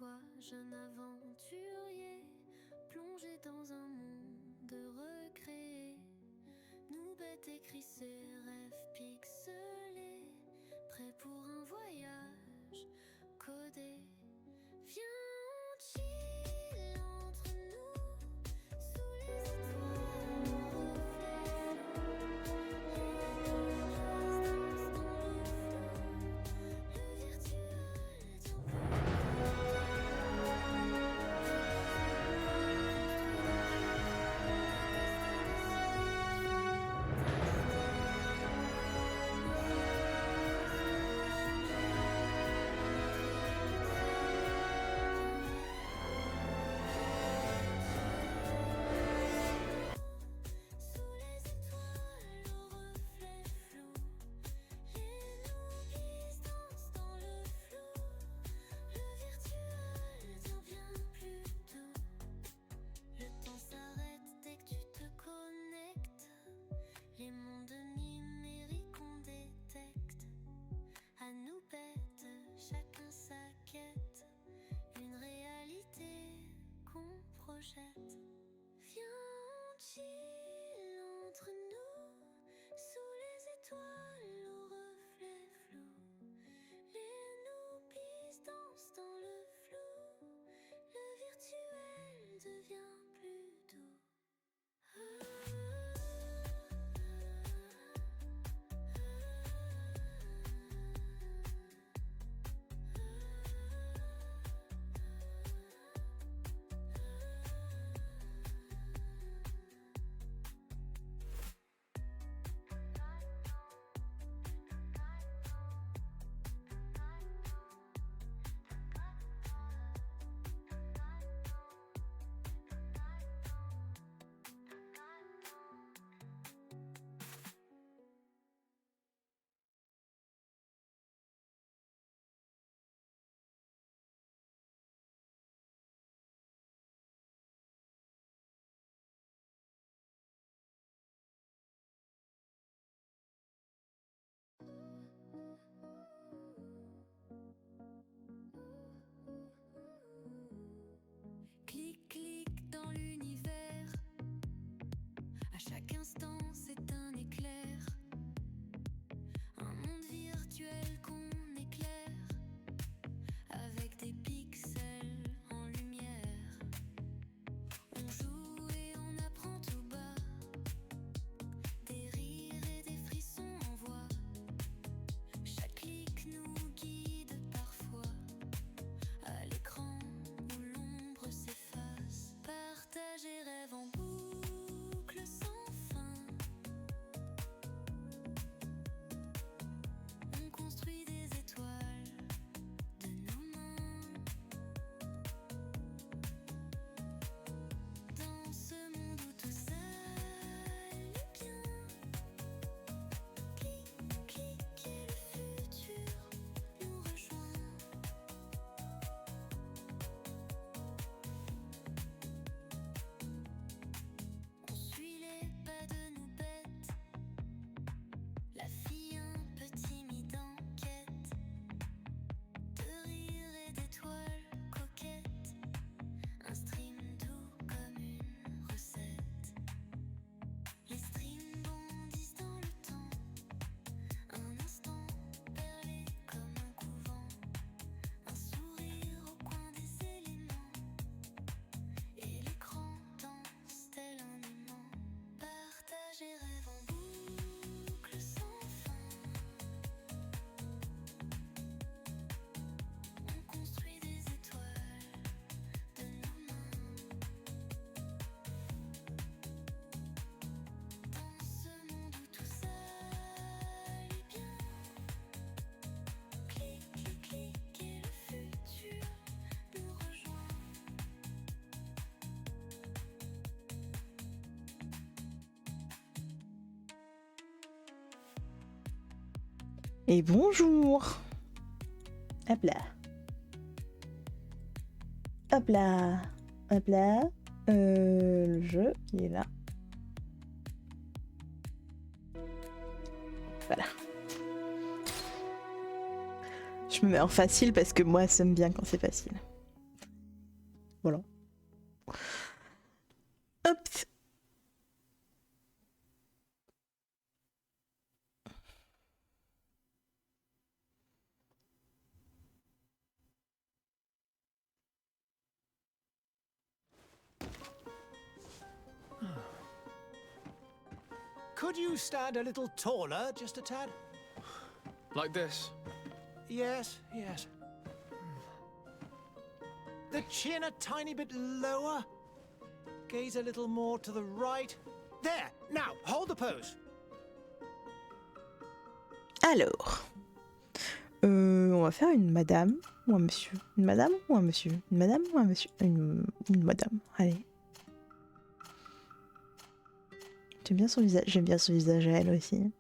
toi, jeune aventurier, plongé dans un monde recréé. Nouvelle écrit ses rêves pixelés, prêt pour un voyage codé. Viens, on chill entre nous, sous les étoiles, au reflet flou. Les nuages dansent dans le flou, le virtuel tient plus. Sous les étoiles, au reflet flou, les nouvelles dansent dans le flou. Le virtuel devient plus doux. Le temps s'arrête dès que tu te connectes. Les mondes numériques on détecte. À nous bête, chacun sa quête. Une réalité qu'on projette. Viens, on chill entre nous, sous les étoiles, au reflet flou. Les noobis dansent dans le flou, le virtuel devient plus doux. Clic, clic dans l'univers. À chaque instant, c'est un éclair. Un monde virtuel qu'on éclaire avec des pixels en lumière. On joue et on apprend tout bas. Des rires et des frissons en voix. Chaque clic nous guide parfois à l'écran où l'ombre s'efface. Partage et rêve en boucle sans fin. On construit des étoiles de nos mains. Dans ce monde où tout s'allume bien. Clic, clic et le futur nous rejoint. On suit les pas de nos bêtes. La fille un peu timide en quête de rire et d'étoiles coquettes. Un stream doux comme une recette. Les streams bondissent dans le temps. Un instant perlé comme un couvent. Un sourire au coin des éléments. Et l'écran danse tel un aimant. Partage et rêve en boucle sans fin. On construit des étoiles de nos mains. Dans ce monde où tout s'allume bien. Clic, clic, clic et le futur nous rejoint. Et bonjour. Hop là. Hop là. Hop là. Le jeu qui est là. Voilà. Je me mets en facile parce que moi, ça me bien quand c'est facile. Voilà. Hop. Could you stand a little taller, just a tad? Like this? Yes, yes. The chin a tiny bit lower. Gaze a little more to the right. There! Now, hold the pose. Alors, on va faire une madame ou un monsieur. Une madame ou un monsieur. Une madame ou un monsieur. Une madame. Allez. J'aime bien son visage. J'aime bien son visage à elle aussi.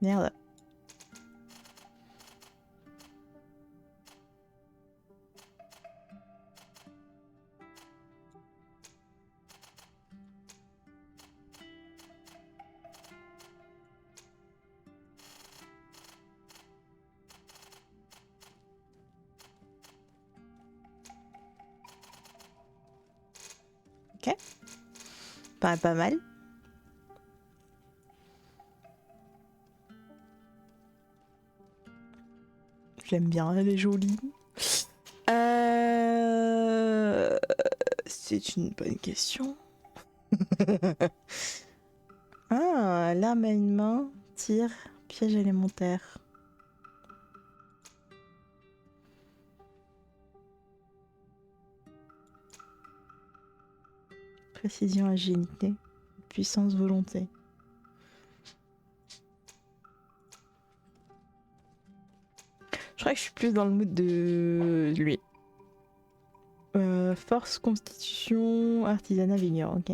Merde. Ok. Pas mal. J'aime bien, elle est jolie. C'est une bonne question. Ah, l'arme à une main, tir, piège élémentaire. Précision, agilité, puissance, volonté. Je crois que je suis plus dans le mood de lui. Force, constitution, artisanat, vigueur, ok.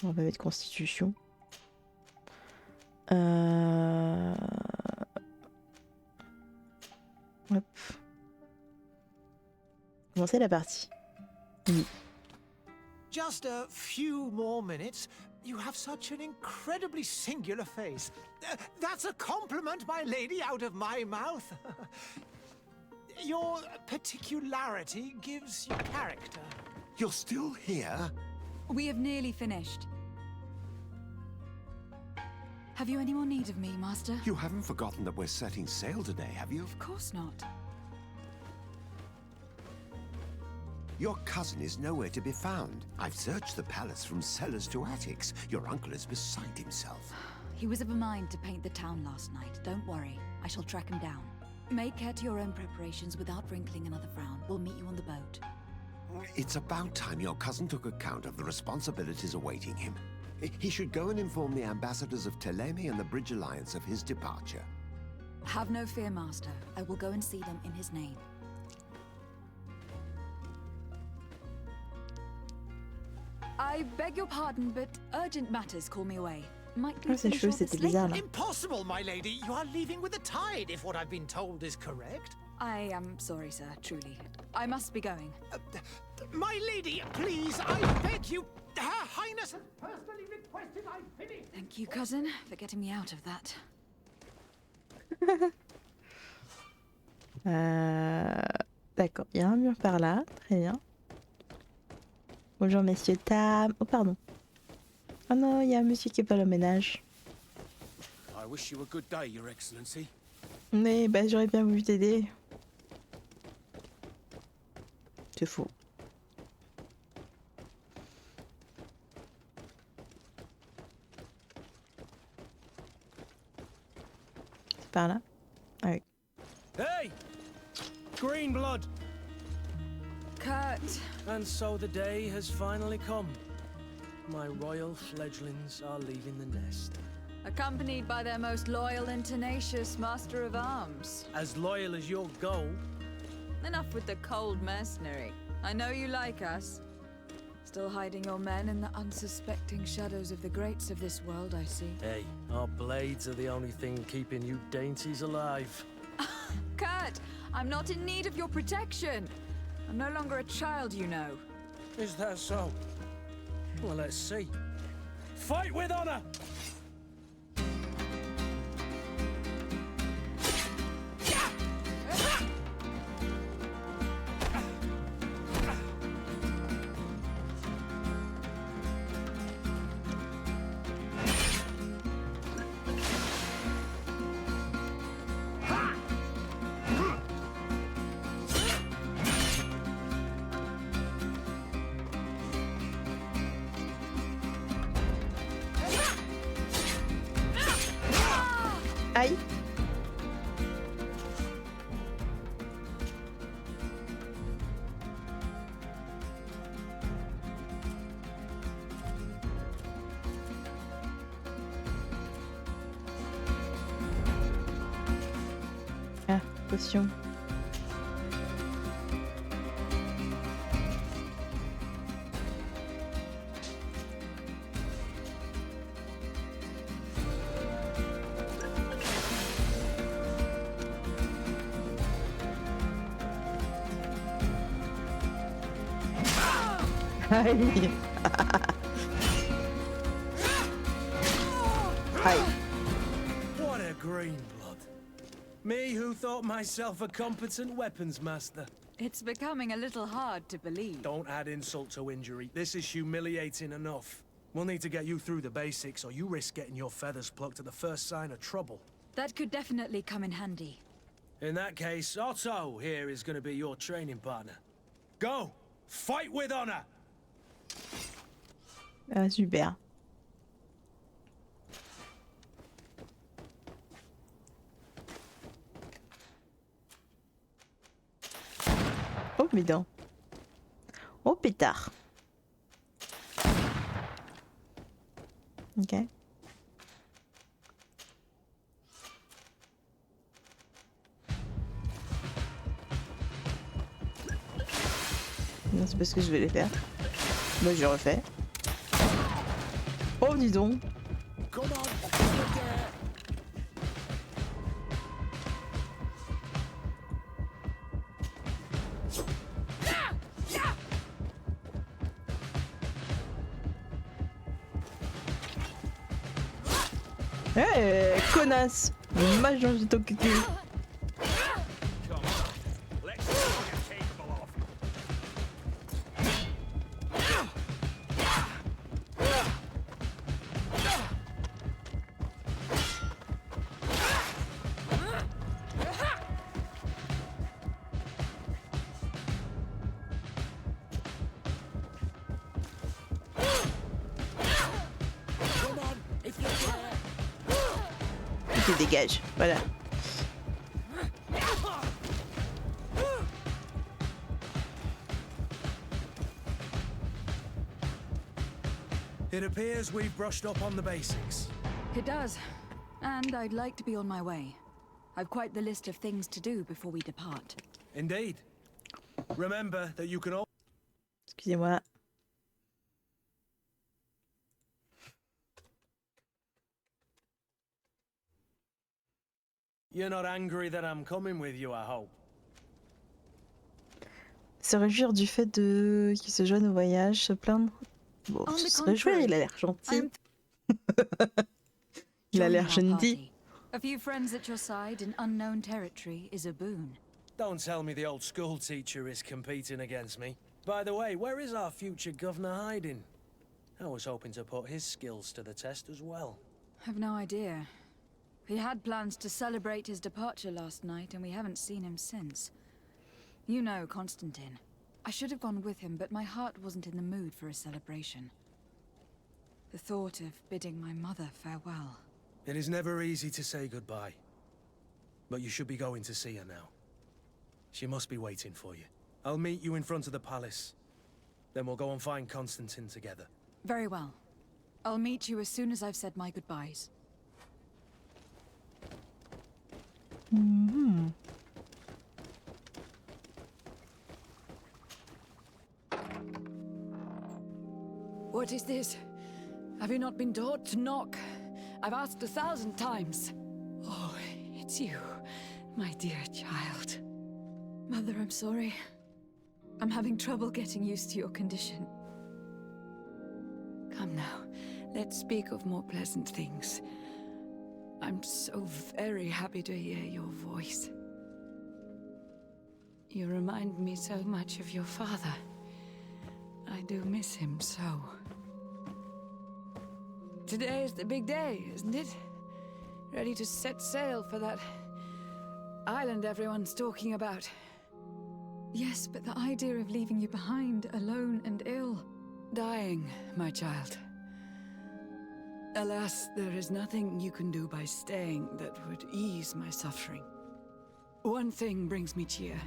On va mettre constitution. Hop. Commencer la partie. Oui. Just a few more minutes. You have such an incredibly singular face. That's a compliment, my lady, out of my mouth. Your particularity gives you character. You're still here? We have nearly finished. Have you any more need of me, Master? You haven't forgotten that we're setting sail today, have you? Of course not. Your cousin is nowhere to be found. I've searched the palace from cellars to attics. Your uncle is beside himself. He was of a mind to paint the town last night. Don't worry. I shall track him down. Make care to your own preparations without wrinkling another frown. We'll meet you on the boat. It's about time your cousin took account of the responsibilities awaiting him. He should go and inform the ambassadors of Telemi and the Bridge Alliance of his departure. Have no fear, Master. I will go and see them in his name. I beg your pardon, but urgent matters call me away. Might we Ah, ses finish cheveux, all this c'était later? bizarre là. Impossible, my lady. You are leaving with the tide, if what I've been told is correct. I am sorry, sir, truly. I must be going. My lady, please, I beg you. Her Highness has personally requested I finish. Thank you, cousin, for getting me out of that. D'accord, il y a un mur par là, très bien. Bonjour messieurs, Tam. Oh pardon. Oh non, il y a un monsieur qui est pas là au ménage. I wish you a good day, Your Excellency. Mais bah j'aurais bien voulu t'aider. C'est faux. C'est par là. Ah oui. Hey! Green blood! Kurt, And so the day has finally come. My royal fledglings are leaving the nest. accompanied by their most loyal and tenacious master of arms. As loyal as your gold. Enough with the cold mercenary. I know you like us. Still hiding your men in the unsuspecting shadows of the greats of this world, I see. Hey, our blades are the only thing keeping you dainties alive. Kurt, I'm not in need of your protection. I'm no longer a child, you know. Is that so? Well, let's see. Fight with honor! Aïe. Ah, potion. Aïe. Aïe. What a green blood. Me who thought myself a competent weapons master. It's becoming a little hard to believe. Don't add insult to injury. This is humiliating enough. We'll need to get you through the basics, or you risk getting your feathers plucked at the first sign of trouble. That could definitely come in handy. In that case, Otto here is going to be your training partner. Go! Fight with honor! Ah, super. Oh, bidon. Oh, pétard. Ok. Non, c'est parce que je vais les faire. Moi, je refais. Oh, dis donc. Eh, connasse. Mage dans ton cul. Tu dégages, voilà. It appears we've brushed up on the basics. It does. And I'd like to be on my way. I've quite the list of things to do before we depart. Indeed. Remember that you can all... Excusez-moi. You're not angry that I'm coming with you, I hope. Se réjouir du fait de qu'il se joigne au voyage, se plaindre. Bon, On the se réjouir, il a l'air gentil. Il a l'air gentil. A few friends at your side in unknown territory is a boon. Don't tell me the old school teacher is competing against me. By the way, where is our future governor hiding? I was hoping to put his skills to the test as well. I've no idea. He had plans to celebrate his departure last night, and we haven't seen him since. You know Constantine. I should have gone with him, but my heart wasn't in the mood for a celebration. The thought of bidding my mother farewell. It is never easy to say goodbye. But you should be going to see her now. She must be waiting for you. I'll meet you in front of the palace. Then we'll go and find Constantine together. Very well. I'll meet you as soon as I've said my goodbyes. Mhm. What is this? Have you not been taught to knock? I've asked 1,000 times. Oh, it's you, my dear child. Mother, I'm sorry. I'm having trouble getting used to your condition. Come now, let's speak of more pleasant things. I'm so very happy to hear your voice. You remind me so much of your father. I do miss him so. Today is the big day, isn't it? Ready to set sail for that island everyone's talking about. Yes, but the idea of leaving you behind, alone and ill. Dying, my child. Alas, there is nothing you can do by staying that would ease my suffering. One thing brings me cheer.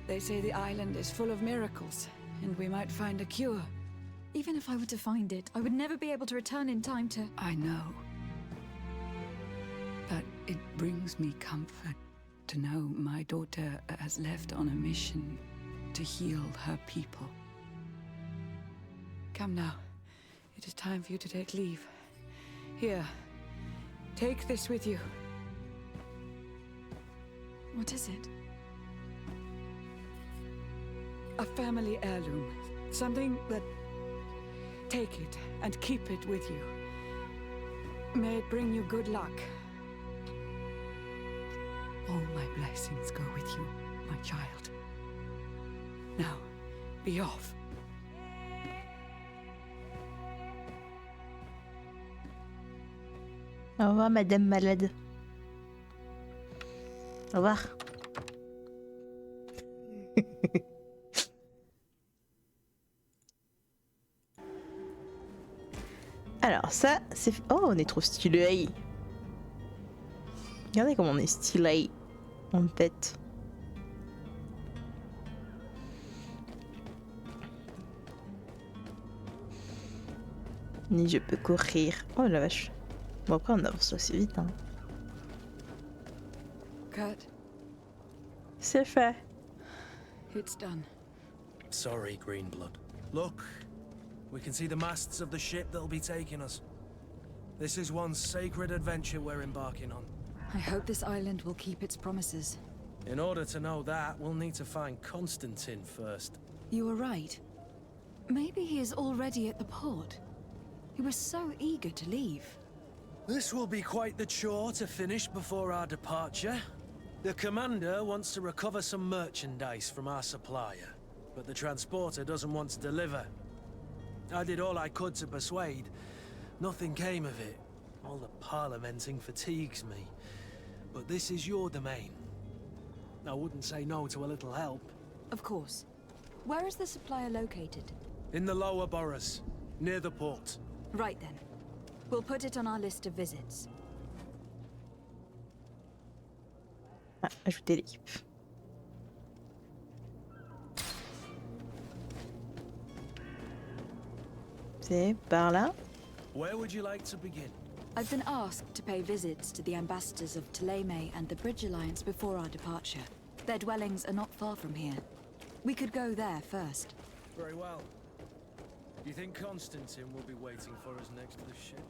They say the island is full of miracles, and we might find a cure. Even if I were to find it, I would never be able to return in time to... I know. But it brings me comfort to know my daughter has left on a mission to heal her people. Come now. It is time for you to take leave. Here, take this with you. What is it? A family heirloom. Something that... Take it and keep it with you. May it bring you good luck. All my blessings go with you, my child. Now, be off. Au revoir, Madame Malade. Au revoir. Alors ça, c'est... Oh, on est trop stylé. Regardez comment on est stylé. En bête. Ni je peux courir. Oh la vache. Bon après on avance assez vite. Hein. Cut. C'est fait. It's done. Sorry, Greenblood. Look, we can see the masts of the ship that'll be taking us. This is one sacred adventure we're embarking on. I hope this island will keep its promises. In order to know that, we'll need to find Constantine first. You were right. Maybe he is already at the port. He was so eager to leave. This will be quite the chore to finish before our departure. The commander wants to recover some merchandise from our supplier, but the transporter doesn't want to deliver. I did all I could to persuade. Nothing came of it. All the parliamenting fatigues me. But this is your domain. I wouldn't say no to a little help. Of course. Where is the supplier located? In the lower boroughs, near the port. Right then. We'll put it on our list of visits. Ah, ajouter l'équipe. C'est par là. Where would you like to begin? I've been asked to pay visits to the ambassadors of Ptolemy and the Bridge Alliance before our departure. Their dwellings are not far from here. We could go there first. Very well. Do you think Constantine will be waiting for us next to the ship?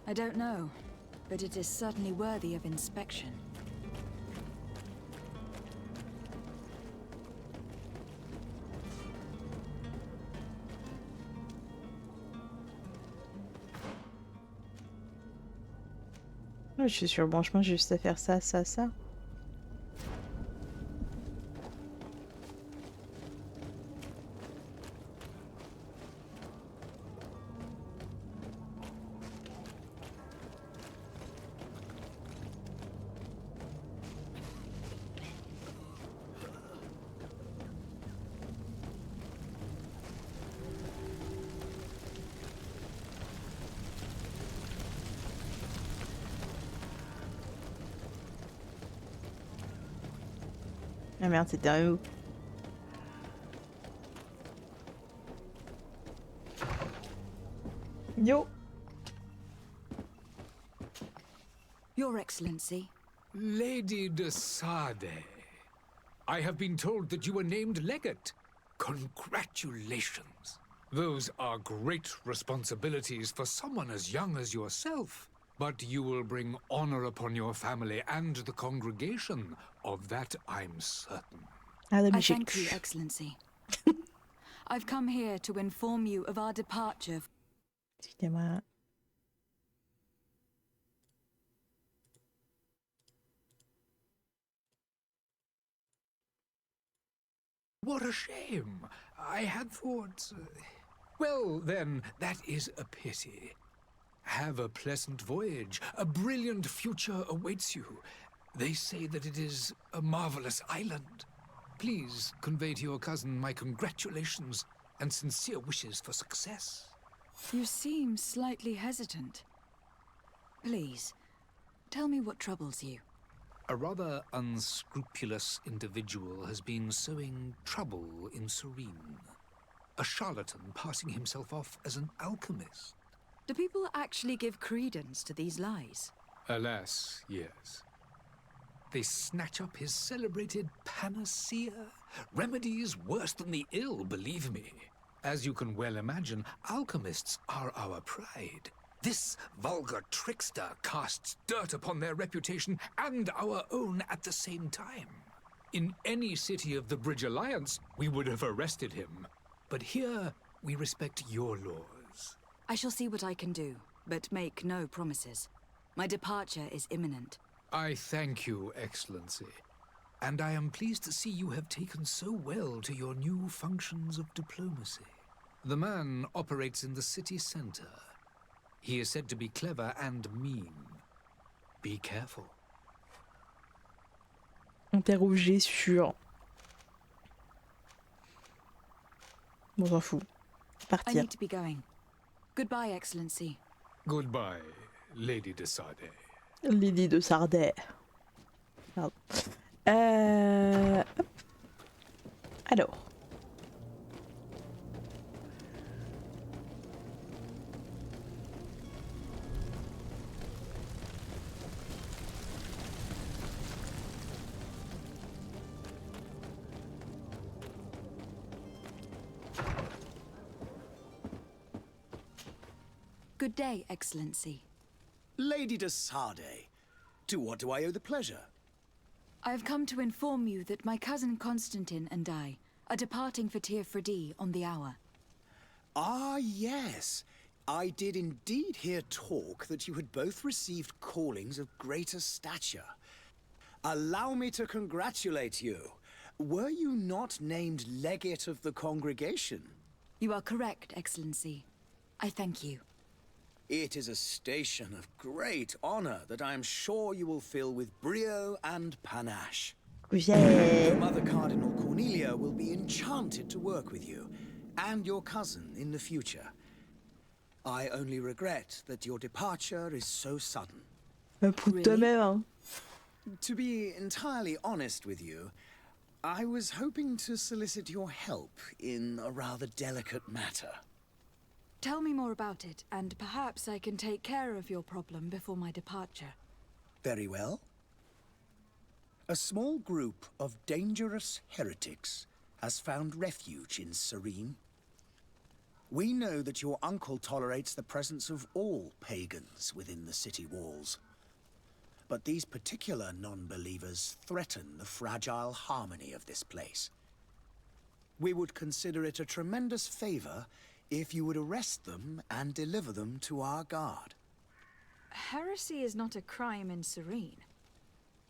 I don't know, but it is certainly worthy of inspection. Je suis sur le branchement juste à faire ça, ça, ça. Ah merde, c'était un où? Yo! Your Excellency. Lady de Sade, I have been told that you were named legate. Congratulations. Those are great responsibilities for someone as young as yourself. But you will bring honor upon your family and the congregation. Of that I'm certain. Ah, I thank you, Excellency. I've come here to inform you of our departure. Excusez-moi. What a shame. I had thought... Well, then, that is a pity. Have a pleasant voyage. A brilliant future awaits you. They say that it is a marvelous island. Please convey to your cousin my congratulations and sincere wishes for success. You seem slightly hesitant. Please, tell me what troubles you. A rather unscrupulous individual has been sowing trouble in Serene. A charlatan passing himself off as an alchemist. Do people actually give credence to these lies? Alas, yes. They snatch up his celebrated panacea. Remedies worse than the ill, believe me. As you can well imagine, alchemists are our pride. This vulgar trickster casts dirt upon their reputation and our own at the same time. In any city of the Bridge Alliance, we would have arrested him. But here, we respect your laws. I shall see what I can do, but make no promises. My departure is imminent. I thank you, Excellency. And I am pleased to see you have taken so well to your new functions of diplomacy. The man operates in the city center. He is said to be clever and mean. Be careful. Interrogé sur. Bon, on s'en fout. I Partir. need to be going. Goodbye, Excellency. Goodbye, Lady de Sade. Lady de Sardet. Pardon. Hop. Alors. Good day, Excellency. Lady de Sade, to what do I owe the pleasure? I have come to inform you that my cousin Constantine and I are departing for Teofredi on the hour. Ah, yes. I did indeed hear talk that you had both received callings of greater stature. Allow me to congratulate you. Were you not named legate of the congregation? You are correct, Excellency. I thank you. It is a station of great honor that I am sure you will fill with brio and panache. Yeah. Mother Cardinal Cornelia will be enchanted to work with you, and your cousin in the future. I only regret that your departure is so sudden. Pour toi-même, hein. To be entirely honest with you, I was hoping to solicit your help in a rather delicate matter. Tell me more about it, and perhaps I can take care of your problem before my departure. Very well. A small group of dangerous heretics has found refuge in Serene. We know that your uncle tolerates the presence of all pagans within the city walls. But these particular non-believers threaten the fragile harmony of this place. We would consider it a tremendous favor if you would arrest them and deliver them to our guard. Heresy is not a crime in Serene.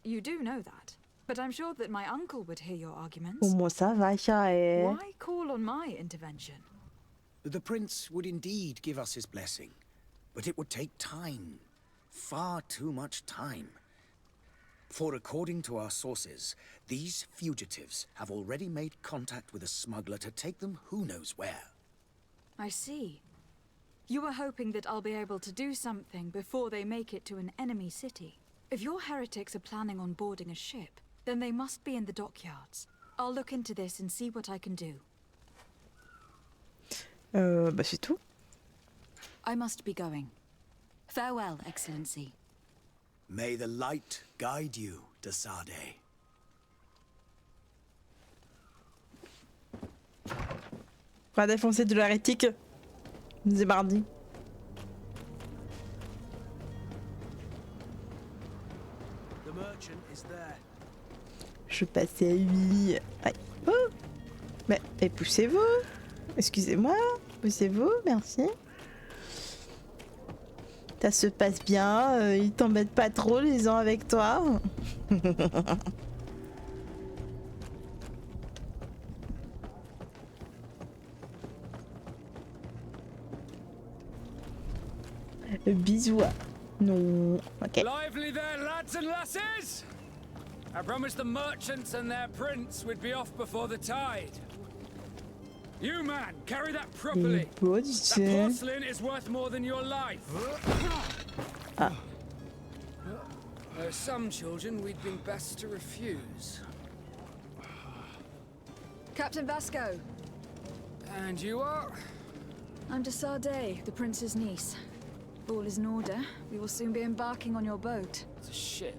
You do know that, but I'm sure that my uncle would hear your arguments. Comment ça va, chat? Why call on my intervention? The prince would indeed give us his blessing, but it would take time. Far too much time. For according to our sources, these fugitives have already made contact with a smuggler to take them who knows where. I see. You were hoping that I'll be able to do something before they make it to an enemy city. If your heretics are planning on boarding a ship, then they must be in the dockyards. I'll look into this and see what I can do. Bah c'est tout. I must be going. Farewell, Excellency. May the light guide you, de Sade. On va défoncer de l'hérétique. C'est mardi. The merchant is there. Je passais à lui. Aïe. Oh. Mais poussez-vous. Excusez-moi. Poussez-vous, merci. Ça se passe bien. Ils t'embêtent pas trop les gens avec toi. Bisous. Non. Ok. Lively there, lads and lasses! I promised the merchants and their prince we'd be off before the tide. You, man, carry that properly. That porcelain is worth more than your life. Ah. There are some children we'd been best to refuse. Captain Vasco. And you are? I'm de Sade, the prince's niece. If all is in order, we will soon be embarking on your boat. It's a ship,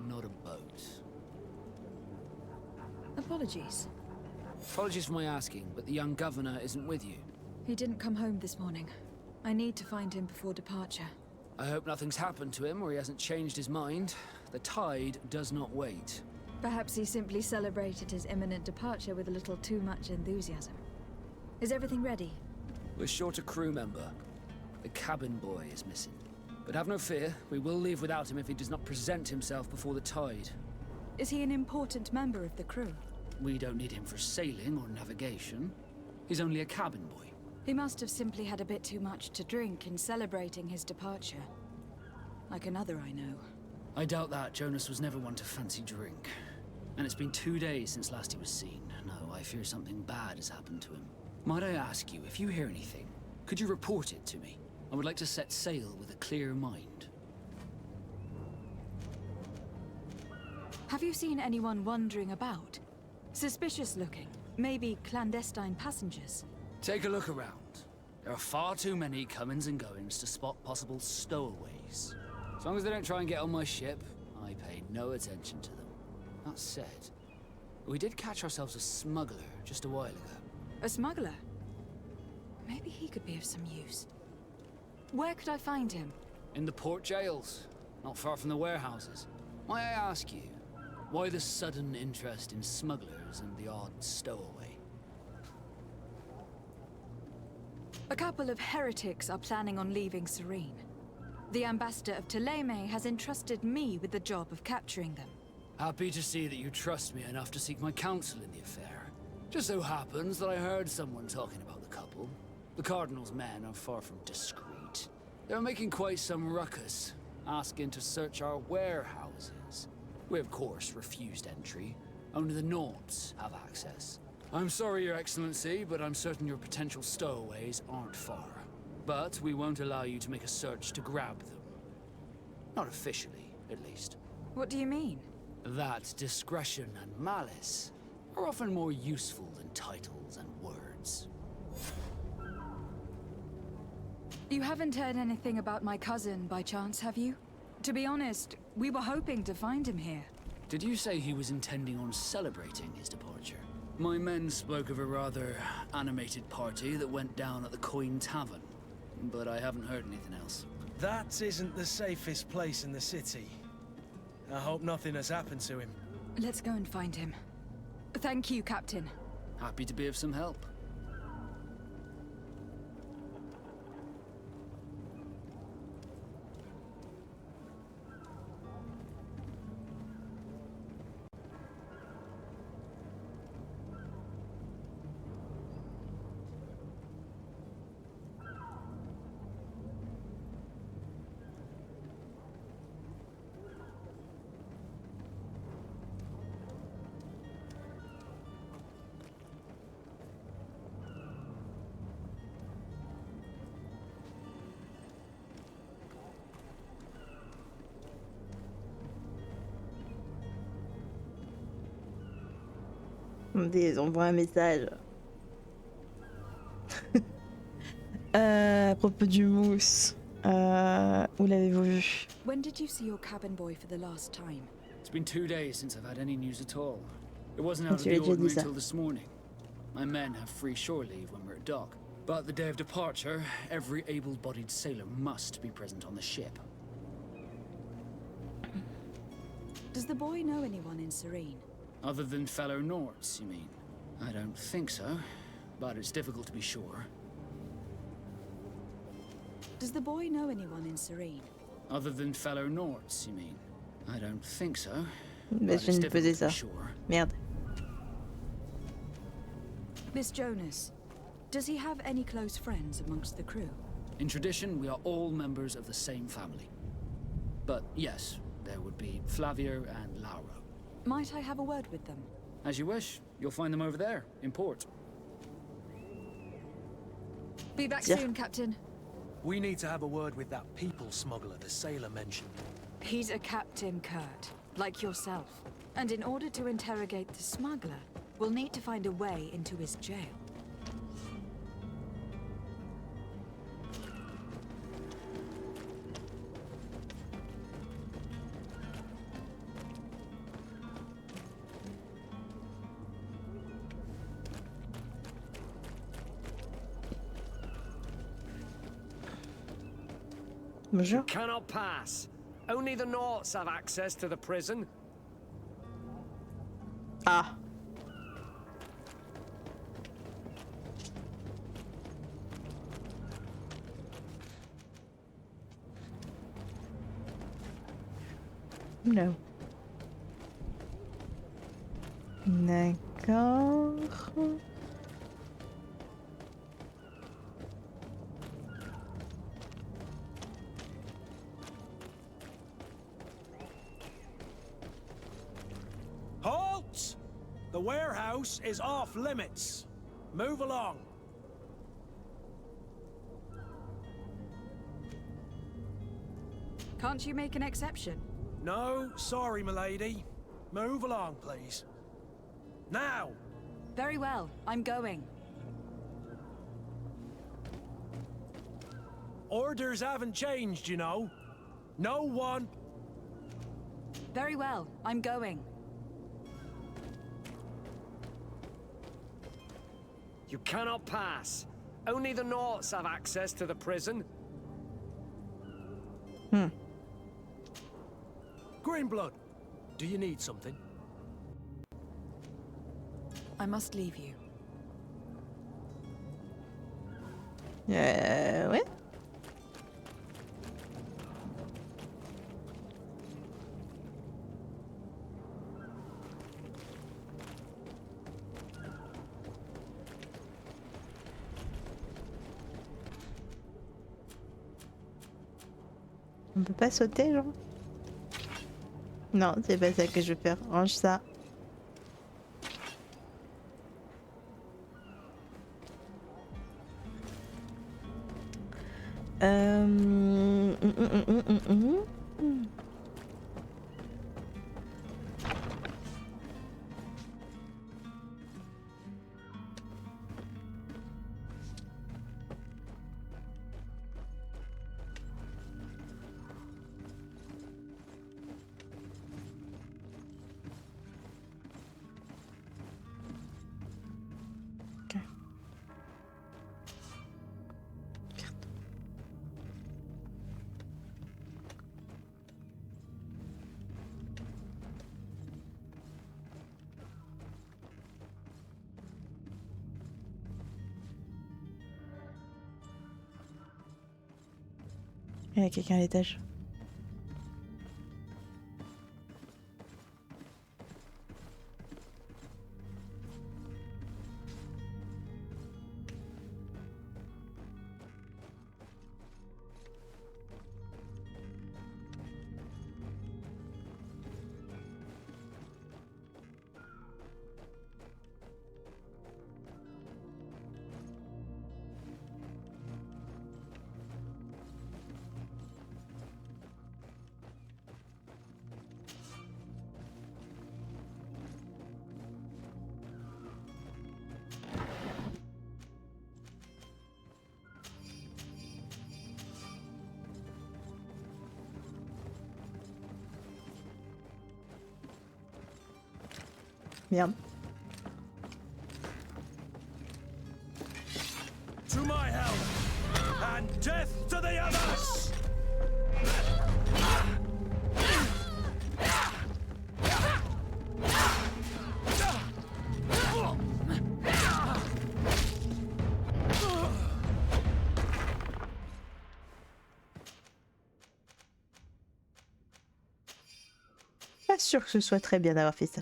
not a boat. Apologies. Apologies for my asking, but the young governor isn't with you. He didn't come home this morning. I need to find him before departure. I hope nothing's happened to him or he hasn't changed his mind. The tide does not wait. Perhaps he simply celebrated his imminent departure with a little too much enthusiasm. Is everything ready? We're short a crew member. The cabin boy is missing. But have no fear, we will leave without him if he does not present himself before the tide. Is he an important member of the crew? We don't need him for sailing or navigation. He's only a cabin boy. He must have simply had a bit too much to drink in celebrating his departure. Like another I know. I doubt that. Jonas was never one to fancy drink. And it's been 2 days since last he was seen. No, I fear something bad has happened to him. Might I ask you, if you hear anything, could you report it to me? I would like to set sail with a clear mind. Have you seen anyone wandering about? Suspicious looking. Maybe clandestine passengers. Take a look around. There are far too many comings and goings to spot possible stowaways. As long as they don't try and get on my ship, I pay no attention to them. That said, we did catch ourselves a smuggler just a while ago. A smuggler? Maybe he could be of some use. Where could I find him? In the port jails, not far from the warehouses. May I ask you, why the sudden interest in smugglers and the odd stowaway? A couple of heretics are planning on leaving Serene. The ambassador of Thélème has entrusted me with the job of capturing them. Happy to see that you trust me enough to seek my counsel in the affair. Just so happens that I heard someone talking about the couple. The Cardinal's men are far from discreet. They're making quite some ruckus, asking to search our warehouses. We, of course, refused entry. Only the Naughts have access. I'm sorry, Your Excellency, but I'm certain your potential stowaways aren't far. But we won't allow you to make a search to grab them. Not officially, at least. What do you mean? That discretion and malice are often more useful than titles and words. You haven't heard anything about my cousin by chance, have you? To be honest, we were hoping to find him here. Did you say he was intending on celebrating his departure? My men spoke of a rather animated party that went down at the Coin Tavern, but I haven't heard anything else. That isn't the safest place in the city. I hope nothing has happened to him. Let's go and find him. Thank you, Captain. Happy to be of some help. Ils envoient un message. À propos du mousse, où l'avez-vous vu? When did you see your cabin boy for the last time? It's been 2 days since I've had any news at all. It wasn't out of Tu the l'as déjà dit ordinary ça. until this morning. My men have free shore leave when we're at dock. But the day of departure, every able-bodied sailor must be present on the ship. Does the boy know anyone in Serene? Other than fellow Nords, you mean? I don't think so, but it's difficult to be sure. Does the boy know anyone in Serene? Other than fellow Nords, you mean? I don't think so, Mais but je it's ne faisais difficult to ça. be sure. Merde. Miss Jonas, does he have any close friends amongst the crew? In tradition, we are all members of the same family. But yes, there would be Flavio and Laura. Might I have a word with them? As you wish. You'll find them over there, in port. Be back Yeah. soon, Captain. We need to have a word with that people smuggler the sailor mentioned. He's a Captain Kurt, like yourself. And in order to interrogate the smuggler, we'll need to find a way into his jail. Bonjour. Cannot pass. Only the Norts have access to the prison. Ah. No. D'accord. Halt! The warehouse is off limits. Move along. Can't you make an exception? No, sorry, milady. Move along, please. Now! Very well, I'm going. Orders haven't changed, you know. No one... Very well, I'm going. You cannot pass. Only the Norts have access to the prison. Greenblood, do you need something? I must leave you. Ouais. On peut pas sauter, genre? Non, c'est pas ça que je veux faire. Range ça. Il y a quelqu'un à l'étage. Merde. Death to the others! Pas sûr que ce soit très bien d'avoir fait ça.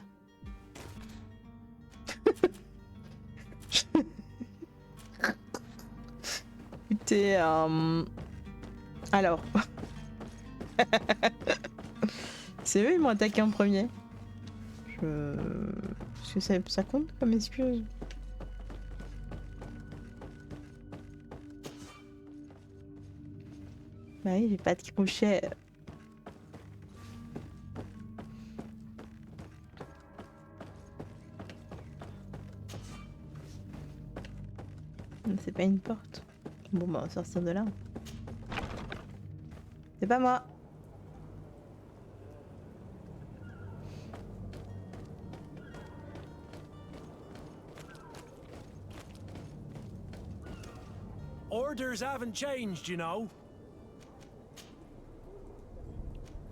Putain, alors. C'est eux, ils m'ont attaqué en premier. Est-ce que ça compte comme excuse? Bah oui, j'ai pas de crochet. C'est pas une porte. Bon bah on va sortir de là. C'est pas moi. Orders haven't changed, you know.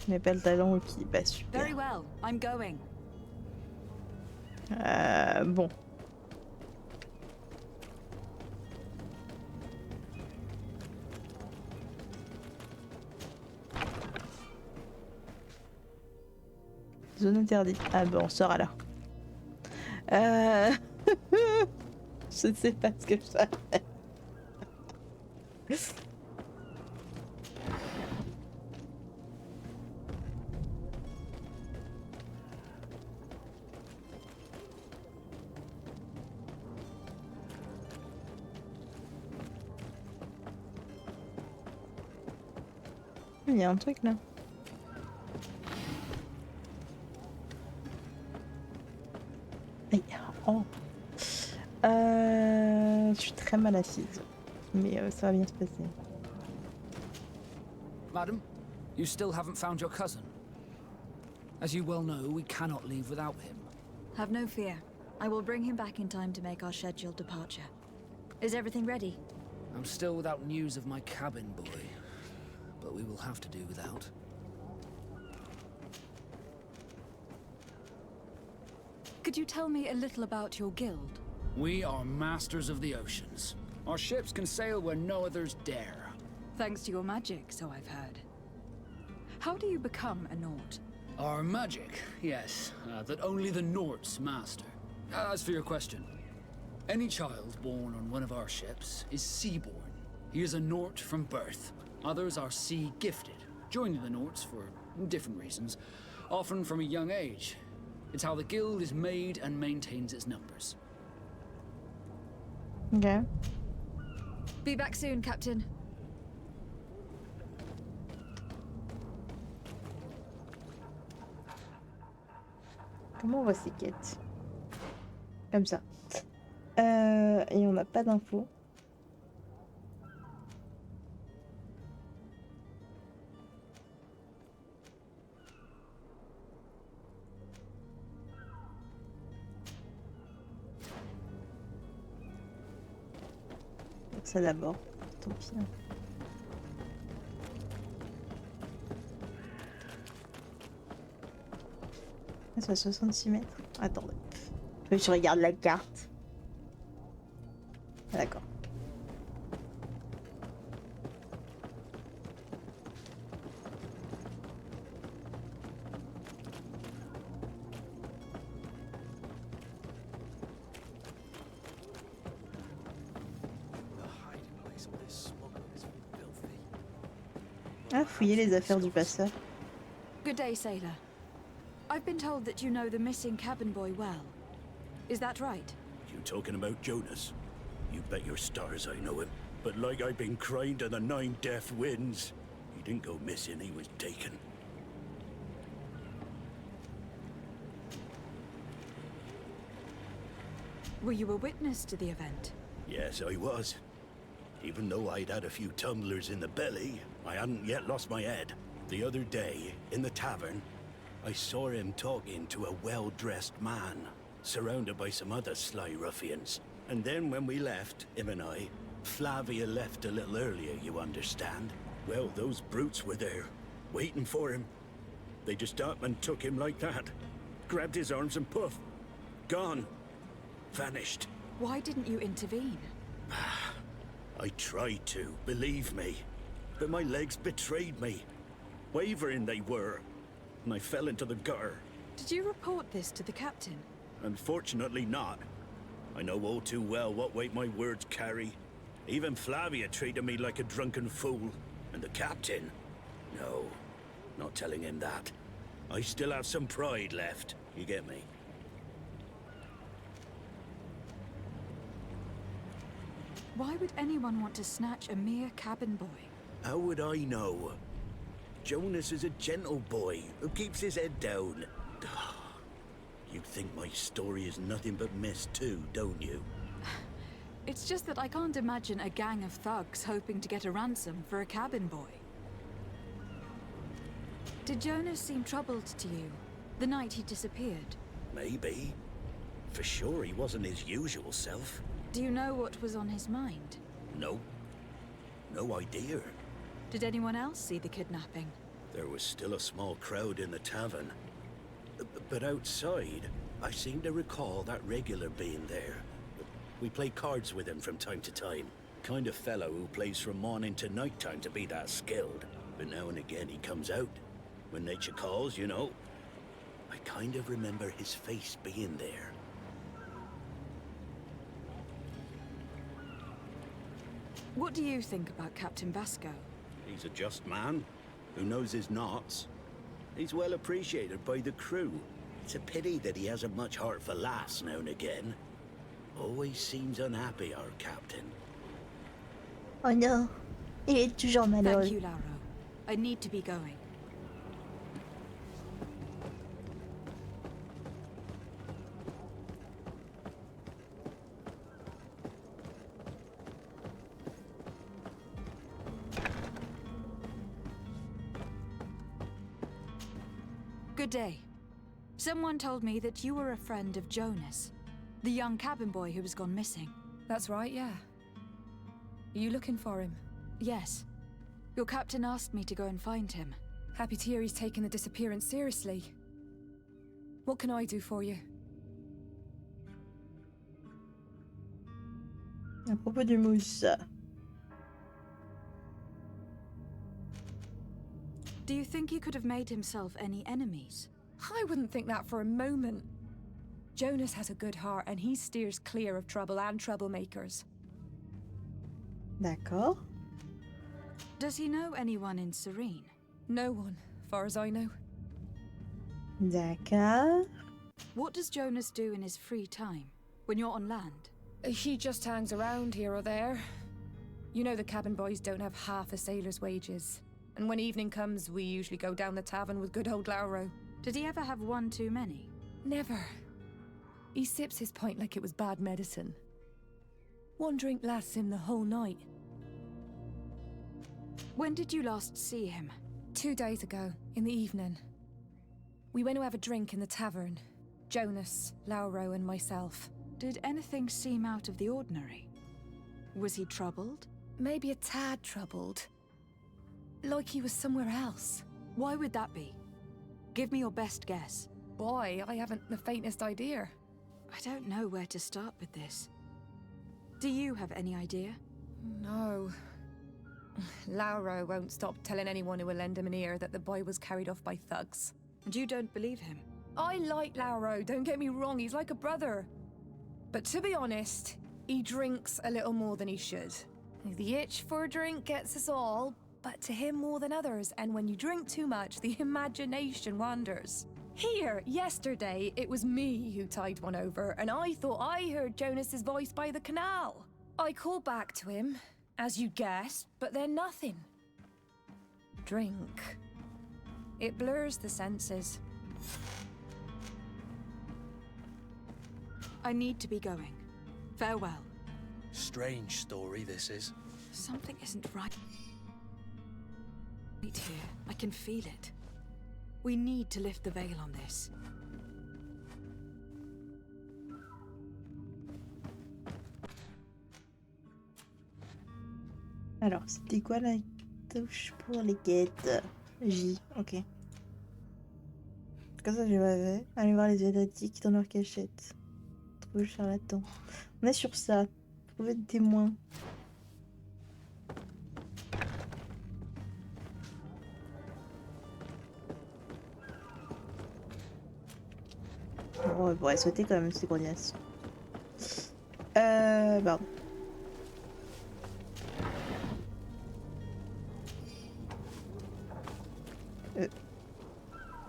Mais pas le talent qui bah super. Very well, I'm going. Bon. Zone interdite. Ah bon, on sort alors. Je ne sais pas ce que je fais. Il y a un truc là. Aïe, oh. Je suis très mal assise, mais ça va bien se passer. Madam, you still haven't found your cousin. As you well know, we cannot leave without him. Have no fear. I will bring him back in time to make our scheduled departure. Is everything ready? I'm still without news of my cabin boy, but we will have to do without. Could you tell me a little about your guild? We are masters of the oceans. Our ships can sail where no others dare. Thanks to your magic, so I've heard. How do you become a Nort? Our magic, yes, that only the Norts master. As for your question, any child born on one of our ships is sea-born. He is a Nort from birth. Others are sea-gifted, joining the Norts for different reasons, often from a young age. It's how the guild is made and maintains its numbers. Okay. Be back soon, Captain. Comment on voit ces quêtes? Comme ça. Et on n'a pas d'infos. Donc ça d'abord. Tant pis. Hein. Ah, c'est à 66 mètres. Attendez. Je regarde la carte. Ah, d'accord. Ah, fouiller les affaires du passeur. Good day, sailor. I've been told that you know the missing cabin boy well. Is that right? You talking about Jonas? You bet your stars I know him. But like I've been crying to the 9 death winds, he didn't go missing, he was taken. Were you a witness to the event? Yes, I was. Even though I'd had a few tumblers in the belly, I hadn't yet lost my head. The other day, in the tavern, I saw him talking to a well-dressed man, surrounded by some other sly ruffians. And then when we left, him and I, Flavia left a little earlier, you understand? Well, those brutes were there, waiting for him. They just up and took him like that. Grabbed his arms and poof. Gone. Vanished. Why didn't you intervene? I tried to, believe me. But my legs betrayed me. Wavering they were. And I fell into the gutter. Did you report this to the captain? Unfortunately not. I know all too well what weight my words carry. Even Flavia treated me like a drunken fool. And the captain? No, not telling him that. I still have some pride left. You get me? Why would anyone want to snatch a mere cabin boy? How would I know? Jonas is a gentle boy who keeps his head down. You think my story is nothing but mess too, don't you? It's just that I can't imagine a gang of thugs hoping to get a ransom for a cabin boy. Did Jonas seem troubled to you the night he disappeared? Maybe. For sure he wasn't his usual self. Do you know what was on his mind? No. No idea. Did anyone else see the kidnapping? There was still a small crowd in the tavern. But outside, I seem to recall that regular being there. We play cards with him from time to time. Kind of fellow who plays from morning to night time to be that skilled. But now and again he comes out. When nature calls, you know. I kind of remember his face being there. What do you think about Captain Vasco? He's a just man who knows his knots. He's well appreciated by the crew. It's a pity that he hasn't much heart for laughs now and again. Always seems unhappy, our captain. Oh no, il est toujours malheureux. Thank you, Lauro. I need to be going. Good day. Someone told me that you were a friend of Jonas, the young cabin boy who was gone missing. That's right, yeah. Are you looking for him? Yes. Your captain asked me to go and find him. Happy to hear he's taken the disappearance seriously. What can I do for you? À propos du mousse. Do you think he could have made himself any enemies? I wouldn't think that for a moment. Jonas has a good heart and he steers clear of trouble and troublemakers. D'accord. Does he know anyone in Serene? No one, far as I know. D'accord. What does Jonas do in his free time, when you're on land? He just hangs around here or there. You know the cabin boys don't have half a sailor's wages. And when evening comes, we usually go down the tavern with good old Lauro. Did he ever have one too many? Never. He sips his pint like it was bad medicine. One drink lasts him the whole night. When did you last see him? 2 days ago, in the evening. We went to have a drink in the tavern. Jonas, Lauro, and myself. Did anything seem out of the ordinary? Was he troubled? Maybe a tad troubled. Like he was somewhere else. Why would that be? Give me your best guess. Boy, I haven't the faintest idea. I don't know where to start with this. Do you have any idea? No. Lauro won't stop telling anyone who will lend him an ear that the boy was carried off by thugs. And you don't believe him? I like Lauro, don't get me wrong, he's like a brother. But to be honest, he drinks a little more than he should. The itch for a drink gets us all, but to him more than others, and when you drink too much, the imagination wanders. Here, yesterday, it was me who tied one over, and I thought I heard Jonas's voice by the canal. I called back to him, as you guessed, but then nothing. Drink. It blurs the senses. I need to be going. Farewell. Strange story, this is. Something isn't right here. I can feel it. We need to lift the veil on this. Alors, c'était quoi la touche pour les quêtes? J, ok. Comme ça, j'ai pas fait. Allez voir les Asiatiques dans leur cachette. Trouver le charlatan. On est sur ça. Trouver des témoins. Bon, on pourrait sauter quand même, c'est grognasse. Pardon.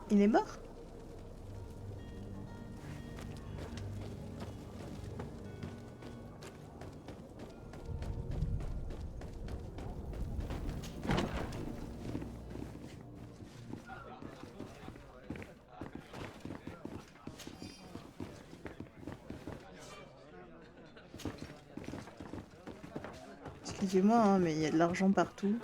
Il est mort? Excusez-moi, hein, mais il y a de l'argent partout.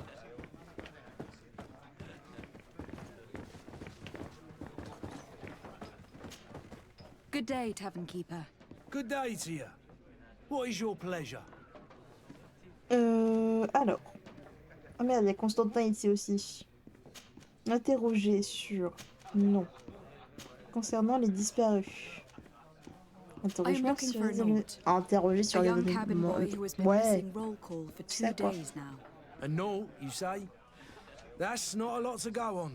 Good day, Tavern Keeper. Good day to you. What is your pleasure? Alors. Ah merde, il y a Constantin ici aussi. Interroger sur... Non. Concernant les disparus. Interroger sur les événements. Interroger sur les événements. Ouais. C'est quoi? A note, you say? That's not a lot to go on.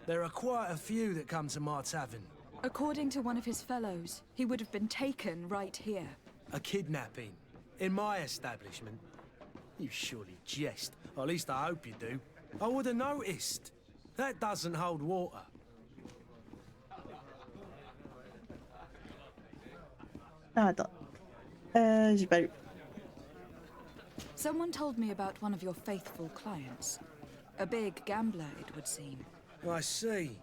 There are quite a few that come to my tavern. According to one of his fellows, he would have been taken right here. A kidnapping? In my establishment? You surely jest. Or at least I hope you do. I would have noticed. That doesn't hold water. Ah, attends. J'ai pas lu. Someone told me about one of your faithful clients. A big gambler, it would seem. I see.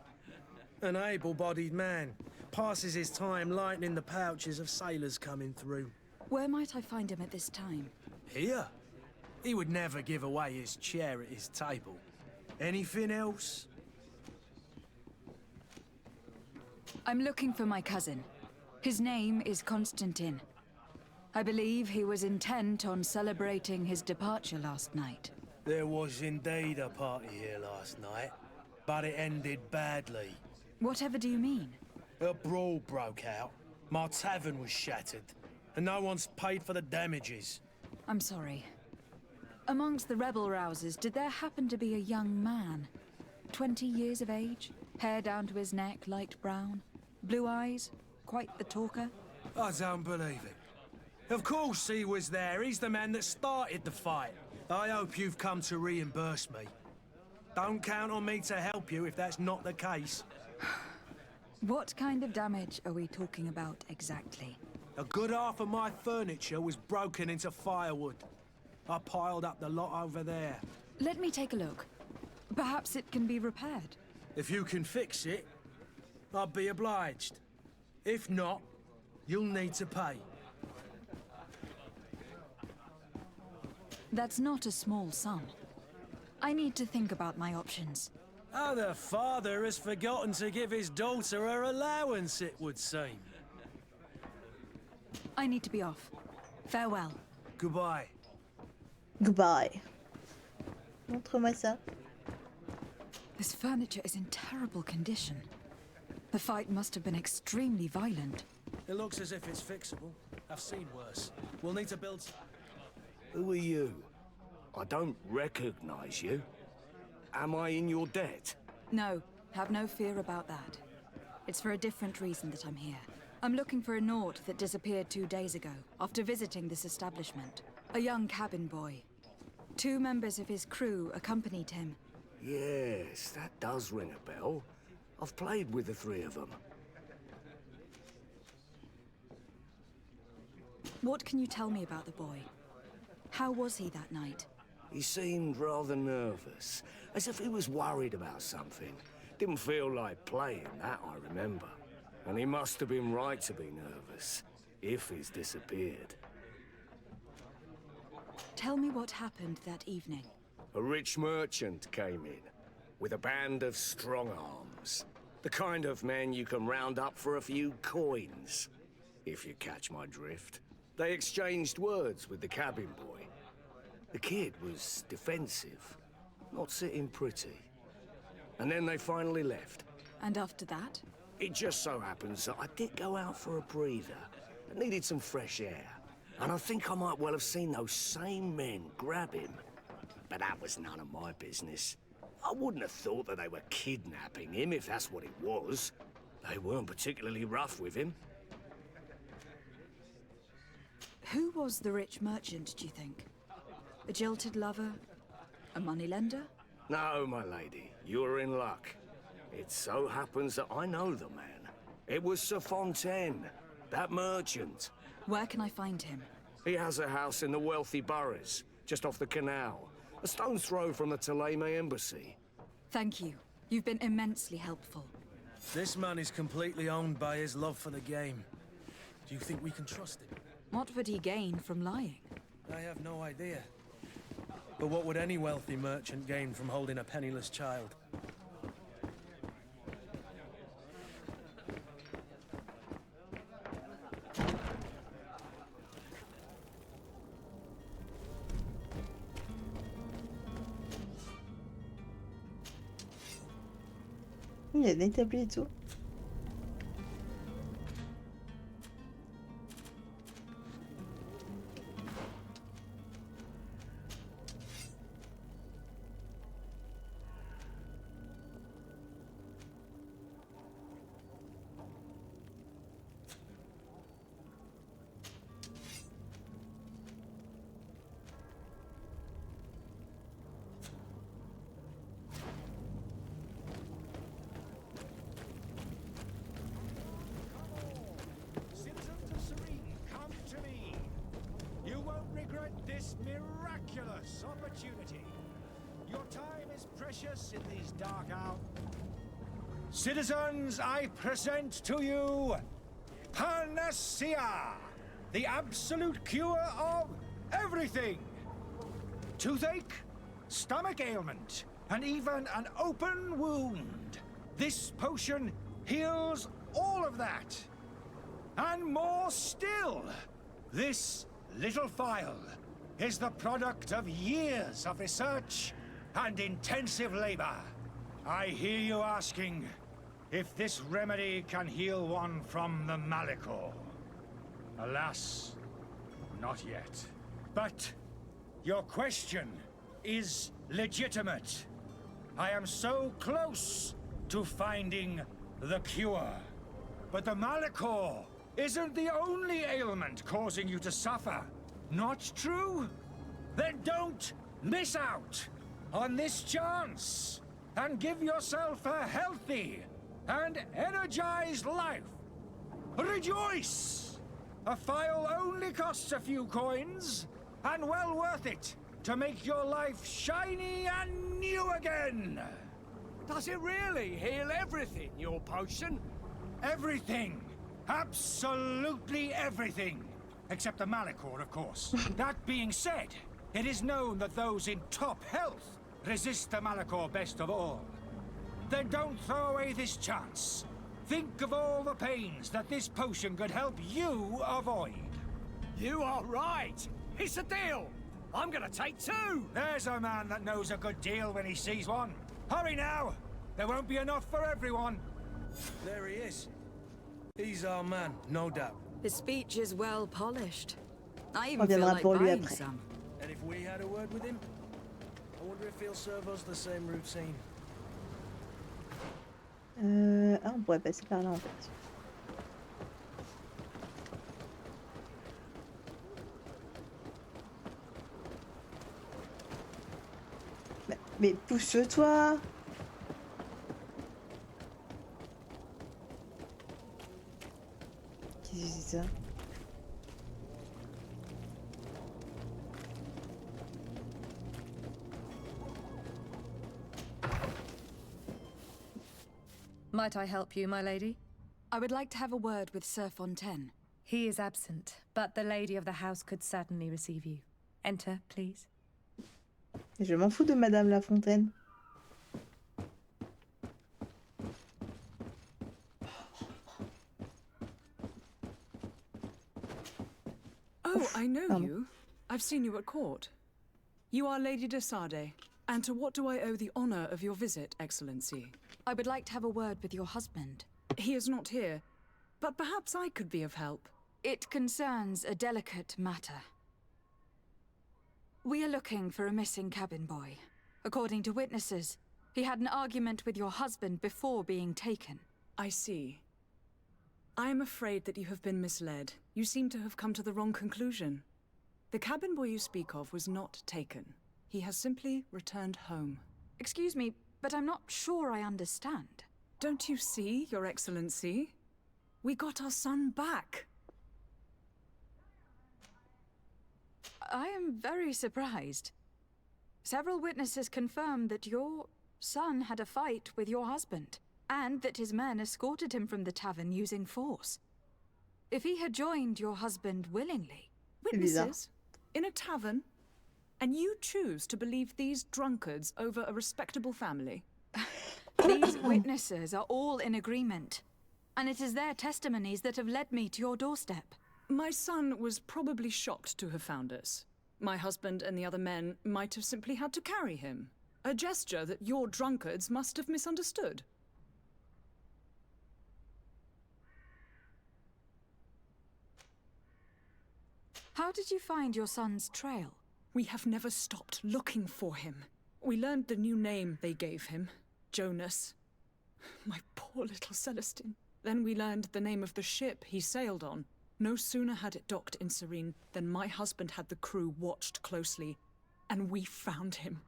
An able-bodied man. Passes his time lightening the pouches of sailors coming through. Where might I find him at this time? Here? He would never give away his chair at his table. Anything else? I'm looking for my cousin. His name is Constantine. I believe he was intent on celebrating his departure last night. There was indeed a party here last night, but it ended badly. Whatever do you mean? A brawl broke out. My tavern was shattered, and no one's paid for the damages. I'm sorry. Amongst the rebel rousers, did there happen to be a young man? 20 years of age? Hair down to his neck, light brown? Blue eyes? Quite the talker? I don't believe it. Of course he was there. He's the man that started the fight. I hope you've come to reimburse me. Don't count on me to help you if that's not the case. What kind of damage are we talking about exactly? A good half of my furniture was broken into firewood. I piled up the lot over there. Let me take a look. Perhaps it can be repaired. If you can fix it, I'll be obliged. If not, you'll need to pay. That's not a small sum. I need to think about my options. Oh, the father has forgotten to give his daughter her allowance, it would seem. I need to be off. Farewell. Goodbye. Goodbye. Montre-moi ça. This furniture is in terrible condition. The fight must have been extremely violent. It looks as if it's fixable. I've seen worse. We'll need to build... Who are you? I don't recognize you. Am I in your debt? No, have no fear about that. It's for a different reason that I'm here. I'm looking for a Naut that disappeared 2 days ago, after visiting this establishment. A young cabin boy. 2 members of his crew accompanied him. Yes, that does ring a bell. I've played with the 3 of them. What can you tell me about the boy? How was he that night? He seemed rather nervous, as if he was worried about something. Didn't feel like playing, that I remember. And he must have been right to be nervous, if he's disappeared. Tell me what happened that evening. A rich merchant came in, with a band of strong arms. The kind of men you can round up for a few coins, if you catch my drift. They exchanged words with the cabin boy. The kid was defensive, not sitting pretty. And then they finally left. And after that? It just so happens that I did go out for a breather. I needed some fresh air. And I think I might well have seen those same men grab him. But that was none of my business. I wouldn't have thought that they were kidnapping him, if that's what it was. They weren't particularly rough with him. Who was the rich merchant, do you think? A jilted lover? A moneylender? No, my lady, you're in luck. It so happens that I know the man. It was Sir Fontaine, that merchant. Where can I find him? He has a house in the wealthy boroughs, just off the canal. A stone's throw from the Thélème embassy. Thank you. You've been immensely helpful. This man is completely owned by his love for the game. Do you think we can trust him? What would he gain from lying? I have no idea. But what would any wealthy merchant gain from holding a penniless child? Il y a des établis et tout. This miraculous opportunity. Your time is precious in these dark hours. Citizens, I present to you Panacea, the absolute cure of everything. Toothache, stomach ailment, and even an open wound. This potion heals all of that. And more still, this little phial is the product of years of research and intensive labor. I hear you asking if this remedy can heal one from the Malachor. Alas, not yet. But your question is legitimate. I am so close to finding the cure. But the Malachor isn't the only ailment causing you to suffer. Not true? Then don't miss out on this chance and give yourself a healthy and energized life. Rejoice! A phial only costs a few coins, and well worth it to make your life shiny and new again. Does it really heal everything, your potion? Everything. Absolutely everything. Except the Malachor, of course. That being said, it is known that those in top health resist the Malachor best of all. Then don't throw away this chance. Think of all the pains that this potion could help you avoid. You are right. It's a deal. I'm gonna take two. There's a man that knows a good deal when he sees one. Hurry now. There won't be enough for everyone. There he is. He's our man, no doubt. His speech is well polished. I On even feel viendra like pour lui buying après. some. And if we had a word with him, I wonder if he'll serve us the same routine. Ah, on pourrait passer par là en fait. Mais pousse-toi! Qu'est-ce que c'est ça? Might I help you, my lady? I would like to have a word with Sir Fontaine. He is absent, but the lady of the house could certainly receive you. Enter, please. Je m'en fous de Madame La Fontaine. Oh, I know pardon. you. I've seen you at court. You are Lady de Sade. And to what do I owe the honor of your visit, Excellency? I would like to have a word with your husband. He is not here, but perhaps I could be of help. It concerns a delicate matter. We are looking for a missing cabin boy. According to witnesses, he had an argument with your husband before being taken. I see. I am afraid that you have been misled. You seem to have come to the wrong conclusion. The cabin boy you speak of was not taken. He has simply returned home. Excuse me, but I'm not sure I understand. Don't you see, Your Excellency? We got our son back. I am very surprised. Several witnesses confirmed that your son had a fight with your husband, and that his men escorted him from the tavern using force. If he had joined your husband willingly... Witnesses? In a tavern? And you choose to believe these drunkards over a respectable family? These witnesses are all in agreement, and it is their testimonies that have led me to your doorstep. My son was probably shocked to have found us. My husband and the other men might have simply had to carry him. A gesture that your drunkards must have misunderstood. How did you find your son's trail? We have never stopped looking for him. We learned the new name they gave him, Jonas. My poor little Celestine. Then we learned the name of the ship he sailed on. No sooner had it docked in Serene than my husband had the crew watched closely, and we found him.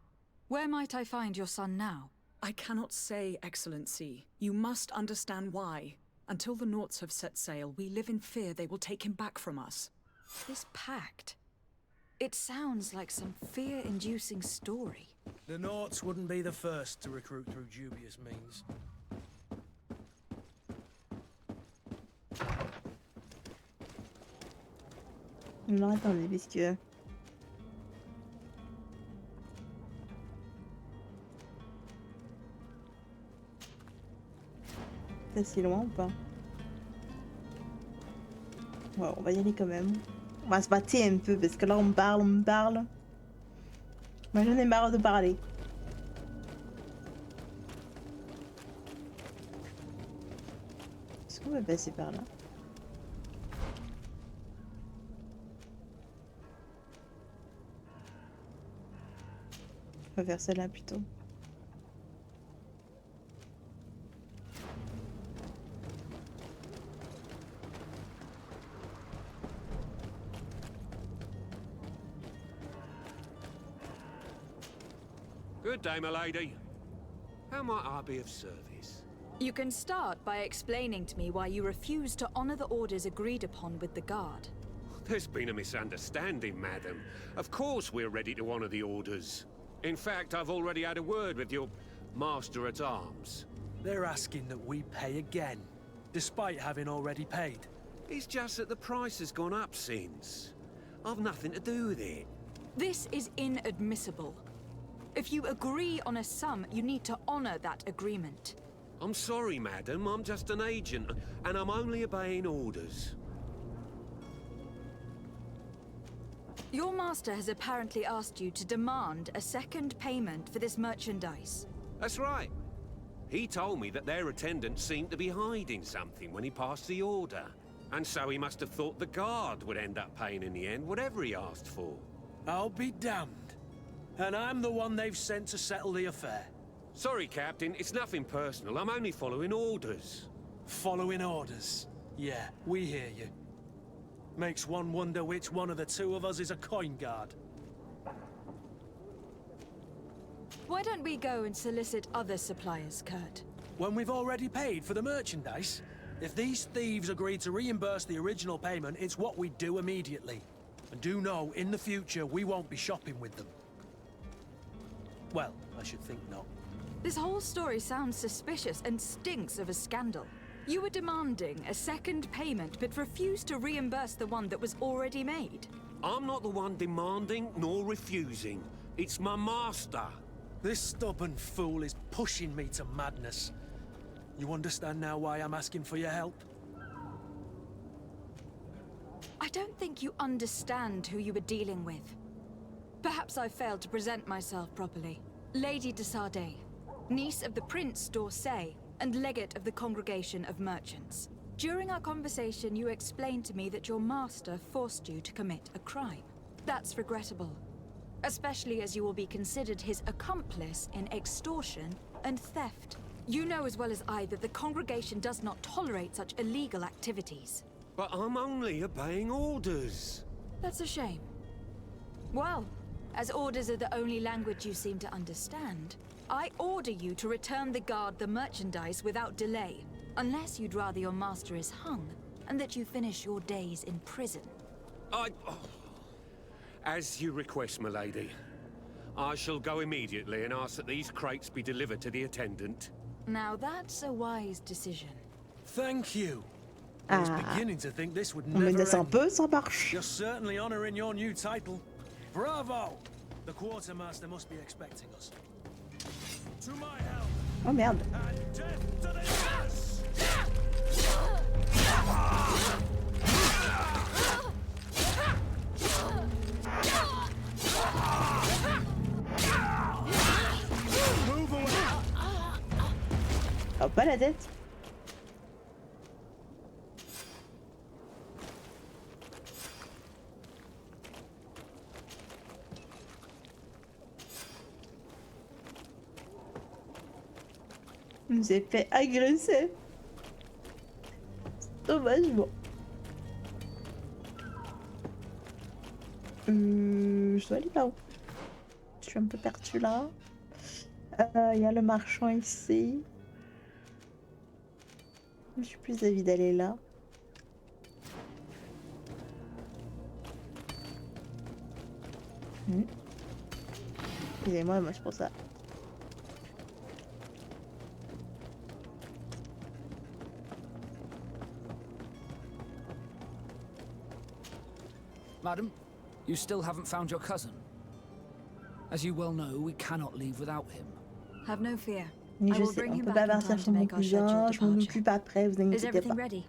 Where might I find your son now? I cannot say, Excellency. You must understand why. Until the Naughts have set sail, we live in fear they will take him back from us. This pact... it sounds like some fear-inducing story. The Naughts wouldn't be the first to recruit through dubious means. Non, attendez, puisque... C'est si loin ou pas? Ouais, on va y aller quand même. On va se battre un peu parce que là on me parle. Moi j'en ai marre de parler. Est-ce qu'on va passer par là? On va faire celle-là plutôt. Good day, my lady. How might I be of service? You can start by explaining to me why you refuse to honor the orders agreed upon with the guard. There's been a misunderstanding, madam. Of course we're ready to honor the orders. In fact, I've already had a word with your master-at-arms. They're asking that we pay again, despite having already paid. It's just that the price has gone up since. I've nothing to do with it. This is inadmissible. If you agree on a sum, you need to honor that agreement. I'm sorry, madam. I'm just an agent, and I'm only obeying orders. Your master has apparently asked you to demand a second payment for this merchandise. That's right. He told me that their attendant seemed to be hiding something when he passed the order. And so he must have thought the guard would end up paying in the end, whatever he asked for. I'll be damned. And I'm the one they've sent to settle the affair. Sorry, Captain. It's nothing personal. I'm only following orders. Following orders? Yeah, we hear you. Makes one wonder which one of the two of us is a coin guard. Why don't we go and solicit other suppliers, Kurt? When we've already paid for the merchandise? If these thieves agree to reimburse the original payment, it's what we do immediately. And do know, in the future, we won't be shopping with them. Well, I should think not. This whole story sounds suspicious and stinks of a scandal. You were demanding a second payment, but refused to reimburse the one that was already made. I'm not the one demanding nor refusing. It's my master. This stubborn fool is pushing me to madness. You understand now why I'm asking for your help? I don't think you understand who you were dealing with. Perhaps I failed to present myself properly. Lady de Sardet, niece of the Prince d'Orsay, and legate of the Congregation of Merchants. During our conversation, you explained to me that your master forced you to commit a crime. That's regrettable, especially as you will be considered his accomplice in extortion and theft. You know as well as I that the Congregation does not tolerate such illegal activities. But I'm only obeying orders. That's a shame. Well, as orders are the only language you seem to understand, I order you to return the guard the merchandise without delay, unless you'd rather your master is hung, and that you finish your days in prison. As you request, my lady. I shall go immediately and ask that these crates be delivered to the attendant. Now that's a wise decision. Thank you. I was beginning to think this would On me never laisse un end. peu, ça marche. You're certainly honoring your new title. Bravo! The quartermaster must be expecting us. To my help. Oh merde. And death to the yes! Move away! Oh, pas la tête. On nous a fait agresser. Sauvagement. Je dois aller là-haut. Je suis un peu perdu là. Il y a le marchand ici. Je suis plus d'avis d'aller là. Excusez-moi, moi je pense ça. Madam, you still haven't found your cousin. As you well know, we cannot leave without him. Have no fear. Mais I je will sais, bring on him peut back pas in partir time sur to mon make our scheduled cousin, je m'en departure. occupe après, vous Is inquiétez everything pas. ready?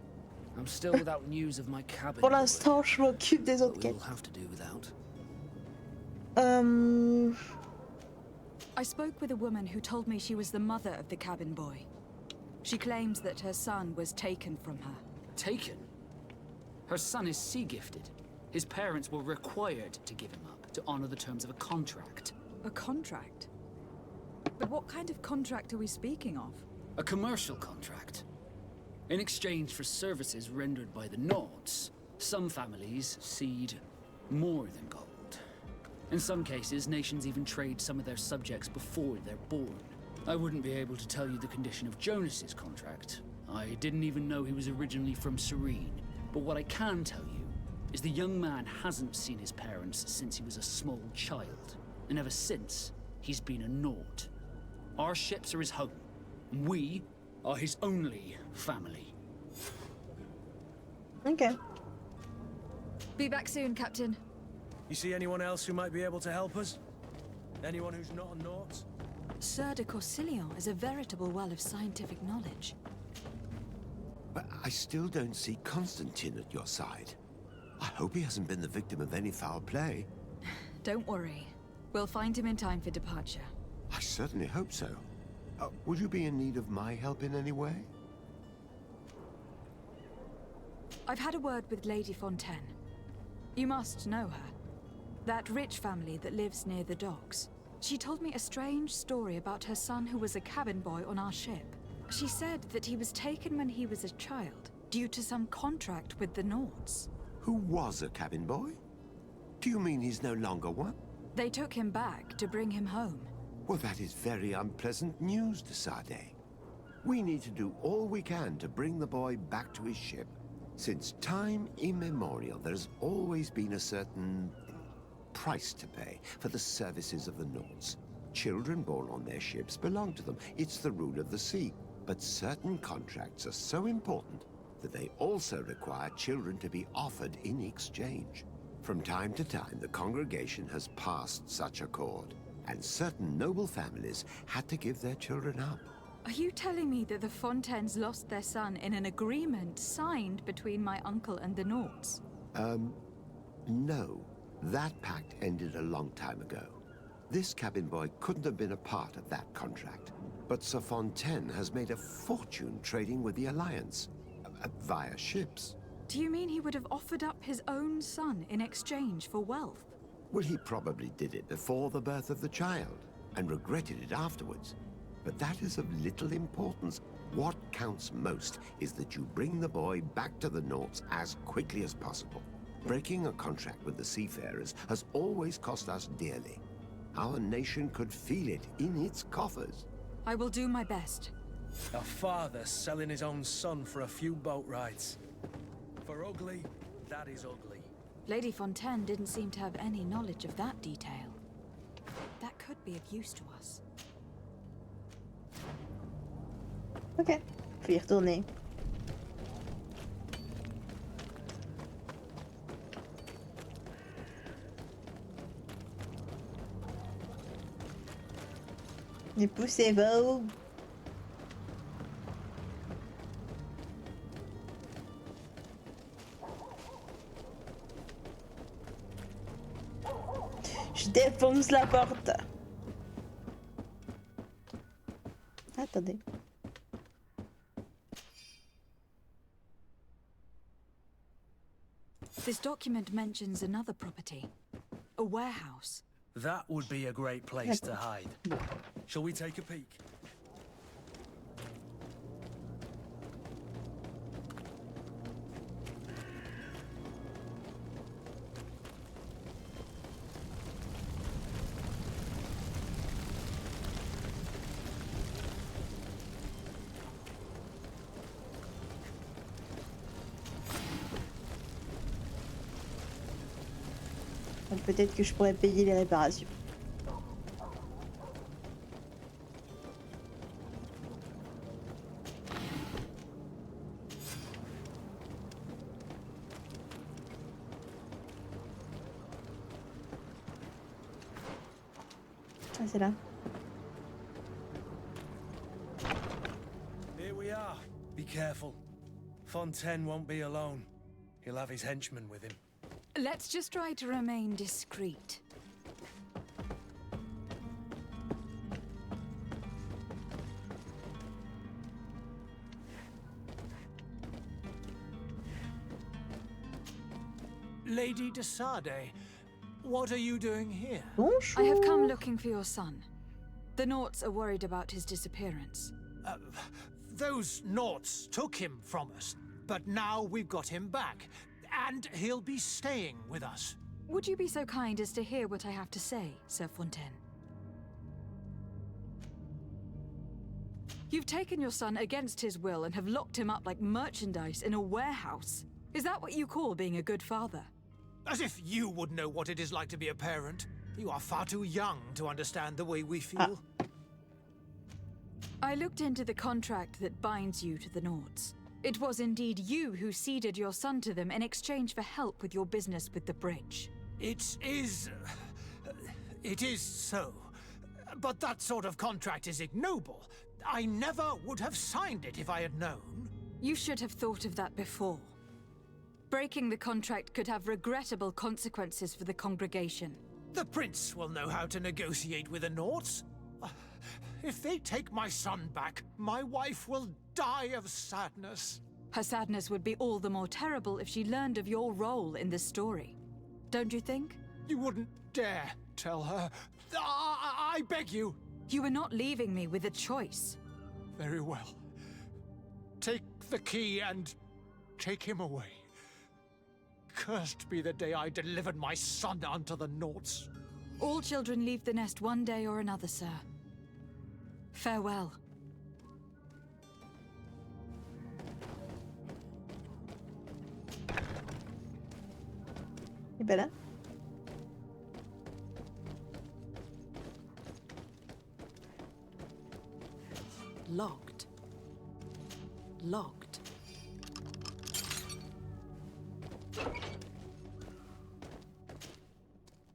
I'm still without news of my cabin. Pour l'instant, je m'occupe des autres But quêtes. we'll have to do without. I spoke with a woman who told me she was the mother of the cabin boy. She claims that her son was taken from her. Taken? Her son is sea-gifted. His parents were required to give him up to honor the terms of a contract. A contract? But what kind of contract are we speaking of? A commercial contract. In exchange for services rendered by the Nords, some families cede more than gold. In some cases, nations even trade some of their subjects before they're born. I wouldn't be able to tell you the condition of Jonas's contract. I didn't even know he was originally from Serene. But what I can tell you is the young man hasn't seen his parents since he was a small child. And ever since, he's been a Nord. Our ships are his home. We are his only family. Okay. Be back soon, Captain. You see anyone else who might be able to help us? Anyone who's not a Nort? Sir de Corsilion is a veritable well of scientific knowledge. But I still don't see Constantine at your side. I hope he hasn't been the victim of any foul play. Don't worry. We'll find him in time for departure. I certainly hope so. Would you be in need of my help in any way? I've had a word with Lady Fontaine. You must know her. That rich family that lives near the docks. She told me a strange story about her son who was a cabin boy on our ship. She said that he was taken when he was a child, due to some contract with the Nords. Who was a cabin boy? Do you mean he's no longer one? They took him back to bring him home. Well, that is very unpleasant news, de Sardet. We need to do all we can to bring the boy back to his ship. Since time immemorial, there's always been a certain price to pay for the services of the Nords. Children born on their ships belong to them. It's the rule of the sea. But certain contracts are so important that they also require children to be offered in exchange. From time to time, the congregation has passed such accord, and certain noble families had to give their children up. Are you telling me that the Fontaines lost their son in an agreement signed between my uncle and the Nords? No. That pact ended a long time ago. This cabin boy couldn't have been a part of that contract. But Sir Fontaine has made a fortune trading with the Alliance, via ships. Do you mean he would have offered up his own son in exchange for wealth? Well, he probably did it before the birth of the child, and regretted it afterwards. But that is of little importance. What counts most is that you bring the boy back to the Norts as quickly as possible. Breaking a contract with the seafarers has always cost us dearly. Our nation could feel it in its coffers. I will do my best. A father selling his own son for a few boat rides. For ugly, that is ugly. Lady Fontaine didn't seem to have any knowledge of that detail. That could be of use to us. Ok, faut y retourner. Poussez-vous. Je défonce la porte. Attendez. This document mentions another property. A warehouse. That would be a great place to hide. Shall we take a peek? Peut-être que je pourrais payer les réparations. Ah, c'est là. Here we are. Be careful. Fontaine won't be alone. He'll have his henchmen with him. Let's just try to remain discreet. Lady de Sade, what are you doing here? Bonjour. I have come looking for your son. The Norts are worried about his disappearance. Those Norts took him from us, but now we've got him back. And he'll be staying with us. Would you be so kind as to hear what I have to say, Sir Fontaine? You've taken your son against his will and have locked him up like merchandise in a warehouse. Is that what you call being a good father? As if you would know what it is like to be a parent. You are far too young to understand the way we feel. I looked into the contract that binds you to the Norts. It was indeed you who ceded your son to them in exchange for help with your business with the bridge. It is so. But that sort of contract is ignoble. I never would have signed it if I had known. You should have thought of that before. Breaking the contract could have regrettable consequences for the congregation. The prince will know how to negotiate with the Norts. If they take my son back, my wife will die of sadness. Her sadness would be all the more terrible if she learned of your role in this story. Don't you think? You wouldn't dare tell her. I beg you. You are not leaving me with a choice. Very well. Take the key and take him away. Cursed be the day I delivered my son unto the Norts. All children leave the nest one day or another, sir. Farewell. Et ben là. Locked. Locked.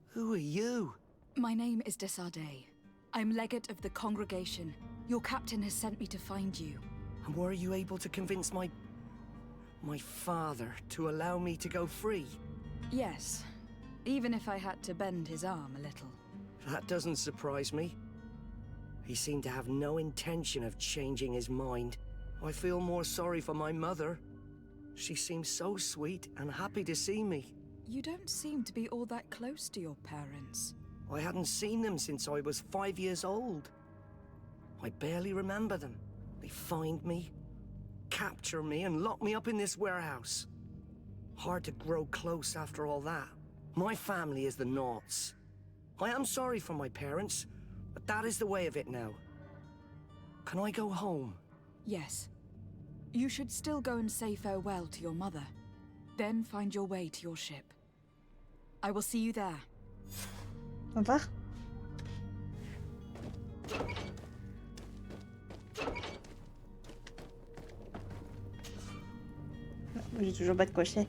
Who are you? My name is de Sade. I'm legate of the congregation. Your captain has sent me to find you. And were you able to convince my father to allow me to go free? Yes. even if I had to bend his arm a little. That doesn't surprise me. He seemed to have no intention of changing his mind. I feel more sorry for my mother. She seemed so sweet and happy to see me. You don't seem to be all that close to your parents. I hadn't seen them since I was 5 years old. I barely remember them. They find me, capture me, and lock me up in this warehouse. Hard to grow close after all that. My family is the Naughts. I am sorry for my parents, but that is the way of it now. Can I go home? Yes. You should still go and say farewell to your mother. Then find your way to your ship. I will see you there. Au revoir. J'ai toujours pas de crochet.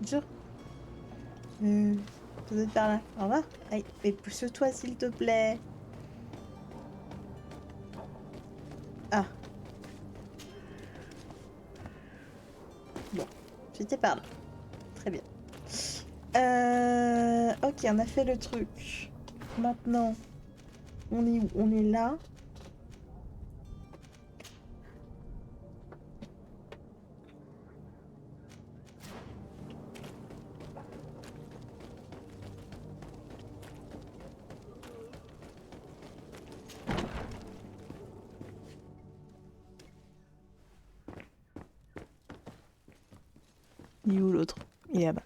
Bonjour. Vous êtes par là. Au revoir. Allez, mais pousse-toi s'il te plaît. Ah. Bon, j'étais par là. Très bien. Ok, on a fait le truc. Maintenant, on est où? On est là. Il est où l'autre? Il est là-bas.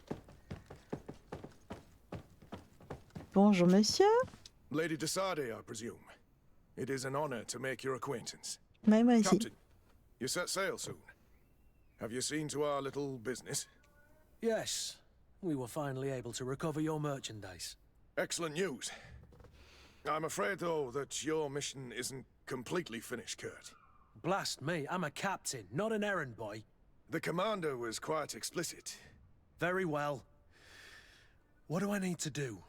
Bonjour monsieur. Lady de Sardet, I presume. It is an honor to make your acquaintance. Ouais, moi aussi. Captain, you set sail soon. Have you seen to our little business? Yes. We were finally able to recover your merchandise. Excellent news. I'm afraid, though, that your mission isn't completely finished, Kurt. Blast me, I'm a captain, not an errand boy. The commander was quite explicit. Very well. What do I need to do?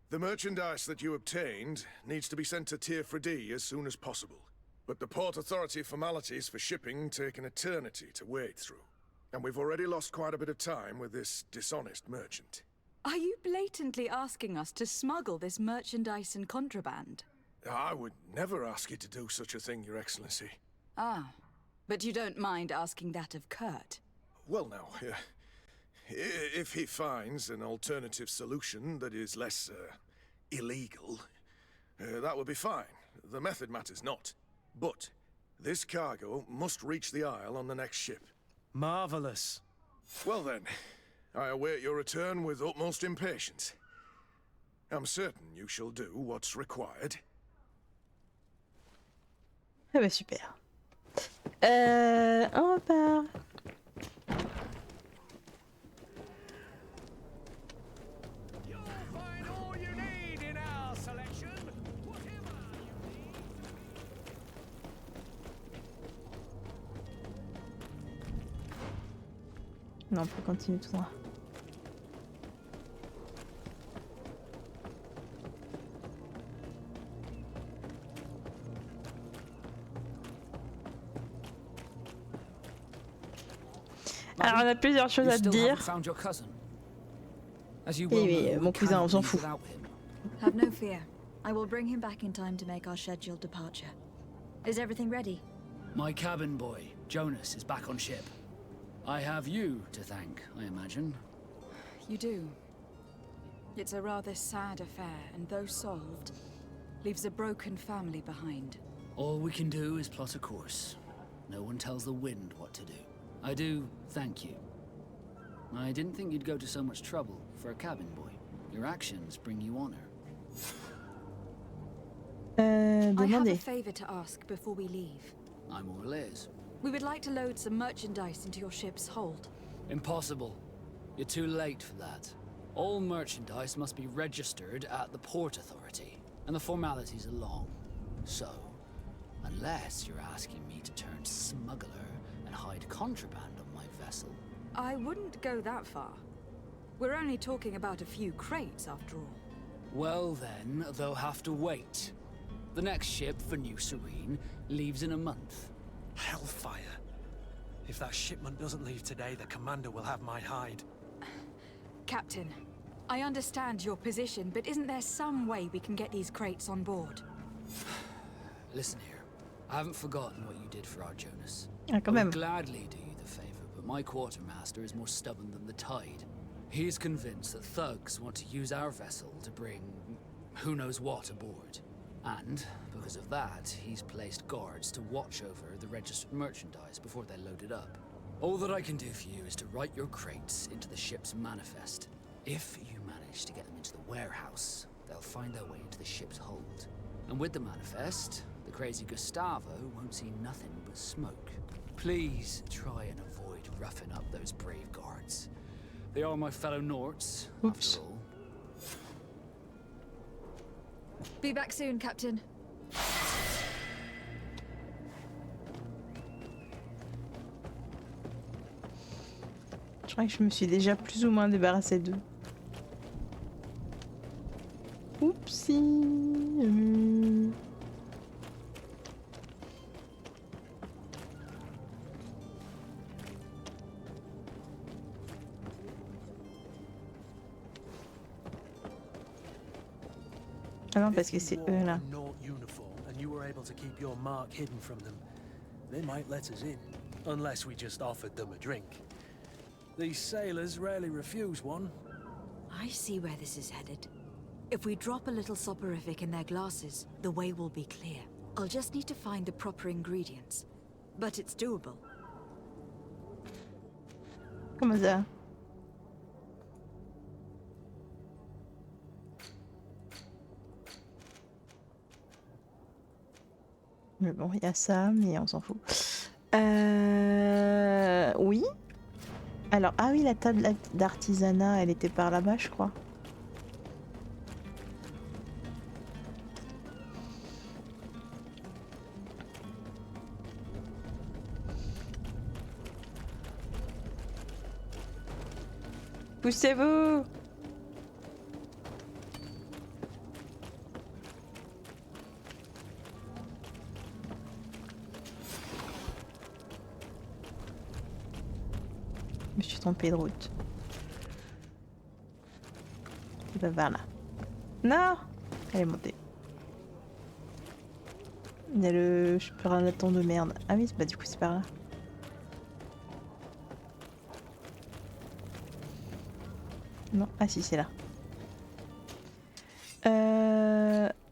The merchandise that you obtained needs to be sent to Tier 4D as soon as possible. But the Port Authority formalities for shipping take an eternity to wade through. And we've already lost quite a bit of time with this dishonest merchant. Are you blatantly asking us to smuggle this merchandise and contraband? I would never ask you to do such a thing, Your Excellency. Ah, but you don't mind asking that of Kurt? Well, now, if he finds an alternative solution that is less illegal, that would be fine. The method matters not. But this cargo must reach the Isle on the next ship. Marvelous. Well then, I await your return with utmost impatience. I'm certain you shall do what's required. Ah bah super. On repart. Non, on peut continuer tout droit. Alors, on a plusieurs choses à te dire. Et mon cousin, on s'en fout. Have no fear. I will bring him back in time to make our scheduled departure. Is everything ready? My cabin boy, Jonas, is back on ship. I have you to thank, I imagine. You do. It's a rather sad affair, and though solved, leaves a broken family behind. All we can do is plot a course. No one tells the wind what to do. I do thank you. I didn't think you'd go to so much trouble for a cabin boy. Your actions bring you honor. I have a favor to ask before we leave. I'm all ears. We would like to load some merchandise into your ship's hold. Impossible. You're too late for that. All merchandise must be registered at the Port Authority, and the formalities are long. So, unless you're asking me to turn smuggler and hide contraband on my vessel, I wouldn't go that far. We're only talking about a few crates, after all. Well then, they'll have to wait. The next ship for New Serene leaves in a month. Hellfire. If that shipment doesn't leave today, the commander will have my hide. Captain, I understand your position, but isn't there some way we can get these crates on board? Listen here, I haven't forgotten what you did for our Jonas. Ah, quand I même. would gladly do you the favor, but my quartermaster is more stubborn than the tide. He's convinced that thugs want to use our vessel to bring who knows what aboard. And, because of that, he's placed guards to watch over the registered merchandise before they're loaded up. All that I can do for you is to write your crates into the ship's manifest. If you manage to get them into the warehouse, they'll find their way into the ship's hold. And with the manifest, the crazy Gustavo won't see nothing but smoke. Please try and avoid roughing up those brave guards. They are my fellow Norts, after all. Be back soon, Captain. Je crois que je me suis déjà plus ou moins débarrassée d'eux. Oupsie. Ah non, parce que c'est eux là. And you were able to keep your mark hidden from them. They might let us in, unless we just offered them a drink. These sailors rarely refuse one. I see where this is headed. If we drop a little soporific in their glasses, the way will be clear. I'll just need to find the proper ingredients. But it's doable. Comment ça? Mais bon, il y a ça, mais on s'en fout. Oui. Alors, ah oui, la table d'artisanat, elle était par là-bas, je crois. Poussez-vous! Je me suis trompée de route. Il va vers là. Non! Elle est montée. Il y a le charlatan de merde. Ah oui, bah du coup c'est par là. Non, ah si c'est là.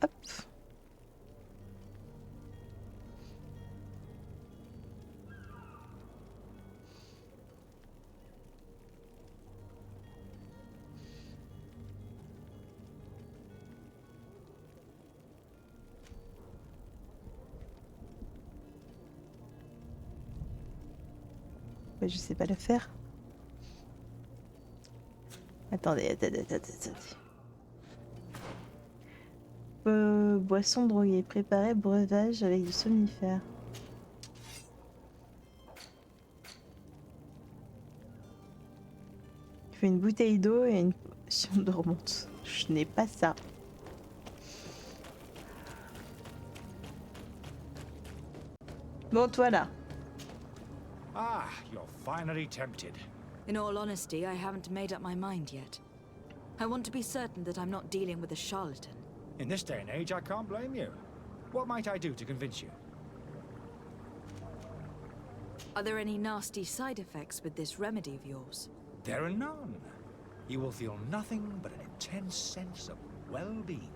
Hop. Ouais, je sais pas le faire. Attendez. Boisson droguée, préparée, breuvage avec du somnifère. Il faut une bouteille d'eau et une potion de remonte. Je n'ai pas ça. Bon, toi là. Ah, you're finally tempted. In all honesty, I haven't made up my mind yet. I want to be certain that I'm not dealing with a charlatan. In this day and age, I can't blame you. What might I do to convince you? Are there any nasty side effects with this remedy of yours? There are none. You will feel nothing but an intense sense of well-being.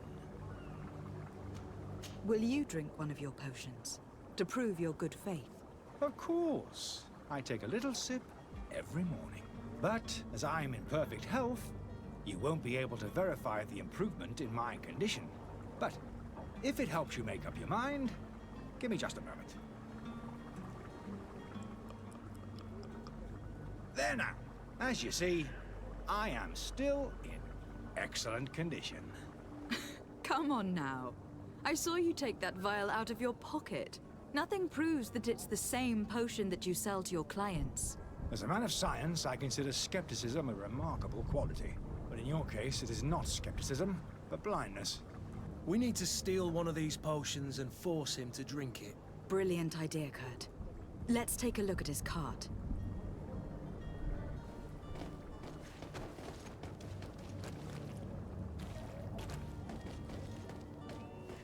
Will you drink one of your potions to prove your good faith? Of course. I take a little sip every morning. But as I'm in perfect health, you won't be able to verify the improvement in my condition. But if it helps you make up your mind, give me just a moment. There now. As you see, I am still in excellent condition. Come on now. I saw you take that vial out of your pocket. Nothing proves that it's the same potion that you sell to your clients. As a man of science, I consider skepticism a remarkable quality. But in your case, it is not skepticism, but blindness. We need to steal one of these potions and force him to drink it. Brilliant idea, Kurt. Let's take a look at his cart.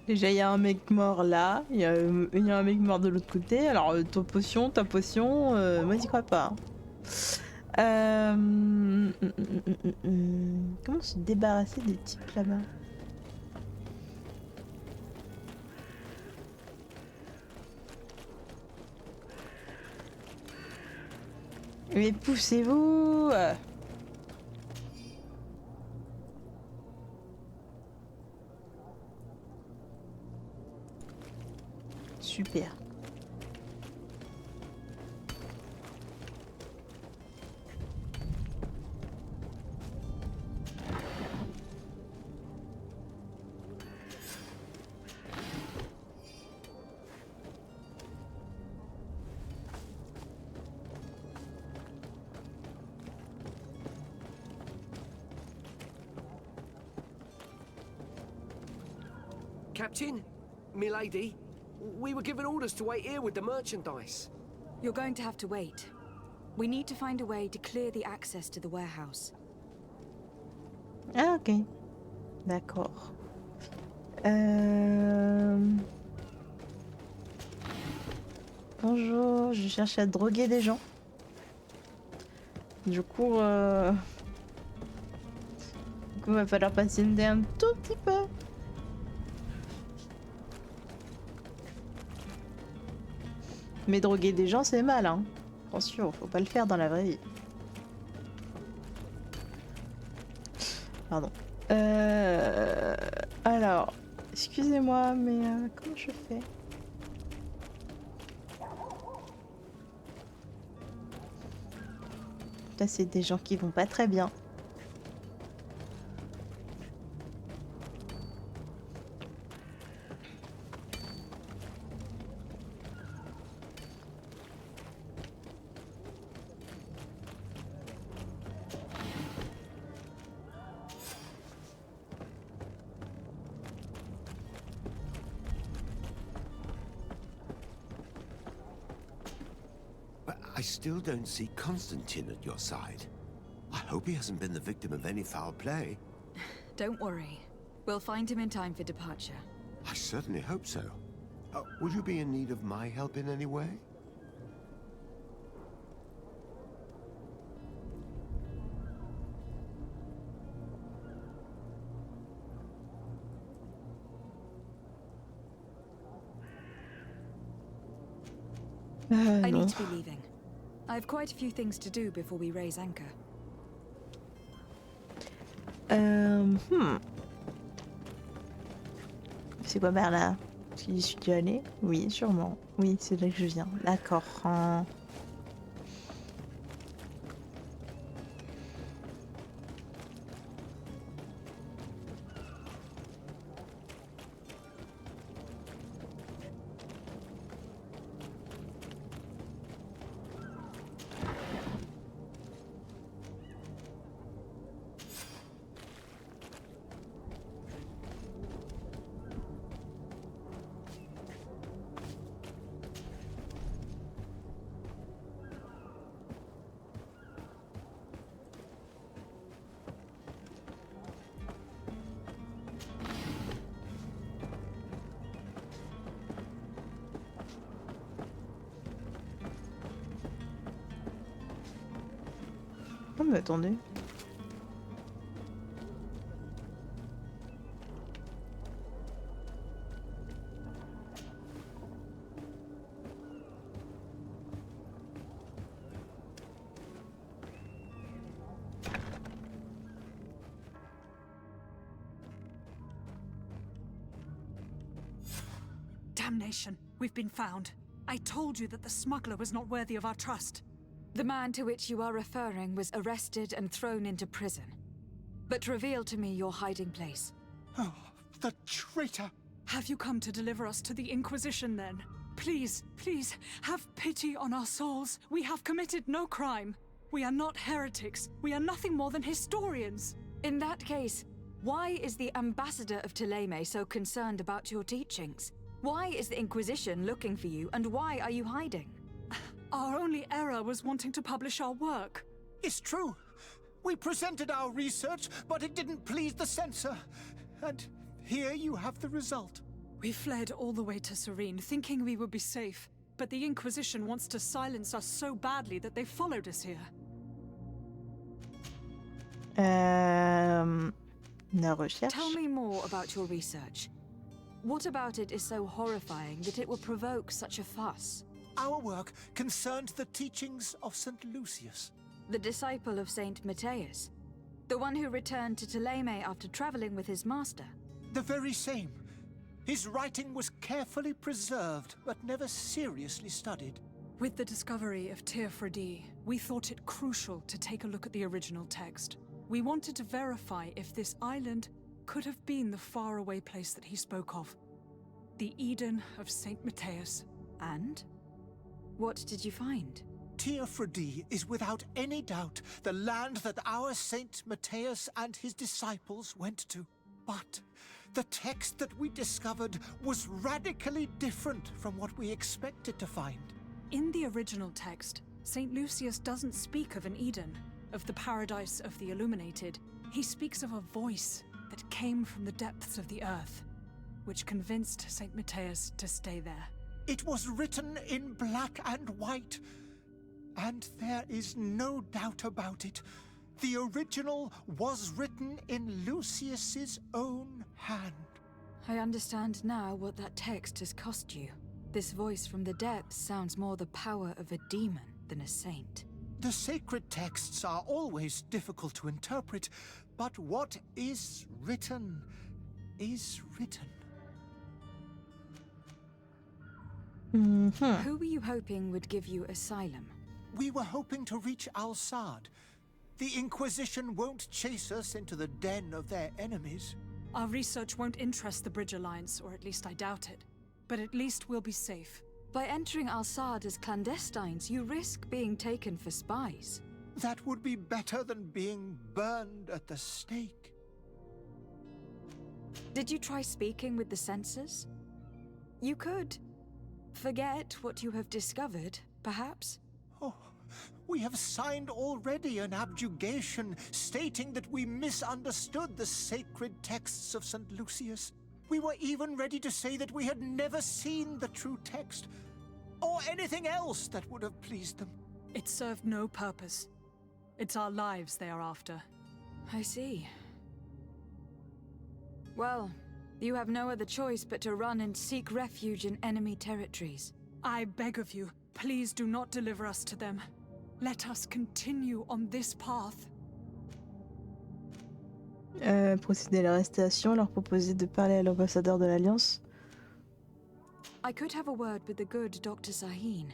Déjà, il y a un mec mort là, il y a un mec mort de l'autre côté. Alors, ta potion, moi j'y crois pas. Comment se débarrasser des types là-bas? Mais poussez-vous! Super. Captain, milady, we were given orders to wait here with the merchandise. You're going to have to wait. We need to find a way to clear the access to the warehouse. Ah, ok. D'accord. Bonjour, je cherche à droguer des gens. Du coup, va falloir patienter un tout petit peu. Mais droguer des gens, c'est mal, hein. Attention, faut pas le faire dans la vraie vie. Pardon. Alors, excusez-moi, mais comment je fais? Là, c'est des gens qui vont pas très bien. I still don't see Constantine at your side. I hope he hasn't been the victim of any foul play. Don't worry. We'll find him in time for departure. I certainly hope so. Would you be in need of my help in any way? I Non. need to be leaving. I have quite a few things to do before we raise anchor. C'est quoi par là? Est-ce que j'y suis déjà allée? Oui, sûrement. Oui, c'est là que je viens. D'accord. Oh, mais attendez. Damnation! We've been found. I told you that the smuggler was not worthy of our trust. The man to which you are referring was arrested and thrown into prison. But reveal to me your hiding place. Oh, the traitor! Have you come to deliver us to the Inquisition then? Please, please, have pity on our souls. We have committed no crime. We are not heretics. We are nothing more than historians. In that case, why is the ambassador of Thélème so concerned about your teachings? Why is the Inquisition looking for you, and why are you hiding? Our only error was wanting to publish our work. It's true. We presented our research, but it didn't please the censor. And here you have the result. We fled all the way to Serene, thinking we would be safe. But the Inquisition wants to silence us so badly that they followed us here. La recherche. Tell me more about your research. What about it is so horrifying that it will provoke such a fuss? Our work concerned the teachings of St. Lucius. The disciple of Saint Matthias? The one who returned to Thélème after traveling with his master? The very same. His writing was carefully preserved, but never seriously studied. With the discovery of Théophrodie, we thought it crucial to take a look at the original text. We wanted to verify if this island could have been the faraway place that he spoke of. The Eden of Saint Matthias. And? What did you find? Théophrodie is without any doubt the land that our Saint Matthias and his disciples went to. But the text that we discovered was radically different from what we expected to find. In the original text, St. Lucius doesn't speak of an Eden, of the paradise of the illuminated. He speaks of a voice that came from the depths of the earth, which convinced St. Matthias to stay there. It was written in black and white, and there is no doubt about it. The original was written in Lucius's own hand. I understand now what that text has cost you. This voice from the depths sounds more the power of a demon than a saint. The sacred texts are always difficult to interpret, but what is written is written. Who were you hoping would give you asylum? We were hoping to reach Al-Sad. The Inquisition won't chase us into the den of their enemies. Our research won't interest the Bridge Alliance, or at least I doubt it. But at least we'll be safe. By entering Al-Sad as clandestines, you risk being taken for spies. That would be better than being burned at the stake. Did you try speaking with the censors? You could. Forget what you have discovered, perhaps? Oh, we have signed already an abjugation stating that we misunderstood the sacred texts of St. Lucius. We were even ready to say that we had never seen the true text, or anything else that would have pleased them. It served no purpose. It's our lives they are after. I see. Well, you have no other choice but to run and seek refuge in enemy territories. I beg of you, please do not deliver us to them. Let us continue on this path. Procéder à l'arrestation, leur proposer de parler à l'ambassadeur de l'Alliance. I could have a word with the good Dr. Sahin,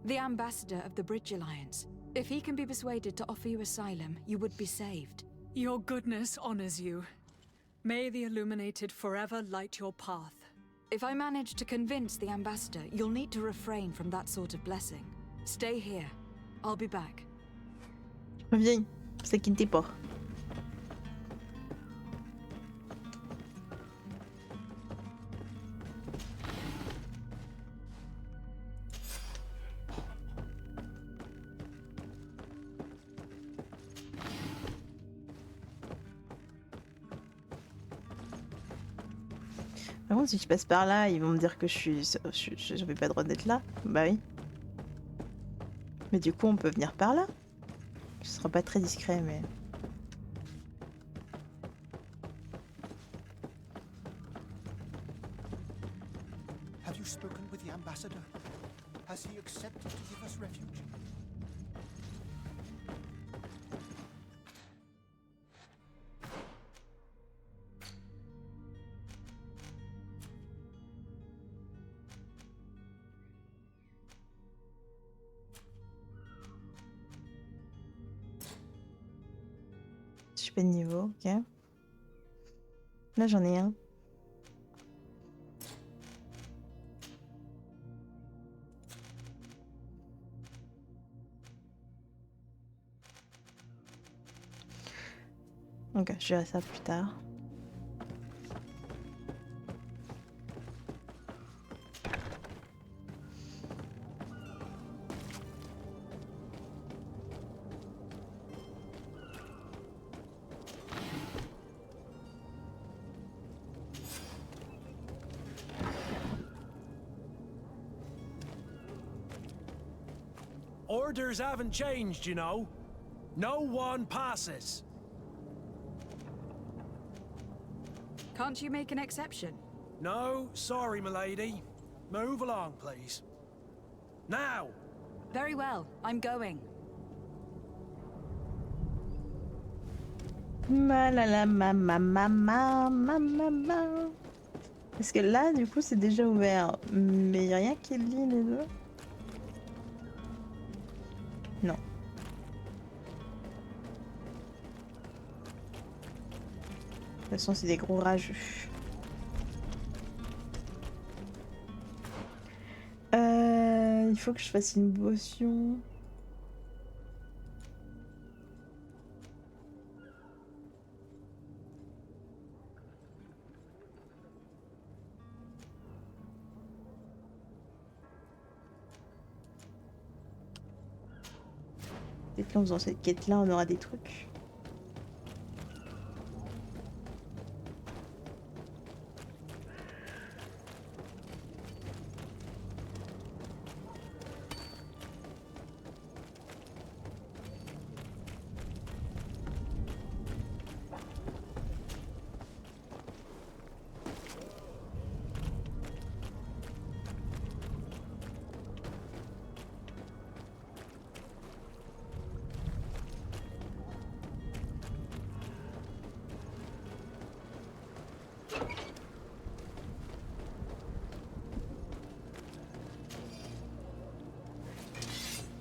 the ambassador of the Bridge Alliance. If he can be persuaded to offer you asylum, you would be saved. Your goodness honors you. May the illuminated forever light your path. If I manage to convince the ambassador, you'll need to refrain from that sort of blessing. Stay here. I'll be back. Reviens, c'est qui pas. Par contre, si je passe par là, ils vont me dire que j'avais pas le droit d'être là. Bah oui. Mais du coup, on peut venir par là. Ce sera pas très discret, mais... Have you spoken with the ambassador? Has he accepted to give us refuge? Je fais de niveau, ok. Là, j'en ai un. Ok, je verrai ça plus tard. Orders haven't changed, you know. No one passes. Can't you make an exception? No, sorry, milady. Move along, please. Now! Very well, I'm going. Parce que là, du coup, c'est déjà ouvert. Mais il n'y a rien qui lie les deux. Non. De toute façon, c'est des gros rageux. Il faut que je fasse une potion. Peut-être qu'en faisant cette quête-là, on aura des trucs.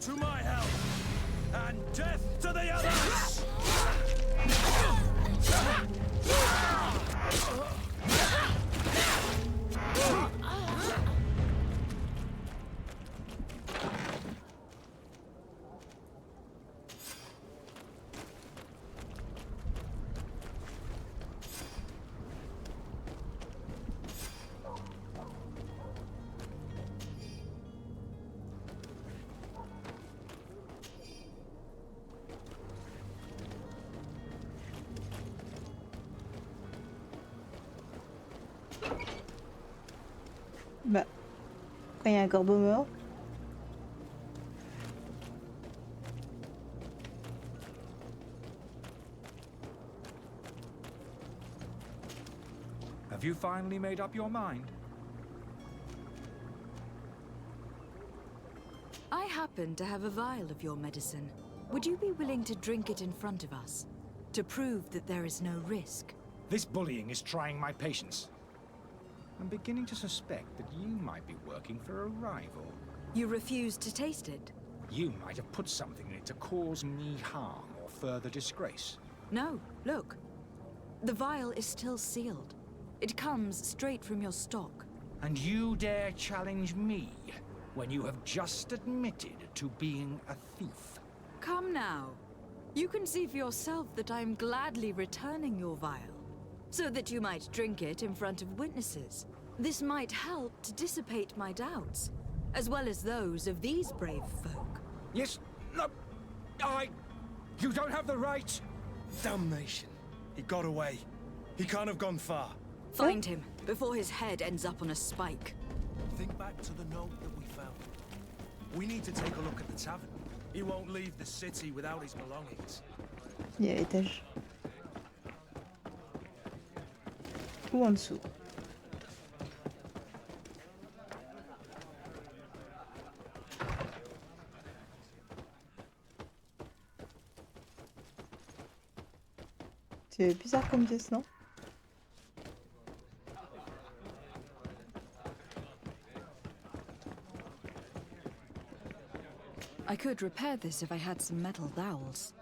To my help, and death to the others! Bah, quand il y a un corbeau mort. Have you finally made up your mind? I happen to have a vial of your medicine. Would you be willing to drink it in front of us? To prove that there is no risk? This bullying is trying my patience. I'm beginning to suspect that you might be working for a rival. You refuse to taste it? You might have put something in it to cause me harm or further disgrace. No, look. The vial is still sealed. It comes straight from your stock. And you dare challenge me when you have just admitted to being a thief? Come now. You can see for yourself that I'm gladly returning your vial, so that you might drink it in front of witnesses. This might help to dissipate my doubts, as well as those of these brave folk. Yes, no, you don't have the right. Damnation. He got away. He can't have gone far. Find him, before his head ends up on a spike. Think back to the note that we found. We need to take a look at the tavern. He won't leave the city without his belongings. Il y a l'étage. Ou en dessous. C'est bizarre comme pièce, non? I could repair this if I had some metal dowels.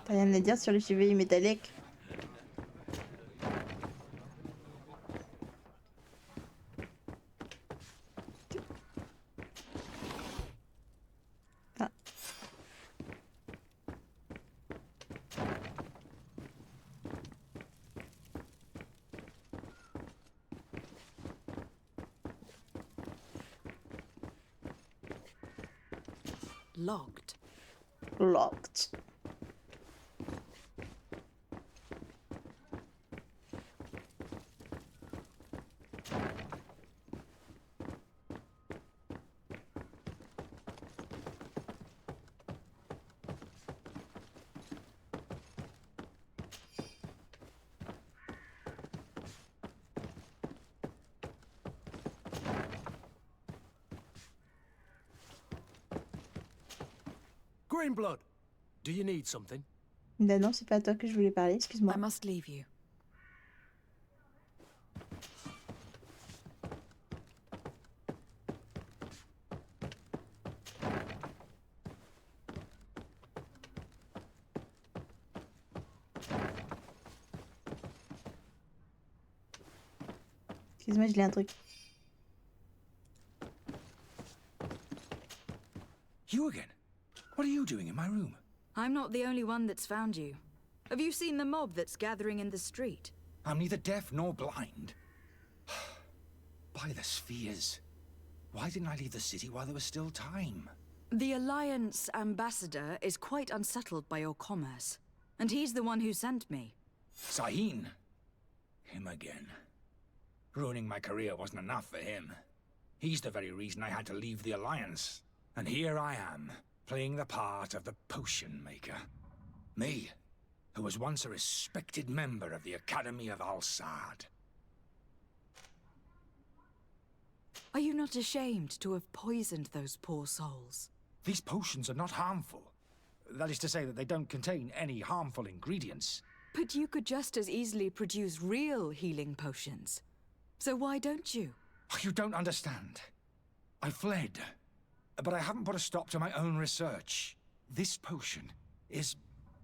T'as rien à dire sur les chevaliers métalliques? Locked. Locked. Greenblood, do you need something? Ben non, c'est pas à toi que je voulais parler, excuse-moi. I must leave you. Excuse-moi, je lis un truc. You again? What are you doing in my room? I'm not the only one that's found you. Have you seen the mob that's gathering in the street? I'm neither deaf nor blind. By the spheres. Why didn't I leave the city while there was still time? The Alliance ambassador is quite unsettled by your commerce, and he's the one who sent me. Sahin. Him again. Ruining my career wasn't enough for him. He's the very reason I had to leave the Alliance. And here I am, playing the part of the potion maker. Me, who was once a respected member of the Academy of Al-Sad. Are you not ashamed to have poisoned those poor souls? These potions are not harmful. That is to say that they don't contain any harmful ingredients. But you could just as easily produce real healing potions. So why don't you? You don't understand. I fled. But I haven't put a stop to my own research. This potion is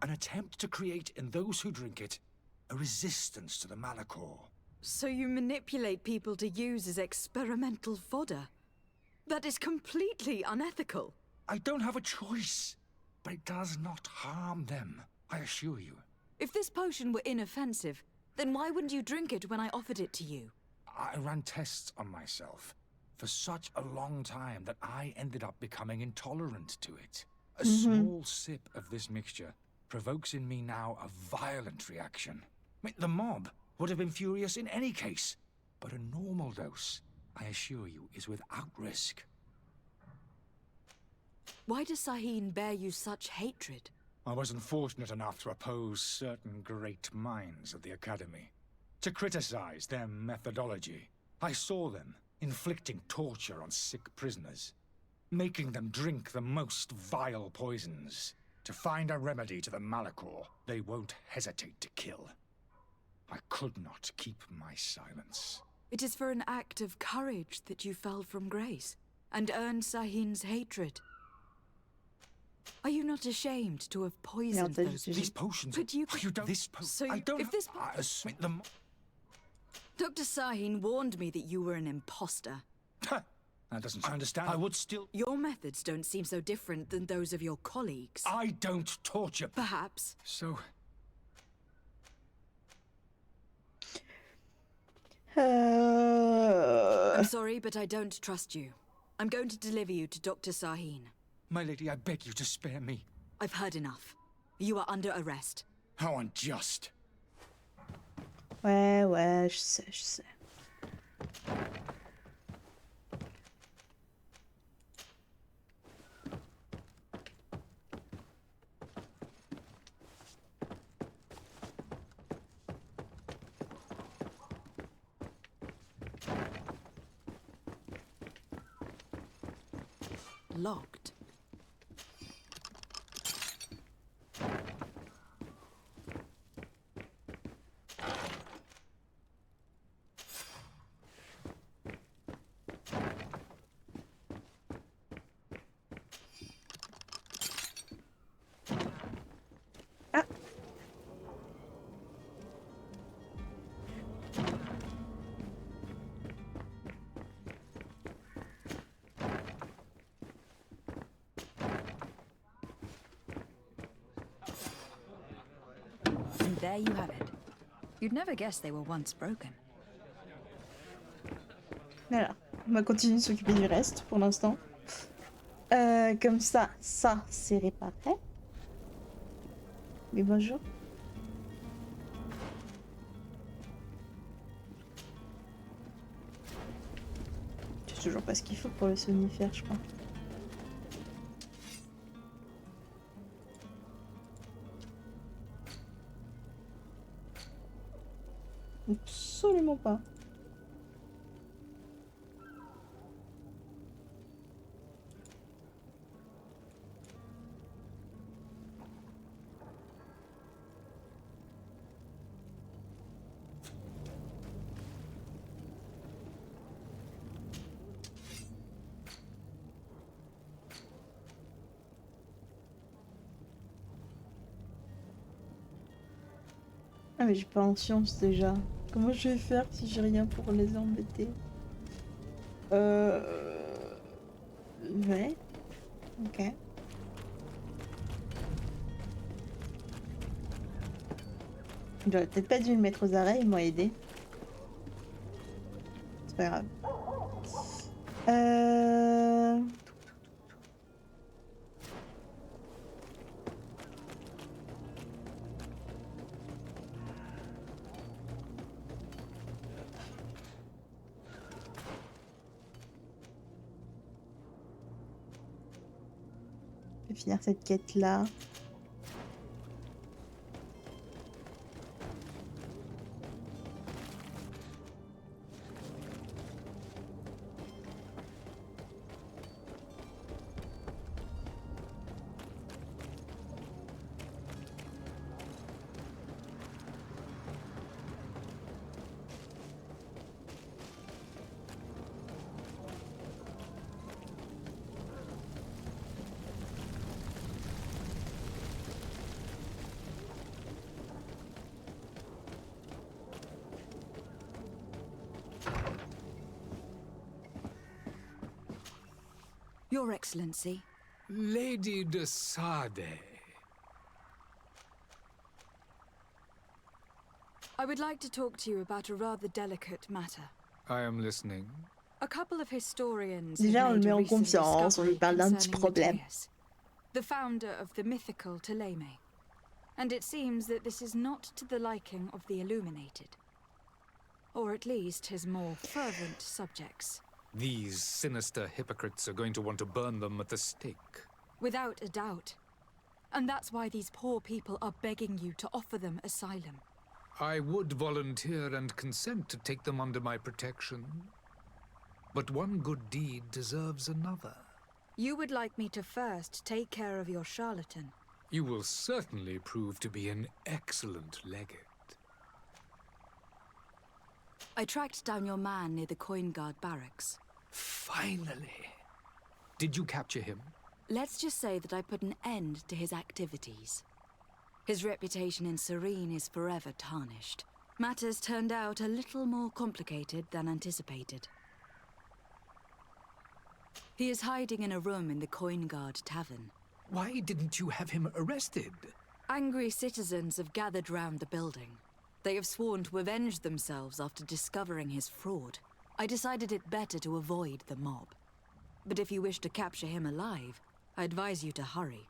an attempt to create in those who drink it a resistance to the Malachor. So you manipulate people to use as experimental fodder? That is completely unethical. I don't have a choice, but it does not harm them, I assure you. If this potion were inoffensive, then why wouldn't you drink it when I offered it to you? I ran tests on myself for such a long time that I ended up becoming intolerant to it. A small sip of this mixture provokes in me now a violent reaction. I mean, the mob would have been furious in any case, but a normal dose, I assure you, is without risk. Why does Sahin bear you such hatred? I wasn't fortunate enough to oppose certain great minds of the Academy, to criticize their methodology. I saw them inflicting torture on sick prisoners, making them drink the most vile poisons. To find a remedy to the Malachor, they won't hesitate to kill. I could not keep my silence. It is for an act of courage that you fell from grace and earned Sahin's hatred. Are you not ashamed to have poisoned These potions. But you don't. This So I don't. if this them. Dr. Sahin warned me that you were an imposter. That doesn't. I understand. I would still. Your methods don't seem so different than those of your colleagues. I don't torture. Perhaps. So. I'm sorry, but I don't trust you. I'm going to deliver you to Dr. Sahin. My lady, I beg you to spare me. I've heard enough. You are under arrest. How unjust. Ouais, je sais. Locked. And there you have it. You'd never guess they were once broken. Voilà, on va continuer de s'occuper du reste pour l'instant. Comme ça c'est réparé. Mais bonjour. J'ai toujours pas ce qu'il faut pour le somnifère, je crois. Absolument pas. Ah mais j'ai pas en science déjà. Comment je vais faire si j'ai rien pour les embêter? Ouais. Ok. J'aurais peut-être pas dû le mettre aux arrêts, il m'a aidé. C'est pas grave. Je vais finir cette quête là. Your Excellency. Lady de Sade. I would like to talk to you about a rather delicate matter. I am listening. A couple of historians Déjà, on have le made met a en recent confiance, on lui discovery parle d'un petit concerning problème. Matthias, the founder of the mythical Ptolemy. And it seems that this is not to the liking of the Illuminated. Or at least his more fervent subjects. These sinister hypocrites are going to want to burn them at the stake. Without a doubt. And that's why these poor people are begging you to offer them asylum. I would volunteer and consent to take them under my protection. But one good deed deserves another. You would like me to first take care of your charlatan. You will certainly prove to be an excellent legate. I tracked down your man near the Coin Guard barracks. Finally. Did you capture him? Let's just say that I put an end to his activities. His reputation in Serene is forever tarnished. Matters turned out a little more complicated than anticipated. He is hiding in a room in the Coin Guard Tavern. Why didn't you have him arrested? Angry citizens have gathered round the building. They have sworn to avenge themselves after discovering his fraud. I decided it better to avoid the mob. But if you wish to capture him alive, I advise you to hurry.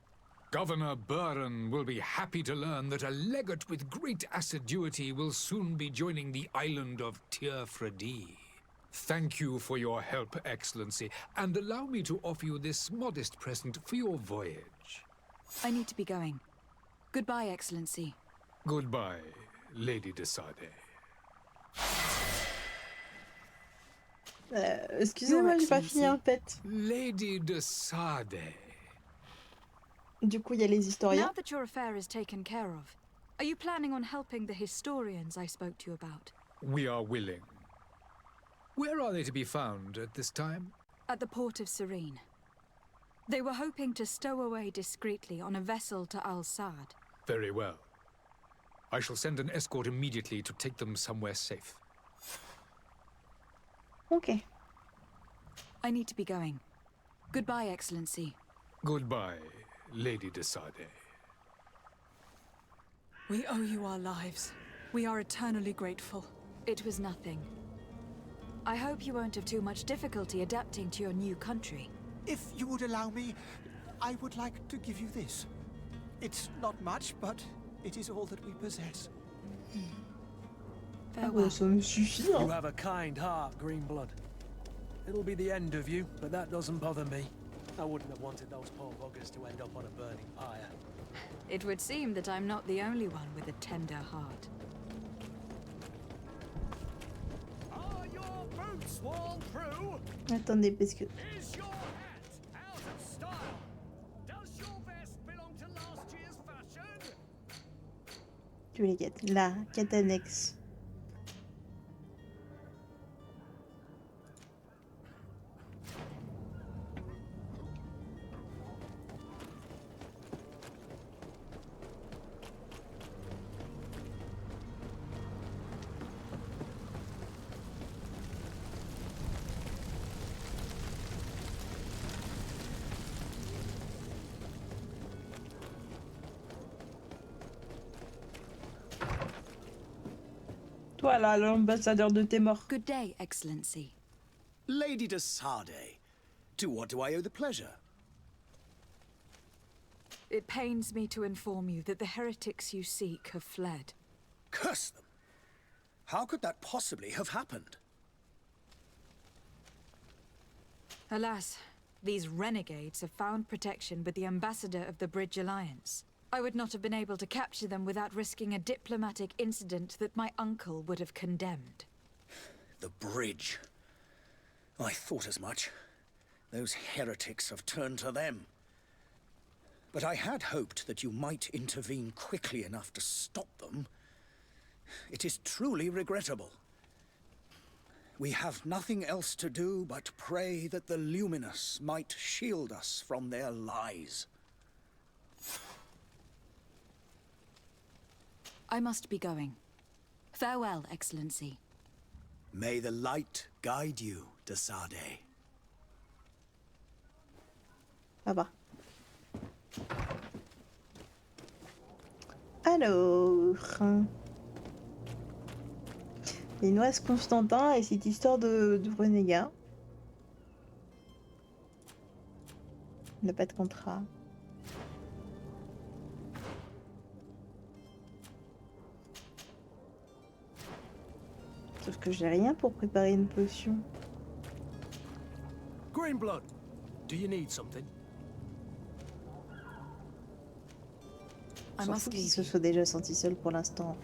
Governor Buren will be happy to learn that a legate with great assiduity will soon be joining the island of Tierfredi. Thank you for your help, Excellency, and allow me to offer you this modest present for your voyage. I need to be going. Goodbye, Excellency. Goodbye, Lady de Sade. Excusez-moi, j'ai pas fini en fait. Lady de Sade. Du coup, il y a les historiens. Now that your affair is taken care of, are you planning on helping the historians I spoke to you about? We are willing. Where are they to be found at this time? At the port of Serene. They were hoping to stow away discreetly on a vessel to Al-Sad. Very well. I shall send an escort immediately to take them somewhere safe. Okay. I need to be going. Goodbye, Excellency. Goodbye, Lady de Sade. We owe you our lives. We are eternally grateful. It was nothing. I hope you won't have too much difficulty adapting to your new country. If you would allow me, I would like to give you this. It's not much, but it is all that we possess. Farewell. Ça me suffit, You hein. have a kind heart, Greenblood. It'll be the end of you, but that doesn't bother me. I wouldn't have wanted those poor buggers to end up on a burning pyre. It would seem that I'm not the only one with a tender heart. Are your boots worn through? Attendez, parce que... Is your hat out of style? Does your vest belong to last year's fashion? Tu les quêtes. La quête annexe. Toi là, l'ambassadeur de tes morts. Good day, Excellency. Lady de Sardet, to what do I owe the pleasure? It pains me to inform you that the heretics you seek have fled. Curse them! How could that possibly have happened? Alas, these renegades have found protection with the ambassador of the Bridge Alliance. I would not have been able to capture them without risking a diplomatic incident that my uncle would have condemned. The bridge. I thought as much. Those heretics have turned to them. But I had hoped that you might intervene quickly enough to stop them. It is truly regrettable. We have nothing else to do but pray that the Luminous might shield us from their lies. I must be going. Farewell, Excellency. May the light guide you, de Sardet. Là-bas. Alors... Il nous reste Constantin et cette histoire de renégat. On n'a pas de contrat. Sauf que j'ai rien pour préparer une potion. Greenblood, do you need something? On s'en fout qu'il se soit déjà senti seul pour l'instant.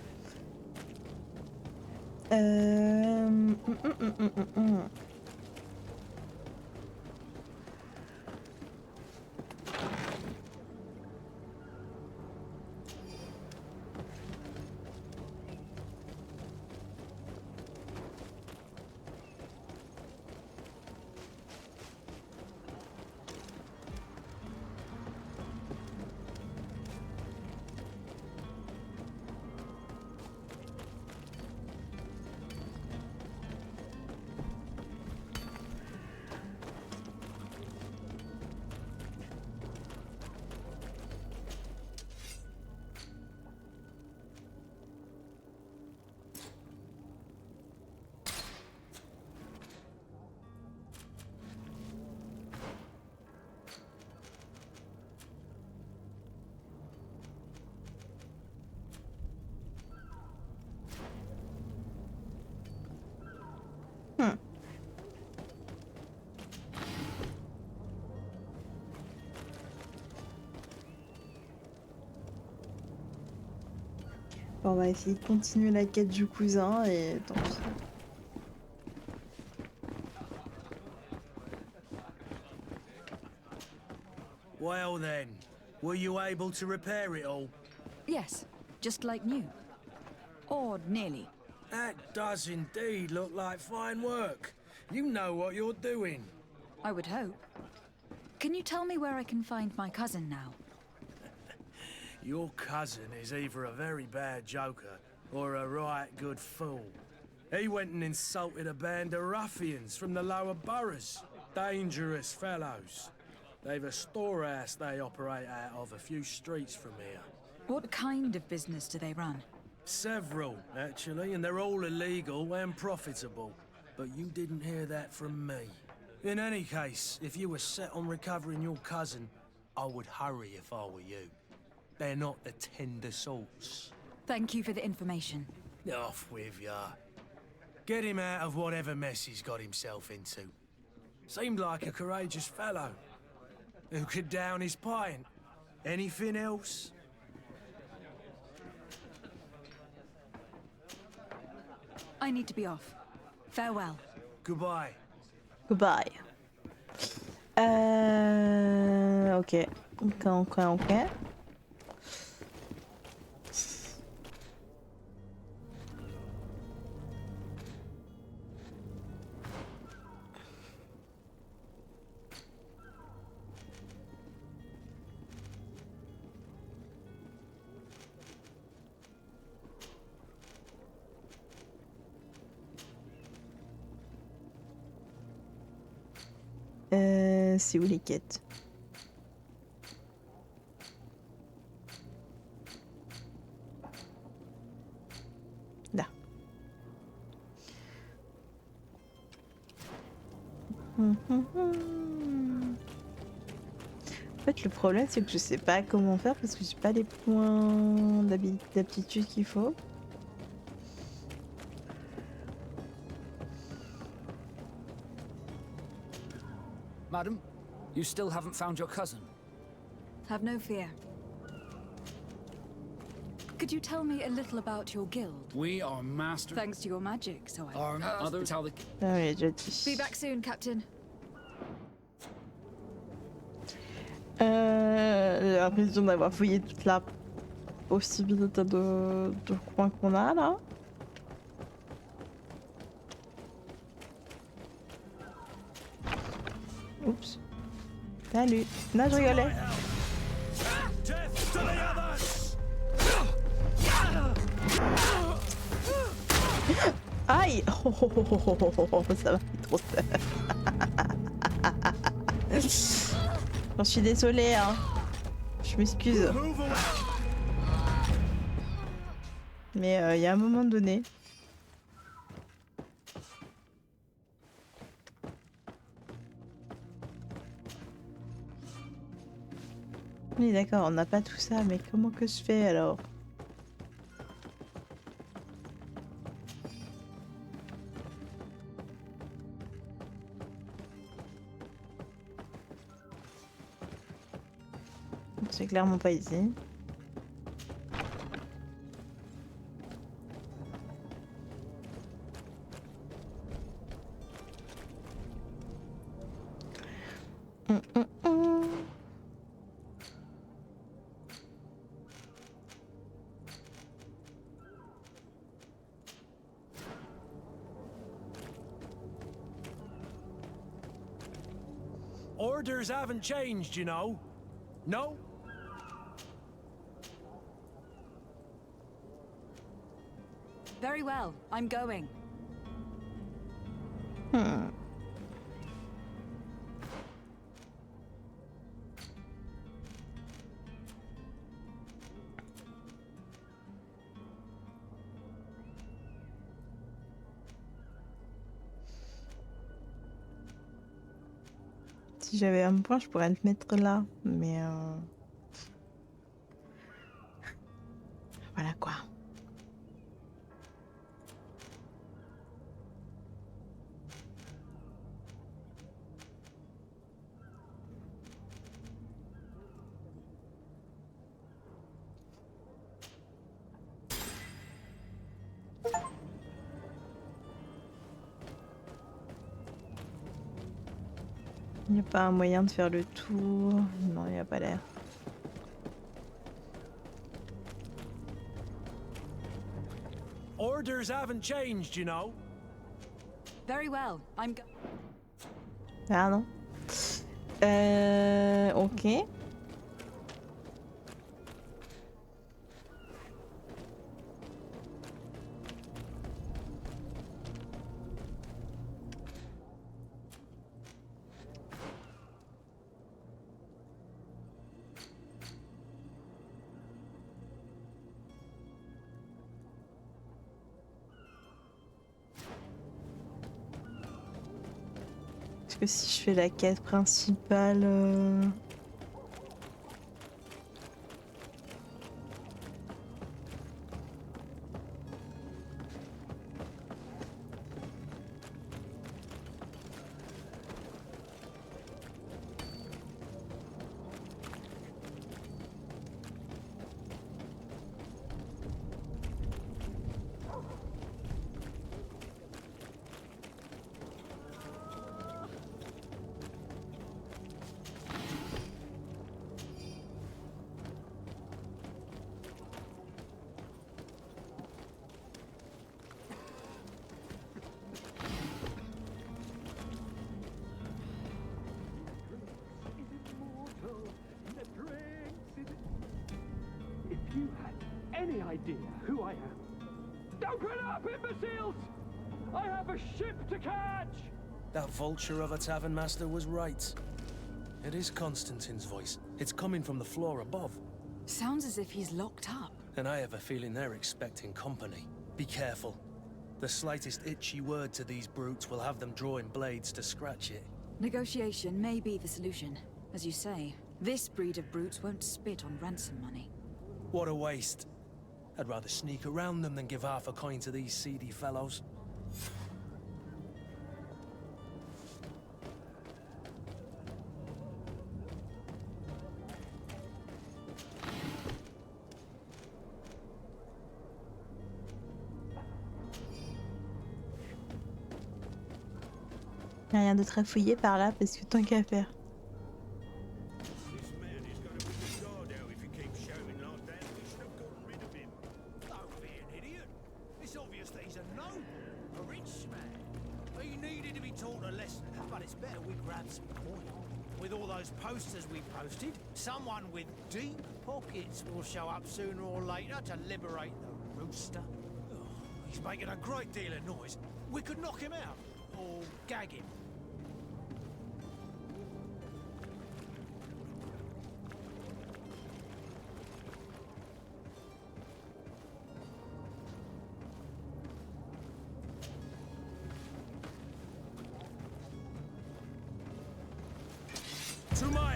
Bon, on va essayer de continuer la quête du cousin et tant pis. Well then, were you able to repair it all? Yes, just like new. Or nearly. That does indeed look like fine work. You know what you're doing. I would hope. Can you tell me where I can find my cousin now? Your cousin is either a very bad joker or a right good fool. He went and insulted a band of ruffians from the lower boroughs. Dangerous fellows. They've a storehouse they operate out of a few streets from here. What kind of business do they run? Several, actually, and they're all illegal and profitable. But you didn't hear that from me. In any case, if you were set on recovering your cousin, I would hurry if I were you. They're not the tender sorts. Thank you for the information. Off with ya. Get him out of whatever mess he's got himself into. Seemed like a courageous fellow. Who could down his pint? Anything else? I need to be off. Farewell. Goodbye. Goodbye. Ok. Ok. C'est où les quêtes? Là. En fait, le problème, c'est que je sais pas comment faire parce que j'ai pas les points d'aptitude qu'il faut. Madam, you still haven't found your cousin. Have no fear. Could you tell me a little about your guild? We are master. Thanks to your magic, so I... Our others how the... Ah oui, j'ai dit. Be back soon, Captain. J'ai l'impression d'avoir fouillé toute la possibilité de coins qu'on a là. Oups. Salut. Non, je rigolais. Aïe. Ça m'a fait trop peur. J'en suis désolée, hein. Je m'excuse. Mais il y a un moment donné. Oui, d'accord, on n'a pas tout ça, mais comment que je fais alors? C'est clairement pas ici. Orders haven't changed, you know. No? Very well, I'm going. Si j'avais un point, je pourrais le mettre là, mais voilà quoi. Il n'y a pas un moyen de faire le tour. Non, il n'y a pas l'air. Orders haven't changed, you know. Very well, I'm Ah non. Ok. Parce que si je fais la quête principale... If you had any idea who I am. Open up, imbeciles! I have a ship to catch! That vulture of a tavern master was right. It is Constantine's voice. It's coming from the floor above. Sounds as if he's locked up. And I have a feeling they're expecting company. Be careful. The slightest itchy word to these brutes will have them drawing blades to scratch it. Negotiation may be the solution. As you say, this breed of brutes won't spit on ransom money. What a waste. I'd rather sneak around them than give half a coin to these seedy fellows. Y'a rien d'autre à fouiller par là parce que tant qu'à faire. Posters we posted, someone with deep pockets will show up sooner or later to liberate the rooster. Oh, he's making a great deal of noise. We could knock him out, or gag him.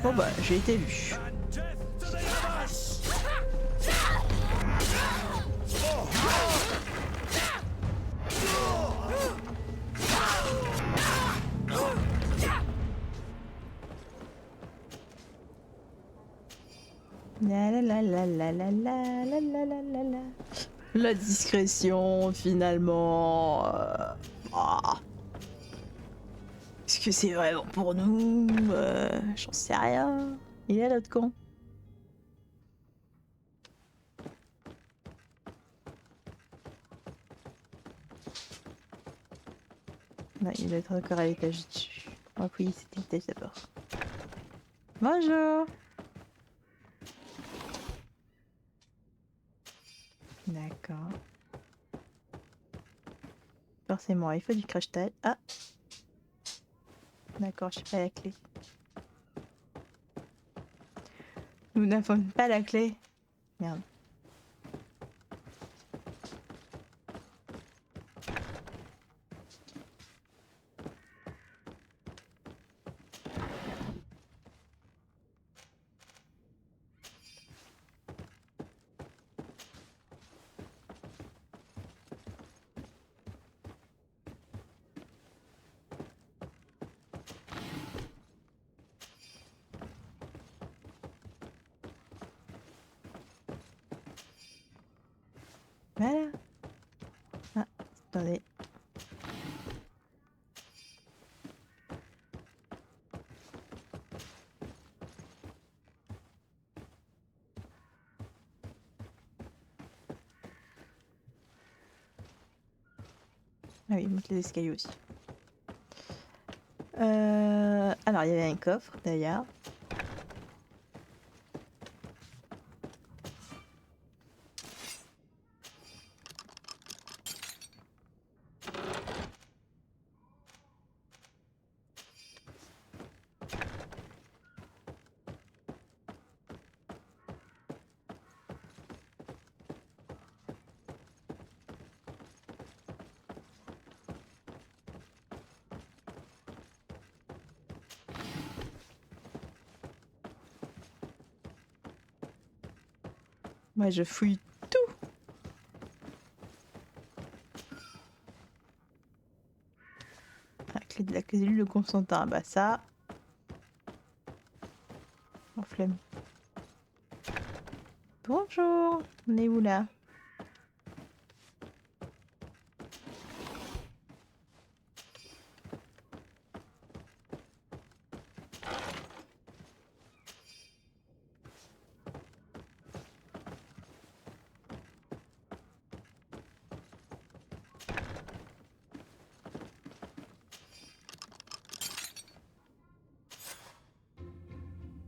Bon bah, j'ai été vu. La la la la la la la la la la la. La discrétion, finalement. Est-ce que c'est vraiment pour nous? J'en sais rien. Il est l'autre con. Non, il doit être encore à l'étage dessus. On va fouiller cet étage d'abord. Bonjour. D'accord. Forcément, il faut du crash tile. Ah! D'accord, je sais pas la clé. Nous n'avons pas la clé. Merde. Voilà. Ah, attendez. Ah oui, il monte les escaliers aussi. Alors, il y avait un coffre d'ailleurs. Moi, je fouille tout. La clé de la cellule de Constantin. Bah ça... En flemme. Bonjour. On est où là?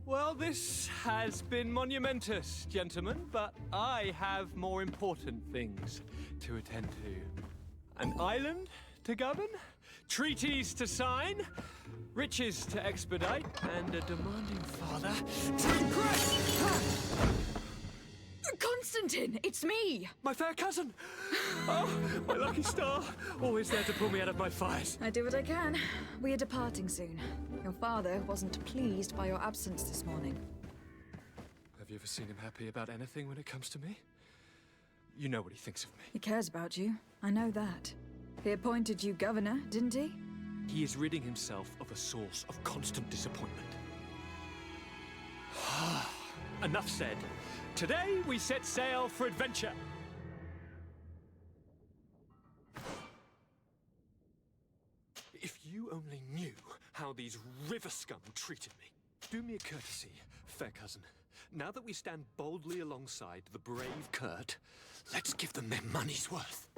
Well, this has been monumentous, gentlemen, but I have more important things to attend to. An island to govern, treaties to sign, riches to expedite, and a demanding father to impress! Constantine, it's me! My fair cousin! Oh, my lucky star! Always there to pull me out of my fires. I do what I can. We are departing soon. Your father wasn't pleased by your absence this morning. Have you ever seen him happy about anything when it comes to me? You know what he thinks of me. He cares about you. I know that. He appointed you governor, didn't he? He is ridding himself of a source of constant disappointment. Enough said. Today we set sail for adventure. If you only knew how these river scum treated me. Do me a courtesy, fair cousin. Now that we stand boldly alongside the brave Kurt, let's give them their money's worth.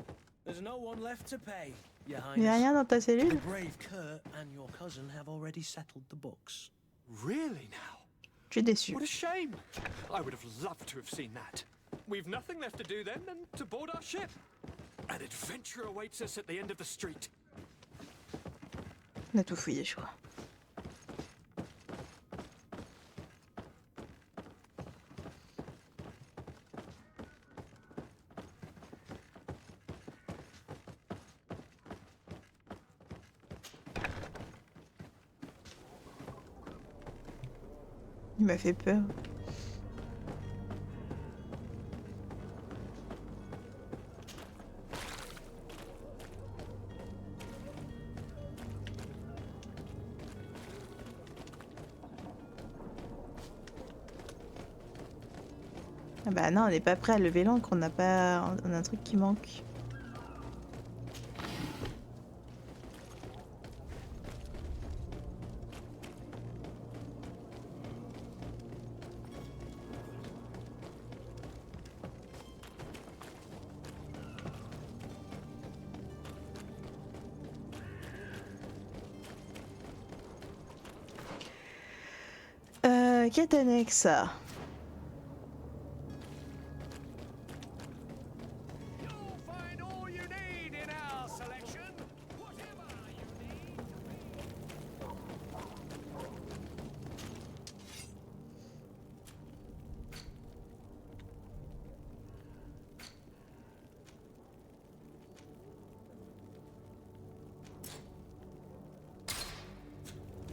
There's no one left to pay, Your Il y a Highness. rien dans ta cellule? The brave Kurt and your cousin have already settled the books. Really now? Je suis déçu. What a shame! I would have loved to have seen that. We've nothing left to do then than to board our ship. An adventure awaits us at the end of the street. On a tout fouillé, je crois. Il m'a fait peur. Ah bah non, on n'est pas prêt à lever l'ancre, on n'a pas... On a un truc qui manque. Quête annexe.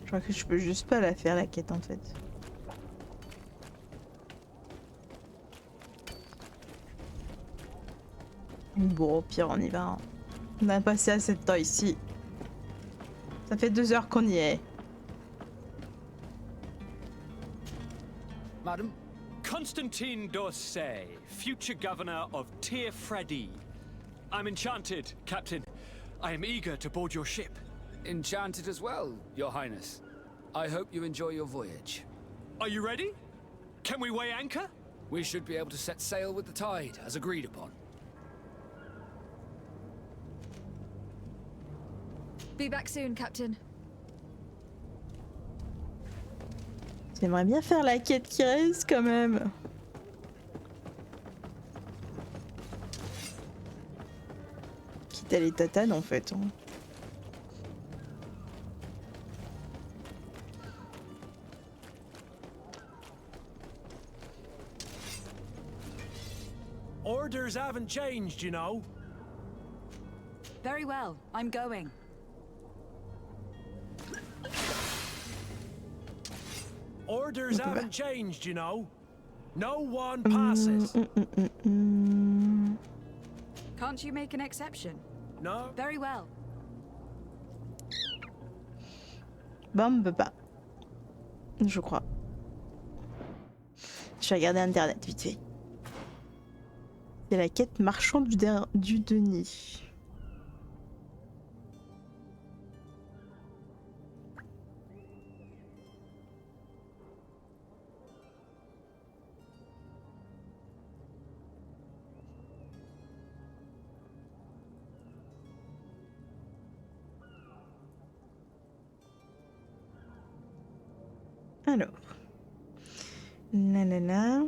Je crois que je peux juste pas la faire la quête en fait. Bon, au pire, on y va. Hein. On a passé assez de temps ici. Ça fait 2 heures qu'on y est. Madam, Constantine d'Orsay, future governor of Tir Freddy. I'm enchanted, Captain. I am eager to board your ship. Enchanted as well, Your Highness. I hope you enjoy your voyage. Are you ready? Can we weigh anchor? We should be able to set sail with the tide, as agreed upon. Be back soon, Captain. J'aimerais bien faire la quête qui reste quand même. Quitte à les tatanes en fait. Hein. Orders haven't changed, you know. Very well, I'm going. Orders haven't changed, you know. No one passes. Can't you make an exception? No. Very well. Bon, on peut pas. Je crois. Je vais regarder internet vite fait. C'est la quête marchand du Denis. Alors. Nanana.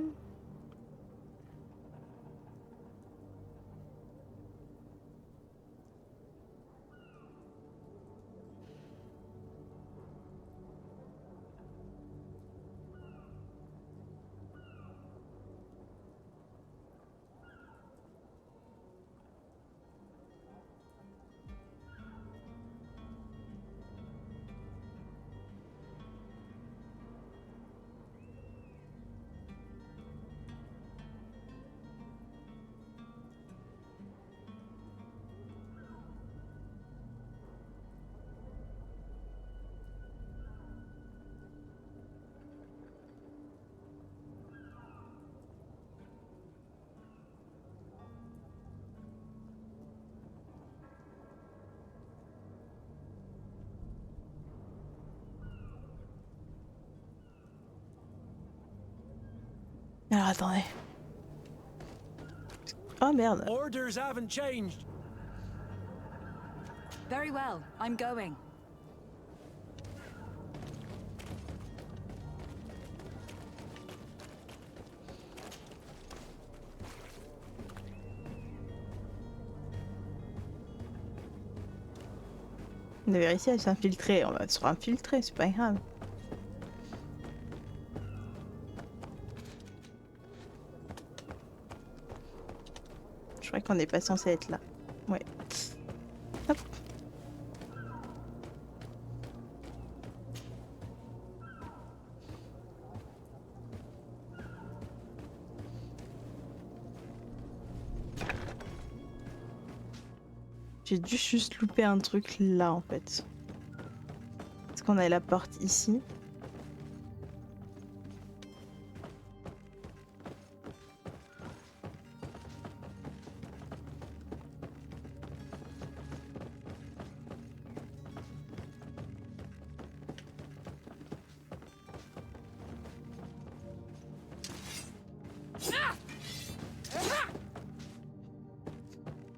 Alors attendez. Oh merde. Orders haven't changed. Very well, I'm going. On avait réussi à s'infiltrer. On va se infiltrer, c'est pas grave. Je crois qu'on n'est pas censé être là. Ouais. Hop. J'ai dû juste louper un truc là en fait. Est-ce qu'on a la porte ici?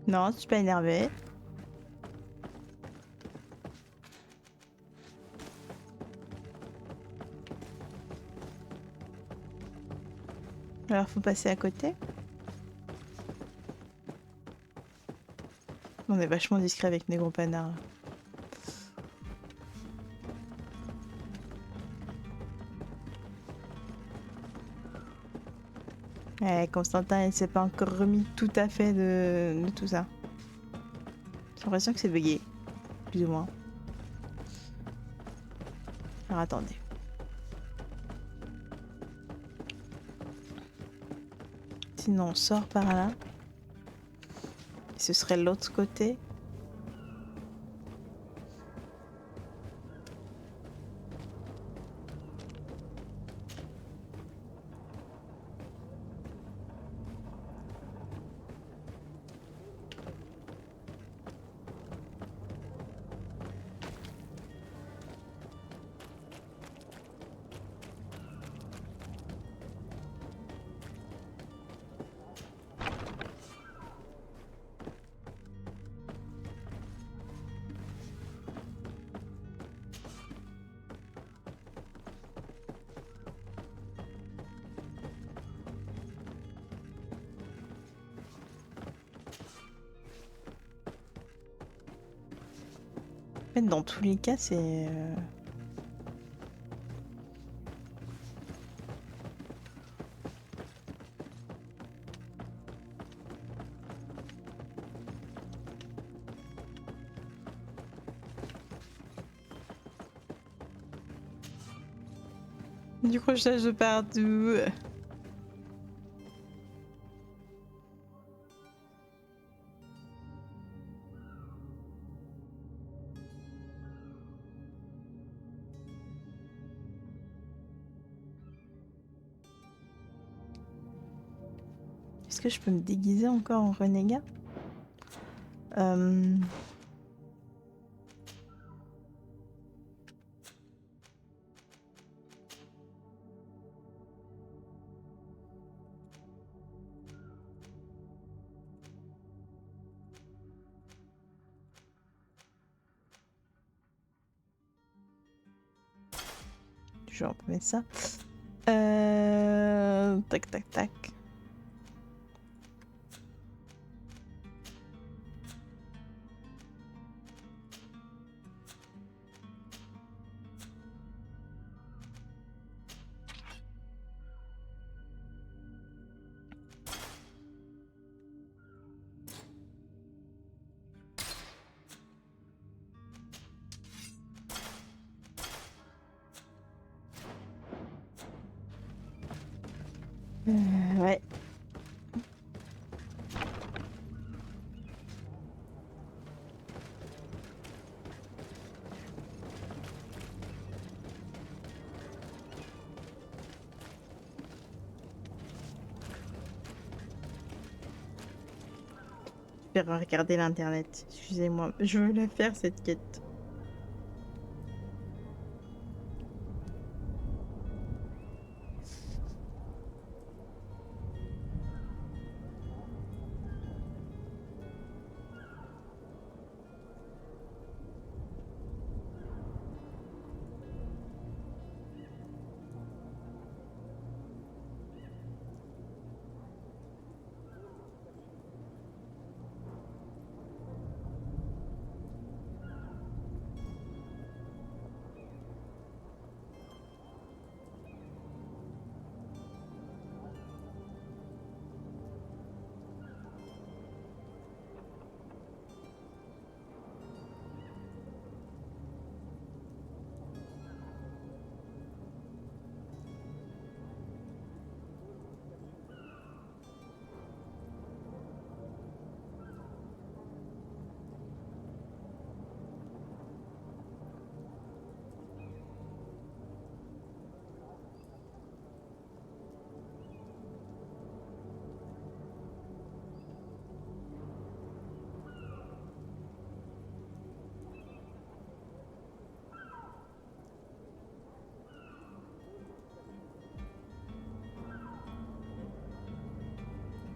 Non, je suis pas énervée. Alors faut passer à côté. On est vachement discret avec les gros panards. Constantin, il s'est pas encore remis tout à fait de tout ça. J'ai l'impression que c'est bugué, plus ou moins. Alors attendez. Sinon on sort par là. Et ce serait l'autre côté. Dans tous les cas, c'est... Du crochetage de partout. Est-ce que je peux me déguiser encore en renégat? On peut mettre ça. Tac, tac, tac. Ouais. Je vais regarder l'internet. Excusez-moi, je veux la faire cette quête.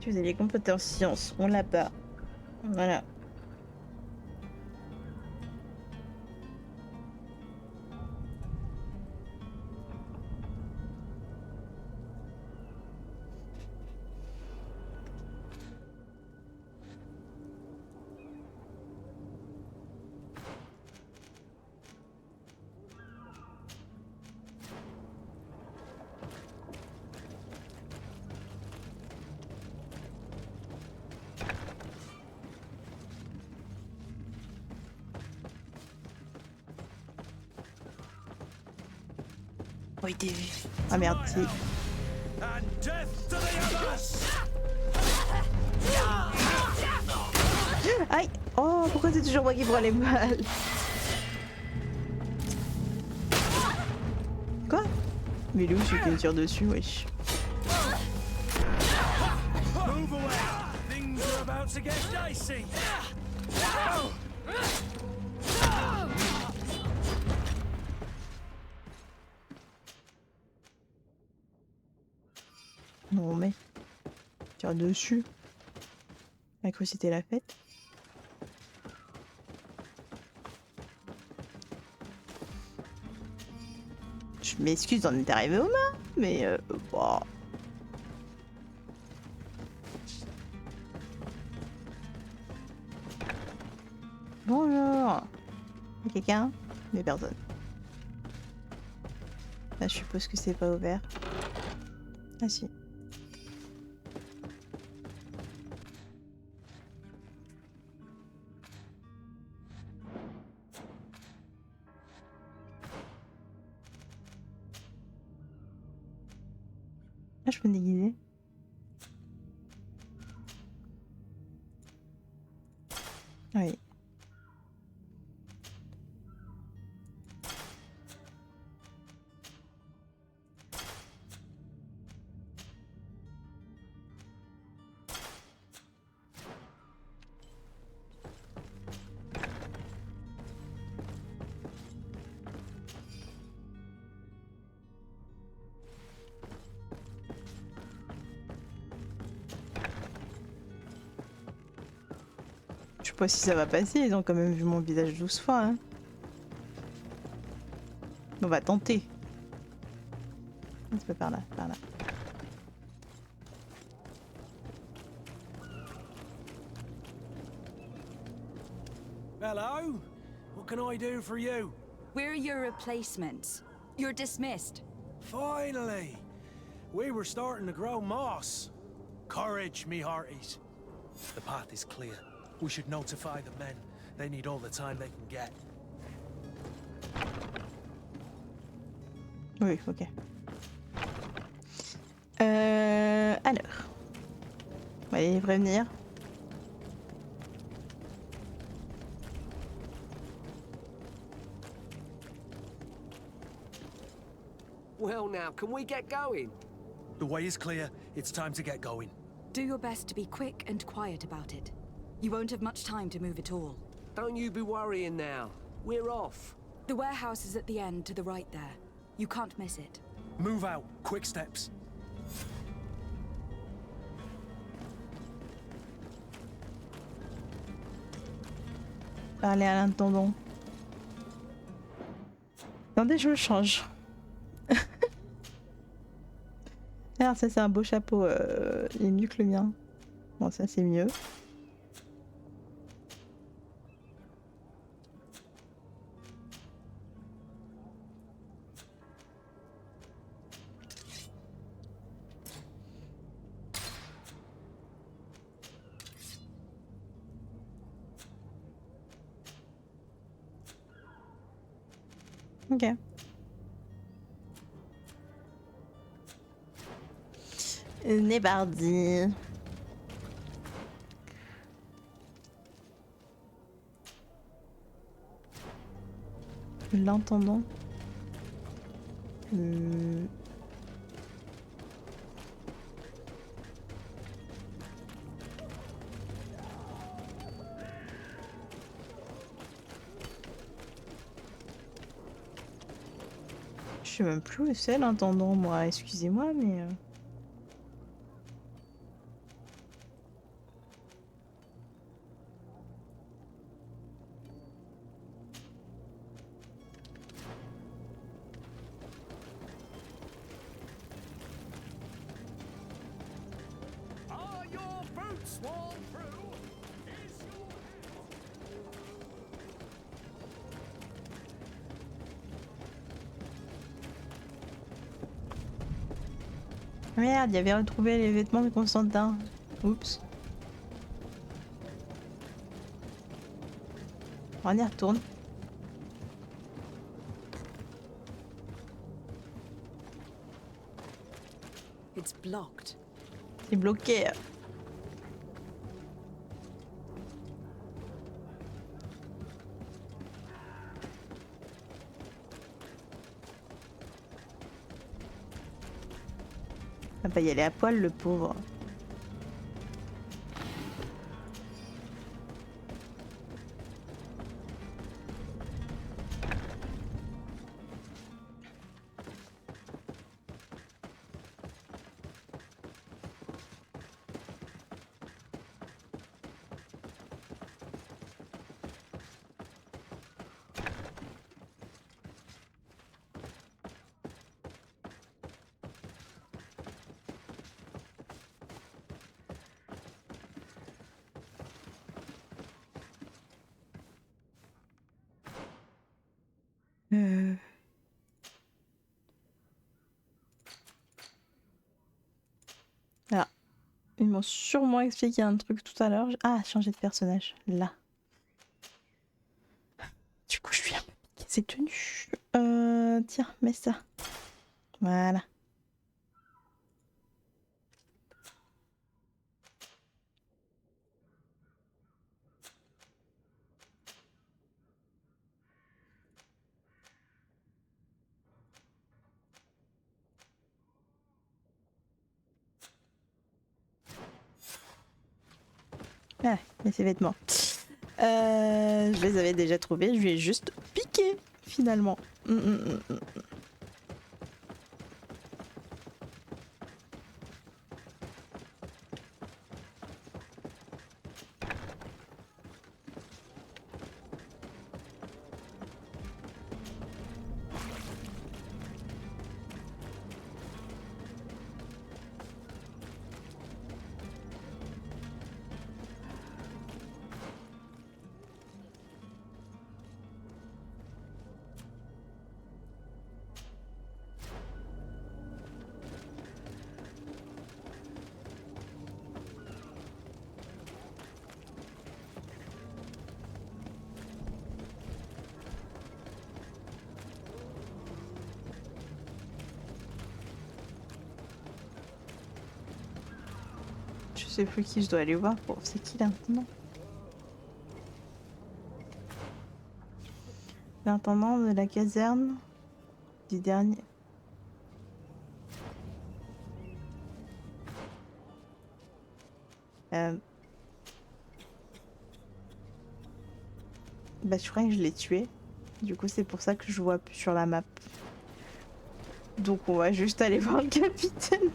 Vous avez les compétences sciences, on l'a pas. Voilà. Oui, t'es vu. Ah merde, si. Aïe. Oh, pourquoi c'est toujours moi qui prends les balles? Quoi? Mais il est où celui qui me tire dessus, wesh? Non mais... Tire dessus. J'ai cru que c'était la fête. Je m'excuse d'en être arrivé aux mains, mais bon... Bonjour. Quelqu'un? Mais personne. Là, je suppose que c'est pas ouvert. Ah si. Ah, je peux me déguiser. Oui. Pas si ça va passer, ils ont quand même vu mon visage 12 fois. Hein. On va tenter. C'est pas par là, par là. Hello? What can I do for you? We're your replacements. You're dismissed. Finally! We were starting to grow moss. Courage, me hearties. The path is clear. We should notify the men. They need all the time they can get. Oui, ok. Alors. On va les prévenir. Well now, can we get going? The way is clear. It's time to get going. Do your best to be quick and quiet about it. You won't have much time to move at all. Don't you be worrying now. We're off. The warehouse is at the end to the right there. You can't miss it. Move out. Quick steps. Parler à l'intendant. Attendez, je le change. Alors ça c'est un beau chapeau, il est mieux que le mien. Bon ça c'est mieux. Ok. Nébardi. L'entendant. Je sais même plus où c'est l'intendant, moi. Excusez-moi, mais... Merde, il avait retrouvé les vêtements de Constantin. Oups. On y retourne. It's blocked. C'est bloqué. On va pas y aller à poil, le pauvre. Alors, ils m'ont sûrement expliqué un truc tout à l'heure. Ah, changer de personnage. Là. Du coup, je suis un peu piquée. C'est tenu. Tiens, mets ça. Voilà. Ah, mais ces vêtements. Je les avais déjà trouvés, je lui ai juste piqué finalement. Je sais plus qui je dois aller voir pour... C'est qui l'intendant? L'intendant de la caserne du dernier. Bah je crois que je l'ai tué. Du coup c'est pour ça que je vois plus sur la map. Donc on va juste aller voir le capitaine.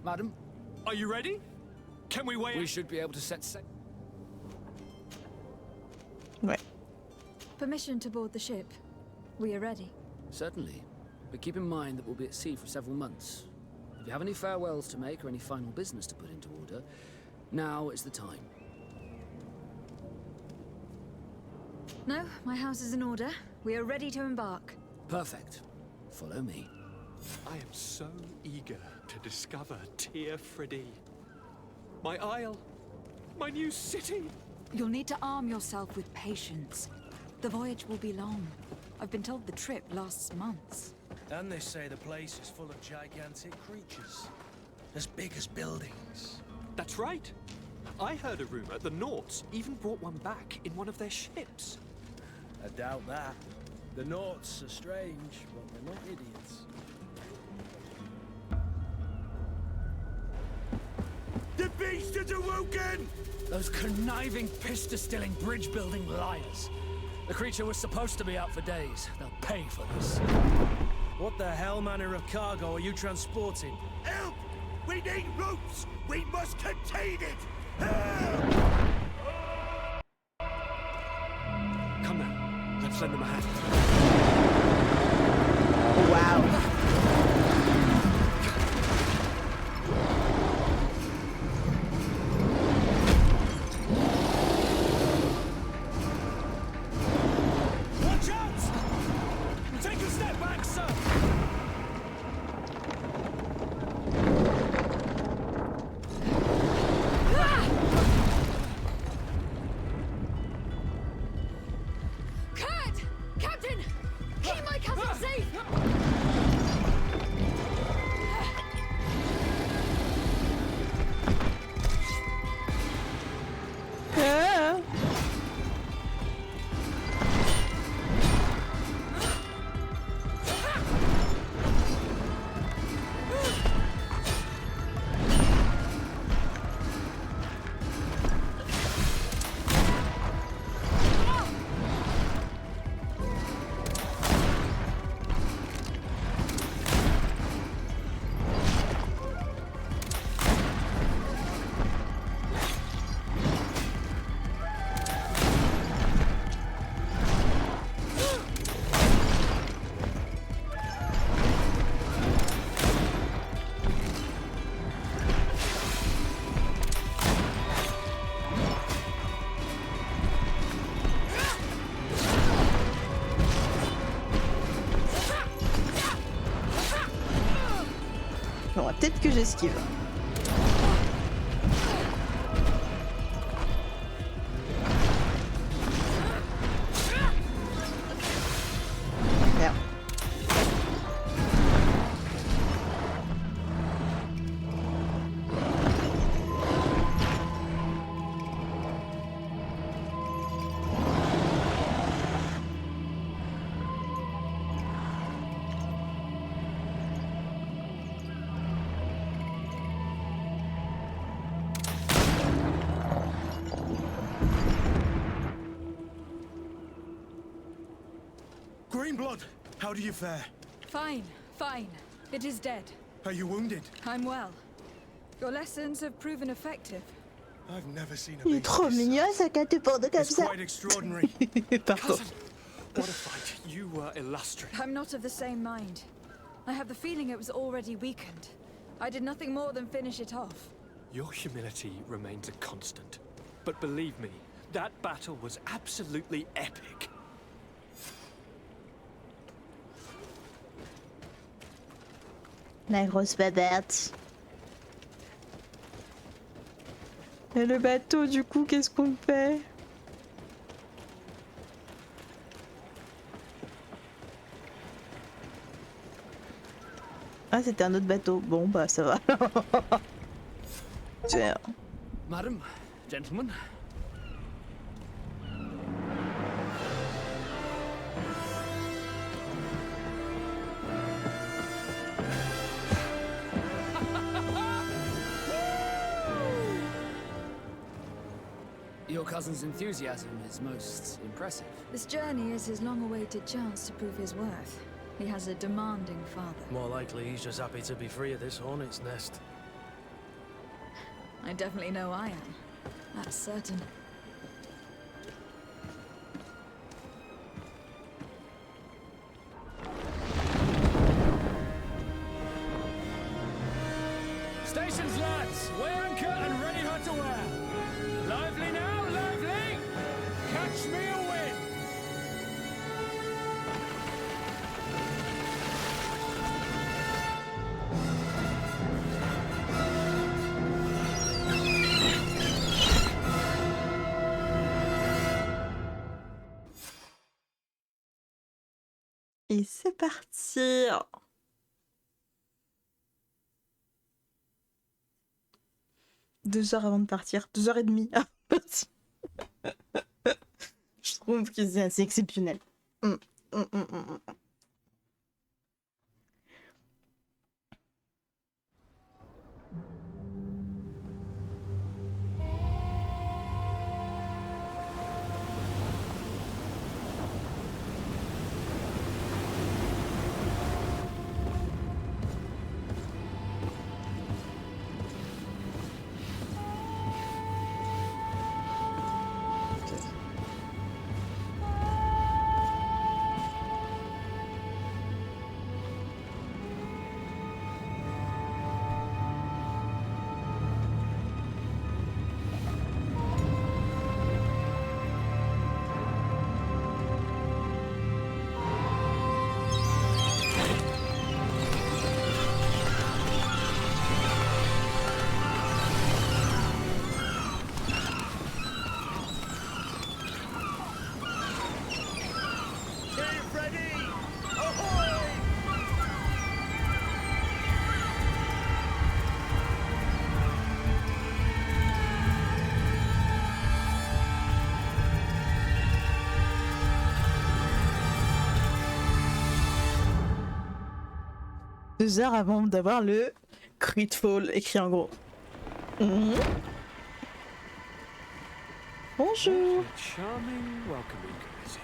Madam? Are you ready? Can we wait? We should be able to set sail. Ouais. Permission to board the ship. We are ready. Certainly. But keep in mind that we'll be at sea for several months. If you have any farewells to make or any final business to put into order, now is the time. No, my house is in order. We are ready to embark. Perfect. Follow me. I am so eager to discover Tir Freddy. My isle. My new city. You'll need to arm yourself with patience. The voyage will be long. I've been told the trip lasts months. And they say the place is full of gigantic creatures. As big as buildings. That's right. I heard a rumor the Nauts even brought one back in one of their ships. I doubt that. The Nauts are strange, but they're not idiots. The beast is awoken! Those conniving, pista-stilling, bridge-building liars. The creature was supposed to be out for days. They'll pay for this. What the hell manner of cargo are you transporting? Help! We need ropes! We must contain it! Help! Come now, let's lend them a hand. Wow. Watch out! Take a step back, sir! Kurt! Captain! Keep my castle safe! Ah. Bon, peut-être que j'esquive. Merde. Greenblood, how do you fare? Fine, fine. It is dead. Are you wounded? I'm well. Your lessons have proven effective. I've never seen a Il est beast trop this mignon, ça quand tu portes comme It's ça. quite extraordinary. Pardon. What a fight. You were illustrious. I'm not of the same mind. I have the feeling it was already weakened. I did nothing more than finish it off. Your humility remains a constant. But believe me, That battle was absolutely epic. La grosse patate. Et le bateau, du coup, qu'est-ce qu'on fait? Ah, c'était un autre bateau. Bon, bah, ça va. Tiens. Madam, gentlemen. Your cousin's enthusiasm is most impressive. This journey is his long-awaited chance to prove his worth. He has a demanding father. More likely he's just happy to be free of this hornet's nest. I definitely know I am. That's certain. Stations, lads! Wear and cut and ready hot to wear. Lively now, lively! Catch me a win! Et c'est parti. 2 heures avant de partir, 2h30. Je trouve que c'est assez exceptionnel. Deux heures avant d'avoir le GreedFall écrit en gros. Bonjour. Charming, welcoming committee.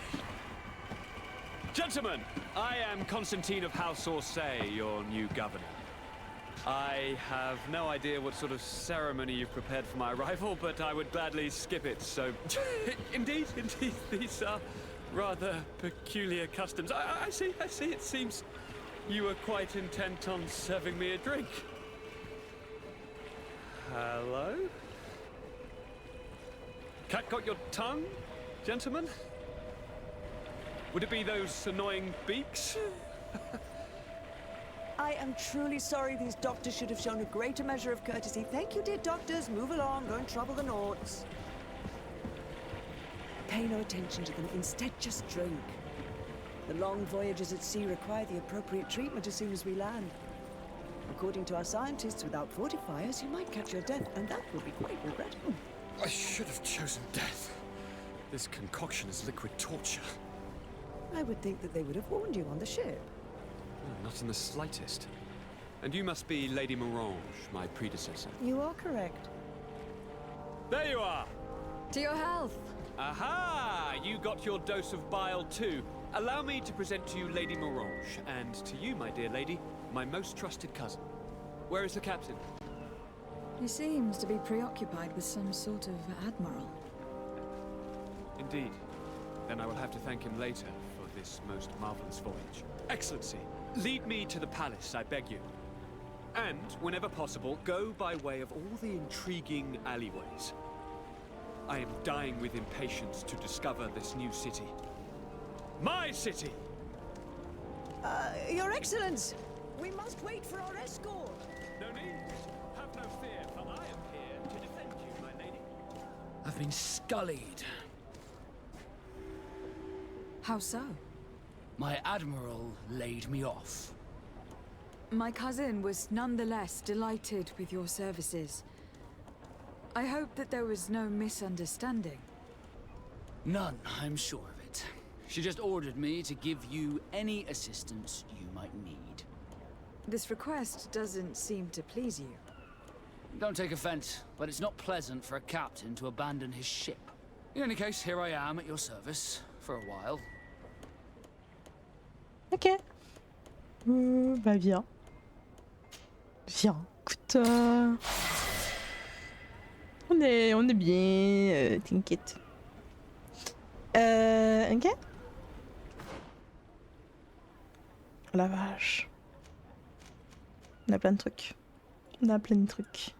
Gentlemen, I am Constantine of House Orsay, your new governor. I have no idea what sort of ceremony you've prepared for my arrival, but I would gladly skip it, so... Indeed, these are rather peculiar customs. I see, it seems you were quite intent on serving me a drink. Hello? Cat got your tongue, gentlemen? Would it be those annoying beaks? I am truly sorry. These doctors should have shown a greater measure of courtesy. Thank you, dear doctors. Move along. Don't trouble the Nauts. Pay no attention to them. Instead, just drink. The long voyages at sea require the appropriate treatment as soon as we land. According to our scientists, without fortifiers, you might catch your death, and that would be quite regrettable. I should have chosen death. This concoction is liquid torture. I would think that they would have warned you on the ship. Not in the slightest. And you must be Lady Morange, my predecessor. You are correct. There you are! To your health! Aha! You got your dose of bile too. Allow me to present to you Lady Morange, and to you, my dear lady, my most trusted cousin. Where is the captain? He seems to be preoccupied with some sort of admiral. Indeed. Then I will have to thank him later for this most marvelous voyage. Excellency, lead me to the palace, I beg you. And, whenever possible, go by way of all the intriguing alleyways. I am dying with impatience to discover this new city. My city! Your Excellence! We must wait for our escort! No need. Have no fear, for I am here to defend you, my lady. I've been scullied. How so? My admiral laid me off. My cousin was nonetheless delighted with your services. I hope that there was no misunderstanding. None, I'm sure of it. She just ordered me to give you any assistance you might need. This request doesn't seem to please you. Don't take offense, but it's not pleasant for a captain to abandon his ship. In any case, here I am at your service for a while. Ok. Bah viens. Viens. Écoute, on est bien. T'inquiète. Ok. La vache. On a plein de trucs. On a plein de trucs.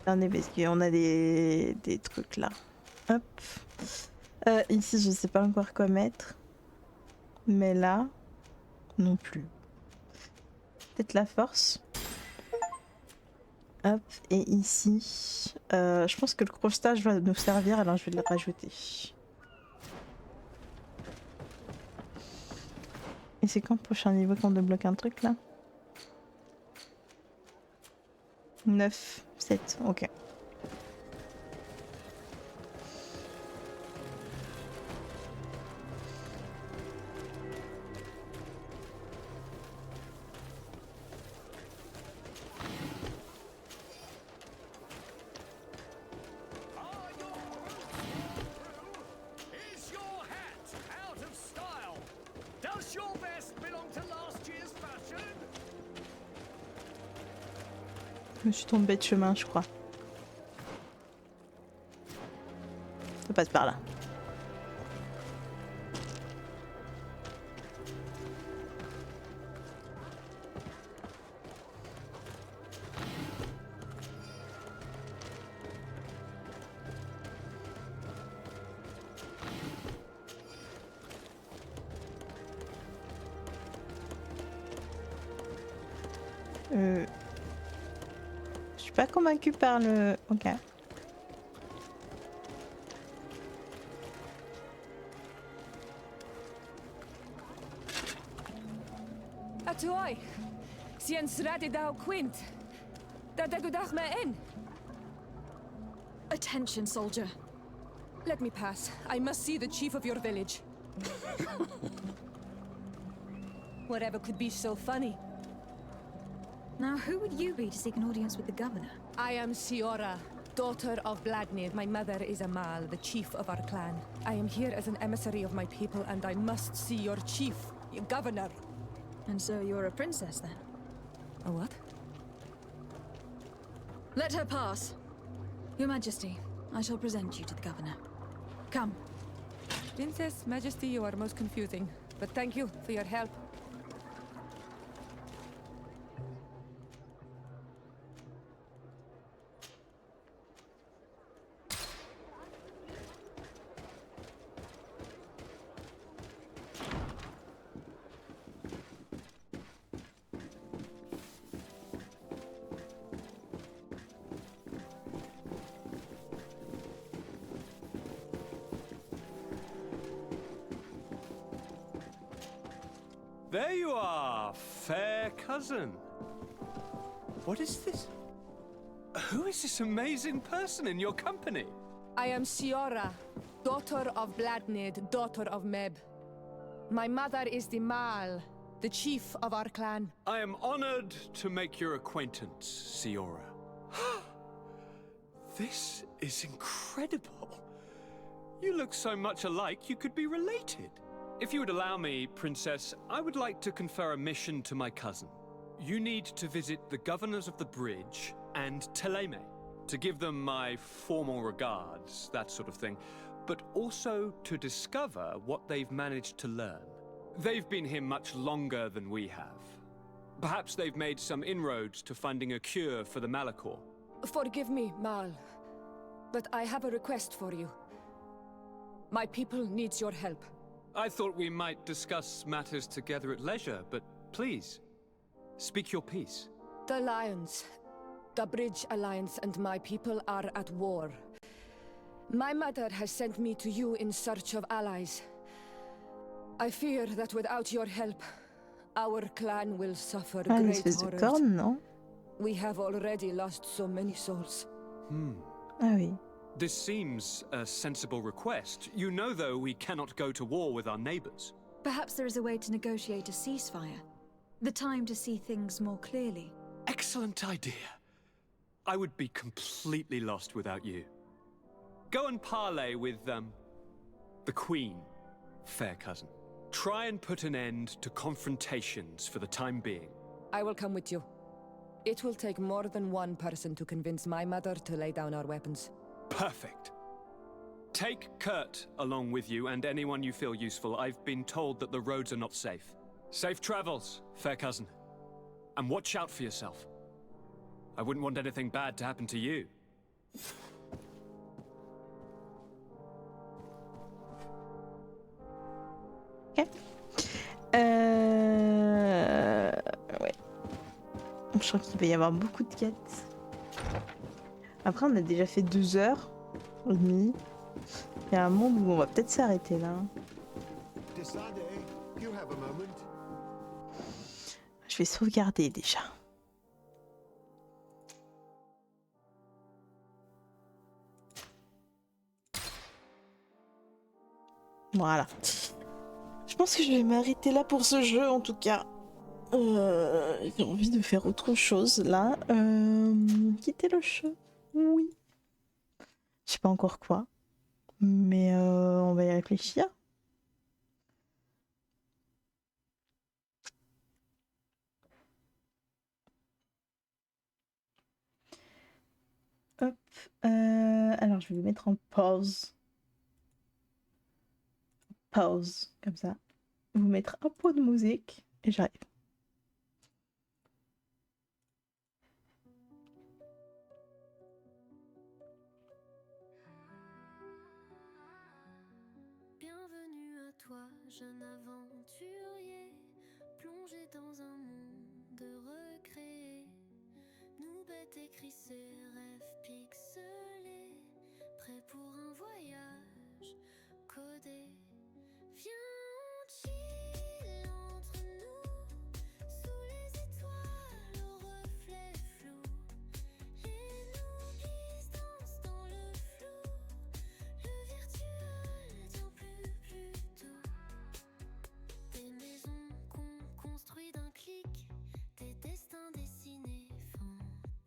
Attendez, parce qu'on a des trucs là. Hop. Ici, je sais pas encore quoi mettre. Mais là, non plus. Peut-être la force. Hop. Et ici, je pense que le crochetage va nous servir, alors je vais le rajouter. Et c'est quand le prochain niveau qu'on débloque un truc là? 9, 7, ok. Je me suis tombée de chemin, je crois. Ça passe par là. Je suis pas convaincue par le... Ok. Atuoi, sien sradi dau quint. Da dagudach me in. Attention, soldier. Let me pass. I must see the chief of your village. Whatever could be so funny. Now, who would you be to seek an audience with the governor? I am Siora, daughter of Bladnid. My mother is Amal, the chief of our clan. I am here as an emissary of my people, and I must see your chief, your governor. And so you're a princess, then? A what? Let her pass. Your Majesty, I shall present you to the governor. Come. Princess, Majesty, you are most confusing. But thank you for your help. There you are, fair cousin. What is this? Who is this amazing person in your company? I am Siora, daughter of Bladnid, daughter of Meb. My mother is the Mal, the chief of our clan. I am honored to make your acquaintance, Siora. This is incredible. You look so much alike you could be related. If you would allow me, Princess, I would like to confer a mission to my cousin. You need to visit the governors of the bridge and Teleme. to give them my formal regards, that sort of thing, but also to discover what they've managed to learn. They've been here much longer than we have. Perhaps they've made some inroads to finding a cure for the Malachor. Forgive me, Mal, but I have a request for you. My people needs your help. I thought we might discuss matters together at leisure, but please, speak your piece. The Lions, the Bridge Alliance and my people are at war. My mother has sent me to you in search of allies. I fear that without your help, our clan will suffer great horrors. Corne, non? We have already lost so many souls. Ah oui. This seems a sensible request. You know, though, we cannot go to war with our neighbors. Perhaps there is a way to negotiate a ceasefire. The time to see things more clearly. Excellent idea. I would be completely lost without you. Go and parley with, the Queen, fair cousin. Try and put an end to confrontations for the time being. I will come with you. It will take more than one person to convince my mother to lay down our weapons. Perfect. Take Kurt along with you and anyone you feel useful. I've been told that the roads are not safe. Safe travels, fair cousin. And watch out for yourself. I wouldn't want anything bad to happen to you. Ok. Ouais. Je crois qu'il va y avoir beaucoup de quêtes. Après, on a déjà fait 2h30. Il y a un monde où on va peut-être s'arrêter là. Je vais sauvegarder déjà. Voilà. Je pense que je vais m'arrêter là pour ce jeu en tout cas. J'ai envie de faire autre chose là. Quitter le jeu. Oui. Je sais pas encore quoi. Mais on va y réfléchir. Hop. Alors je vais le mettre en pause. Pause, comme ça. Vous mettre un peu de musique et j'arrive. Bienvenue à toi, jeune aventurier, plongé dans un monde recréé. Nouvelle écrit ses rêves pixelés, prêt pour un voyage codé. Viens, on chill entre nous, sous les étoiles aux reflets flous. Les notifs dansent dans le flou, le virtuel tient plus doux. Des maisons qu'on construit d'un clic, des destins dessinés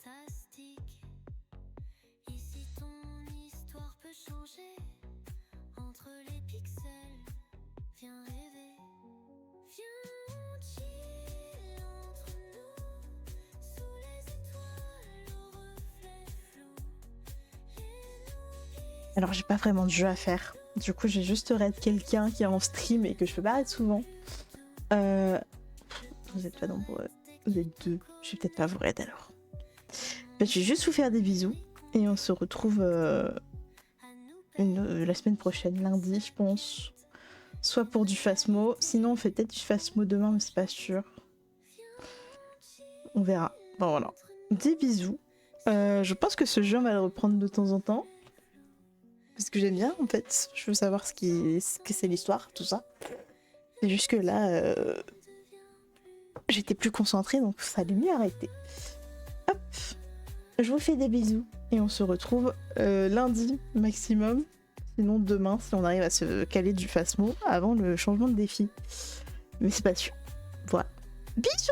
fantastiques. Ici ton histoire peut changer, entre les pixels. Viens rêver, viens on chill entre nous, sous les étoiles aux reflets flous. Alors j'ai pas vraiment de jeu à faire. Du coup j'ai juste raid quelqu'un qui est en stream et que je peux pas raid souvent. Vous êtes pas nombreux, vous êtes 2. Je vais peut-être pas vous raid alors. Je vais juste vous faire des bisous et on se retrouve la semaine prochaine, lundi je pense. Soit pour du Phasmo, sinon on fait peut-être du Phasmo demain mais c'est pas sûr. On verra. Bon voilà. Des bisous. Je pense que ce jeu on va le reprendre de temps en temps. Parce que j'aime bien en fait. Je veux savoir ce que c'est l'histoire, tout ça. Et jusque là, j'étais plus concentrée donc ça allait mieux arrêter. Hop. Je vous fais des bisous et on se retrouve lundi maximum. Sinon demain si on arrive à se caler du Phasmo avant le changement de défi. Mais c'est pas sûr. Voilà. Bisous.